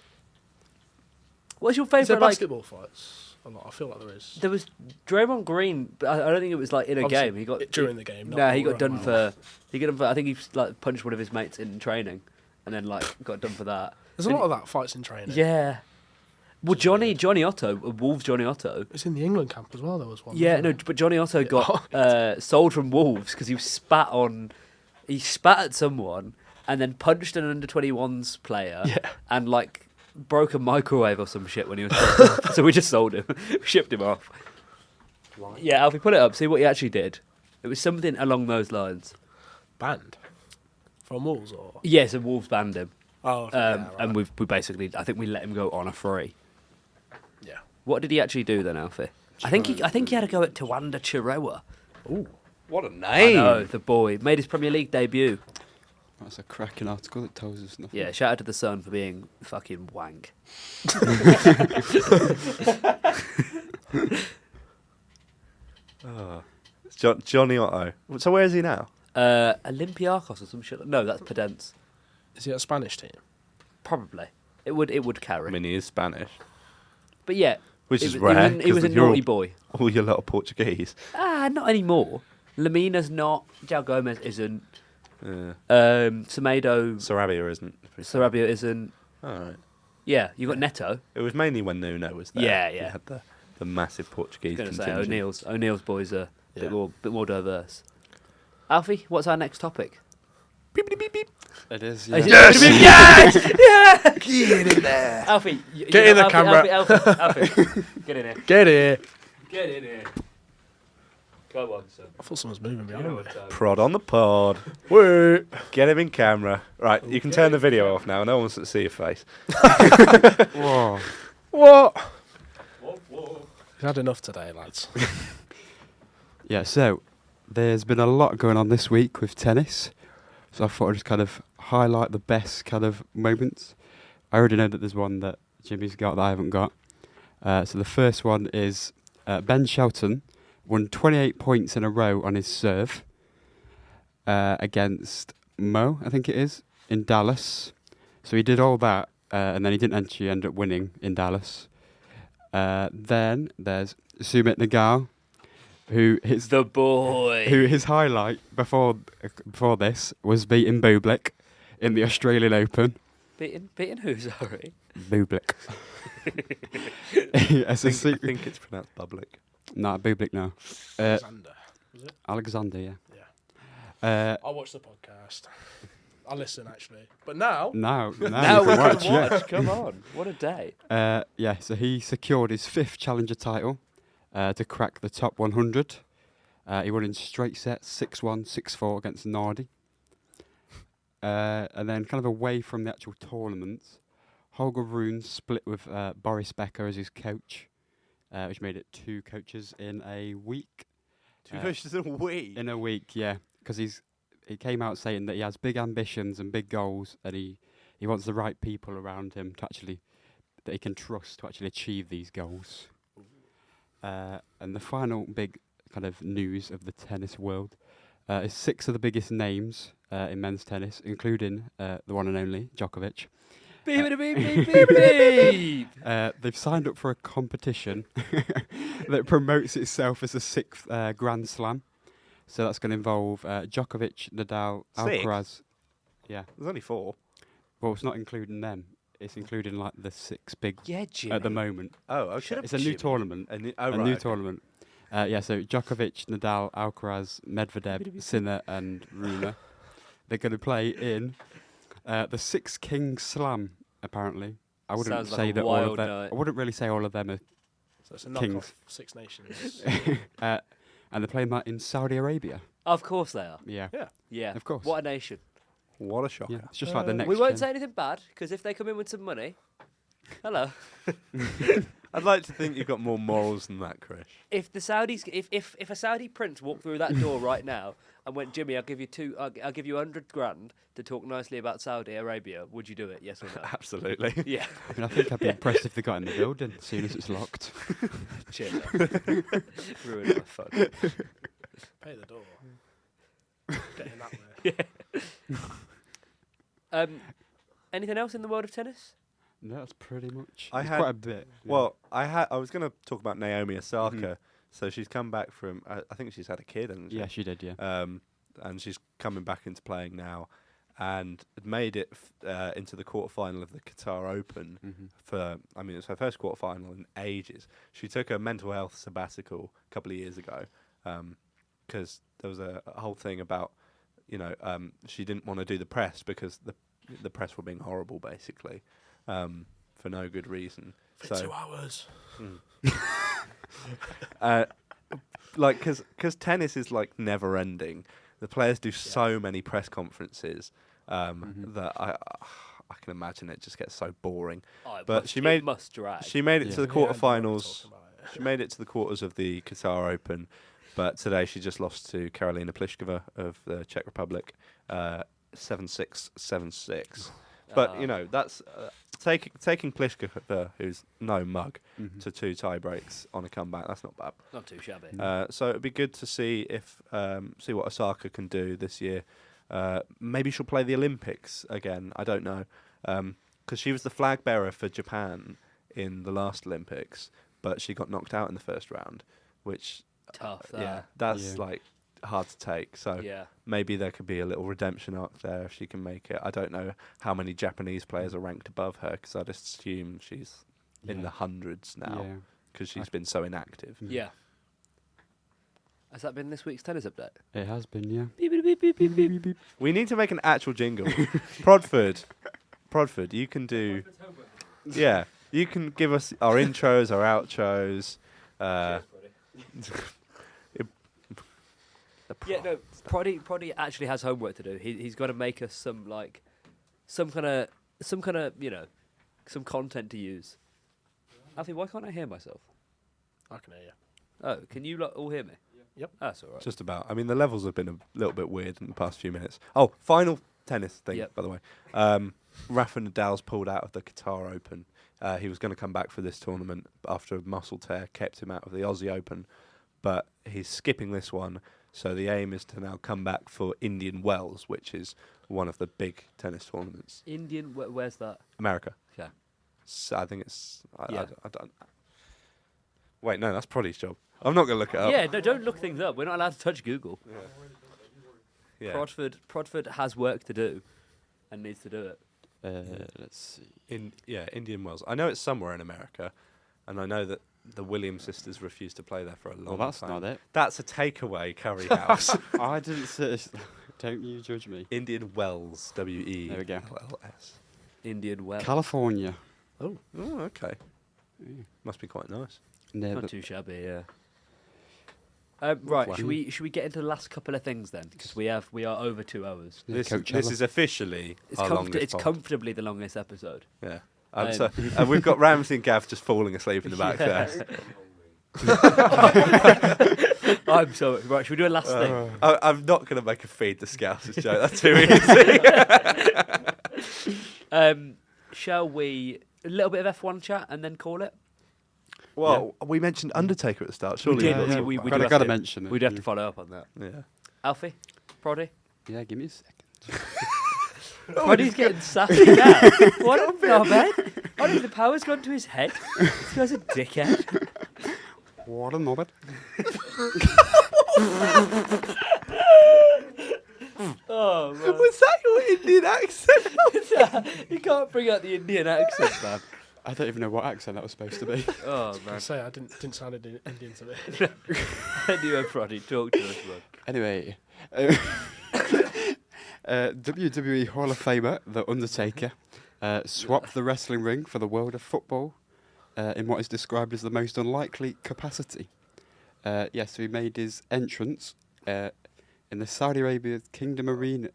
What's your Is there favourite, like... basketball fights? A lot. I feel like there is. There was Draymond Green, but I don't think it was like in a Obviously, game. He got during the game. No, he got done for. He got done for. I think he like punched one of his mates in training, and then like got done for that. There's a lot of that fights in training. Yeah. Well, Johnny Otto, Wolves Johnny Otto. It's in the England camp as well. There was one. Yeah, wasn't no, there? but Johnny Otto got sold from Wolves because he spat at someone and then punched an under-21s player and like broke a microwave or some shit when he was so we just sold him. We shipped him off. Yeah, Alfie, put it up, see what he actually did. It was something along those lines. Banned from Wolves or. Yes, and Wolves banned him. Oh. Okay, yeah, right. And we basically, I think we let him go on a free. Yeah. What did he actually do then, Alfie? I think he had a go at Tawanda Chirewa. Ooh. What a I name! know, the boy made his Premier League debut. That's a cracking article that tells us nothing. Yeah, shout out to the Sun for being fucking wank. Johnny Otto. So where is he now? Olympiacos or some shit. No, that's Pedence. Is he a Spanish team? Probably. It would carry. I mean, he is Spanish, But yeah, which he is was- rare. He was a naughty boy. All your little Portuguese. Not anymore. Lamina's not. João Gomez isn't. Yeah. Semedo, Sarabia isn't. Sarabia isn't. All right. Yeah, you got Neto. It was mainly when Nuno was there. Yeah, He yeah. had the massive Portuguese I was going to say contingent. O'Neill's boys are a Yeah. bit more diverse. Alfie, what's our next topic? It is, Is yeah. it- Yes! Yeah! Get in there. Alfie, Get in the camera. Alfie, get in here. Get here. Get in here. Go on, son. I thought someone was moving behind me. Prod on the pod. Wait. Get him in camera. Right, you can turn the video off now. No one wants to see your face. Whoa. What? We've had enough today, lads. Yeah, so there's been a lot going on this week with tennis. So I thought I'd just kind of highlight the best kind of moments. I already know that there's one that Jimmy's got that I haven't got. So the first one is Ben Shelton won 28 points in a row on his serve against Mo, I think it is, in Dallas. So he did all that, and then he didn't actually end up winning in Dallas. Then there's Sumit Nagal, who his highlight before this was beating Bublik in the Australian Open. Beating who, sorry? Bublik. I think it's pronounced Public. No, Bublik now. Alexander. Was it? Alexander, yeah. Yeah. I watched the podcast. I listen, actually. But now... Now Now you we can can watch, watch. yeah. Come on. What a day. Yeah, so he secured his 5th challenger title to crack the top 100. He won in straight sets, 6-1, 6-4 against Nardi. And then kind of away from the actual tournaments, Holger Rune split with Boris Becker as his coach, which made it 2 coaches in a week. 2 coaches in a week? In a week, yeah. Because he came out saying that he has big ambitions and big goals, and he wants the right people around him that he can trust to actually achieve these goals. And the final big kind of news of the tennis world is 6 of the biggest names in men's tennis, including the one and only Djokovic. Beep, beep, beep, beep, beep. They've signed up for a competition that promotes itself as a 6th Grand Slam. So that's going to involve Djokovic, Nadal, 6? Alcaraz. Yeah. There's only 4. Well, it's not including them. It's including like the 6 big Yeah, Jimmy. at the moment. Oh, okay. It's a new tournament. A new A new tournament. Yeah, so Djokovic, Nadal, Alcaraz, Medvedev, Sinner, and Rune. They're going to play in the 6 Kings Slam. Apparently, I wouldn't Sounds like say a that all of wild them. night. I wouldn't really say all of them are So it's a Kings. knockoff 6 Nations. and they're playing that in Saudi Arabia. Of course they are. Yeah. Yeah. Yeah. Of course. What a nation. What a shocker. Yeah, it's just like the next. We won't gen. say anything bad, because if they come in with some money, hello. I'd like to think you've got more morals than that, Krish. If the Saudis, if a Saudi prince walked through that door right now and went, Jimmy, I'll give you I'll give you 100 grand to talk nicely about Saudi Arabia, would you do it? Yes or no? Absolutely. Yeah. I mean, I think I'd be impressed if they got in the building as soon as it's locked. Chill. Ruin my fun. Pay the door. Get in that way. Anything else in the world of tennis? No, that's pretty much. I it's had- quite a bit. yeah. Well, I was going to talk about Naomi Osaka. So she's come back from. I think she's had a kid, and yeah, she did. Yeah. and she's coming back into playing now, and had made it into the quarterfinal of the Qatar Open. I mean, it was her first quarterfinal in ages. She took a mental health sabbatical a couple of years ago, because there was a whole thing about, she didn't want to do the press because the press were being horrible, basically, for no good reason. For 2 hours. Because tennis is like never ending. The players do so many press conferences that I can imagine it just gets so boring. But it must drag. She made it to the Yeah, quarterfinals. talking about it. She made it to the quarters of the Qatar Open, but today she just lost to Karolina Pliskova of the Czech Republic, 7-6, 7-6. But that's taking Pliskova, who's no mug, to 2 tie breaks on a comeback. That's not bad. Not too shabby. So it'd be good to see what Osaka can do this year. Maybe she'll play the Olympics again. I don't know, because she was the flag bearer for Japan in the last Olympics, but she got knocked out in the first round, which Tough. that's like hard to take. So Yeah. maybe there could be a little redemption arc there if she can make it. I don't know how many Japanese players are ranked above her, because I'd assume she's in the hundreds now, Yeah. because she's been so inactive. Yeah. Has that been this week's tennis update? It has been. Yeah. Beep, beep, beep, beep, beep, beep, beep. We need to make an actual jingle. Prodford, you can do. Yeah, you can give us our intros, our outros. Yeah, no. Proddy actually has homework to do. He's got to make us some kind of some content to use. Alfie, why can't I hear myself? I can hear you. Oh, can you all hear me? Yep. That's all right. Just about. I mean, the levels have been a little bit weird in the past few minutes. Oh, final tennis thing, Yep. by the way. Rafa Nadal's pulled out of the Qatar Open. He was going to come back for this tournament, but after a muscle tear kept him out of the Aussie Open. But he's skipping this one, so the aim is to now come back for Indian Wells, which is one of the big tennis tournaments. Indian, where's that? America. Okay. So I think it's. Yeah. I don't. Wait, no, that's Proddy's job. I'm not going to look it up. Yeah, no, don't look things up. We're not allowed to touch Google. Yeah. Prodford has work to do, and needs to do it. Let's see. Indian Wells. I know it's somewhere in America, and I know that the Williams sisters refused to play there for a long Well, that's time. not it. That's a takeaway curry house. I didn't say. Don't you judge me. Indian Wells, W-E. There we go. L-L-S. Indian well. California. Oh, okay. Must be quite nice. Near Not the- too shabby, yeah. Right, Wow. should we get into the last couple of things then? Because we are over 2 hours. Yeah, This Coachella. is officially our longest It's pod. comfortably the longest episode. Yeah. Um, We've got Ramsey and Gav just falling asleep in the back there. I'm sorry. Right, should we do a last thing? I'm not going to make a feed the Scousers joke. That's too easy. Shall we a little bit of F1 chat and then call it? Well, we mentioned Undertaker at the start. Surely did, that's yeah, all we right. do have Gotta to- mention it. We'd have to follow up on that. Yeah. Alfie? Proddy? Yeah, give me a second. Proddy's getting sassy now. What a knobhead. I think the power's gone to his head. This guy's a dickhead. What a knobhead. Oh, man. Was that your Indian accent? You can't bring out the Indian accent, man. I don't even know what accent that was supposed to be. Oh, man. I say I didn't sound Indian to me. Anyway, Proddy, talk to us, man. Anyway, WWE Hall of Famer The Undertaker swapped the wrestling ring for the world of football in what is described as the most unlikely capacity. So he made his entrance in the Saudi Arabia Kingdom Arena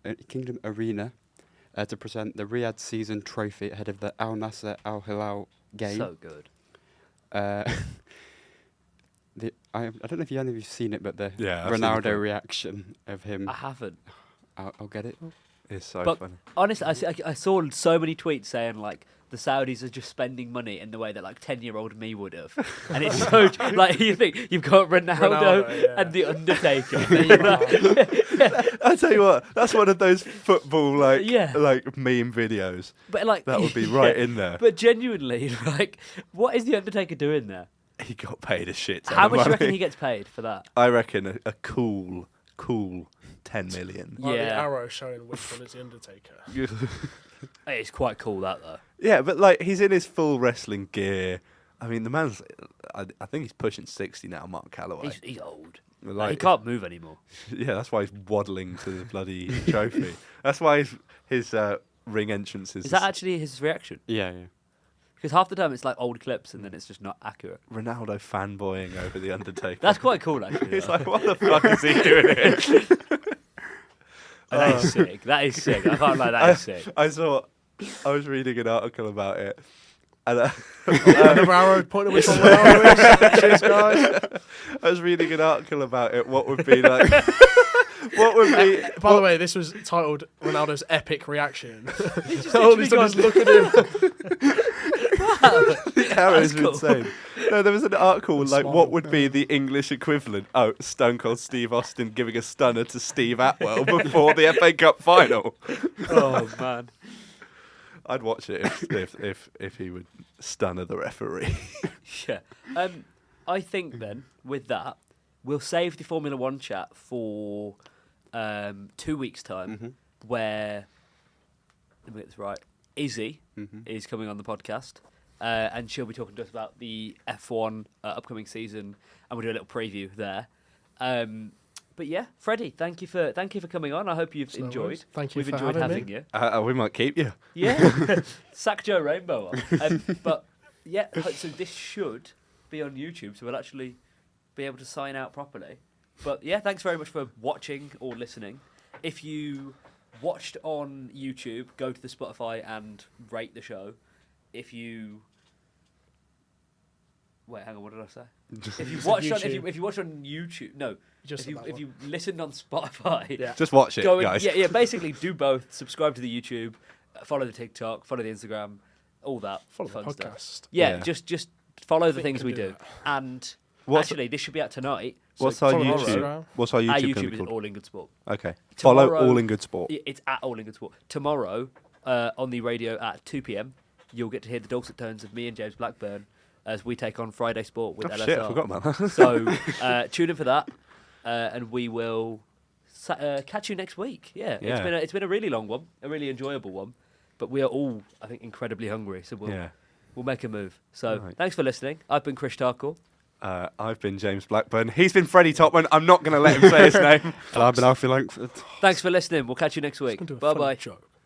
to present the Riyadh Season Trophy ahead of the Al Nasser Al Hilal game. So good. I don't know if any of you've seen it, but the Yeah, I've seen the Ronaldo clip. reaction of him. I haven't. I'll get it. It's so But- funny. Honestly, I saw so many tweets saying like the Saudis are just spending money in the way that like 10-year-old me would have, and it's so like you think you've got Ronaldo yeah. and the Undertaker. I tell you what, that's one of those football like Yeah. like meme videos. But like That would be right in there. But genuinely, like, what is the Undertaker doing there? He got paid a shit ton How of much do you money. reckon he gets paid for that? I reckon a cool 10 million. Like the Yeah. arrow showing which one is the Undertaker. It's quite cool that though. Yeah, but like he's in his full wrestling gear. I mean, the man's. I think he's pushing 60 now, Mark Calloway. He's old. Like, He can't move anymore. Yeah, that's why he's waddling to the bloody trophy. That's why his ring entrance is. Is that actually his reaction? Yeah. Because half the time it's like old clips and then it's just not accurate. Ronaldo fanboying over the Undertaker? That's quite cool actually. It's though. like, what the fuck is he doing here? That is sick. That is sick. I can't lie. That is sick. I was reading an article about it, and Another arrow pointing which one Ronaldo is. Cheers, guys. I was reading an article about it. What would be like? What would be? By the way, this was titled Ronaldo's epic reaction. He's All he's done is look at him. The arrow's cool. insane. No, there was an article like, smile. what would be the English equivalent? Oh, Stone Cold Steve Austin giving a stunner to Steve Atwell before the FA Cup final. Oh man. I'd watch it if he would stunner the referee. Yeah. I think then with that we'll save the Formula One chat for 2 weeks' time, Mm-hmm. where let me get this right. Izzy Mm-hmm. is coming on the podcast, and she'll be talking to us about the F1 upcoming season, and we'll do a little preview there. But yeah, Freddie, thank you for coming on. I hope you've No enjoyed. worries. Thank you We've for enjoyed having having me. you. We might keep you. Yeah, sack Joe Rainbow on. But yeah, so this should be on YouTube, so we'll actually be able to sign out properly. But yeah, thanks very much for watching or listening. If you watched on YouTube, go to the Spotify and rate the show. If you hang on, what did I say? If you watched on if you watched on YouTube, no. Just if you listened on Spotify, Yeah. Just watch it, go and, guys. yeah, basically do both. Subscribe to the YouTube, follow the TikTok, follow the Instagram, all that Follow the fun stuff. podcast. Yeah, Yeah. just follow the think things we we can do. do that. And What's- actually, this should be out tonight. So What's our follow YouTube? Instagram. What's our our YouTube, gonna YouTube be is called? All in Good Sport. Okay. Tomorrow- Follow All in Good Sport. It's at All in Good Sport. Tomorrow, on the radio at 2 p.m, you'll get to hear the dulcet tones of me and James Blackburn as we take on Friday Sport with Oh, LSR. shit, I forgot about that. So tune in for that, and we will catch you next week. Yeah, Yeah. it's been a really long one, a really enjoyable one, but we are all, I think, incredibly hungry. So we'll make a move. So Right. thanks for listening. I've been Chris Tarkle. I've been James Blackburn. He's been Freddie Topman. I'm not going to let him say his name. And I've been Alfie Langford. Thanks for listening. We'll catch you next week. Gonna do a Bye funny bye. joke.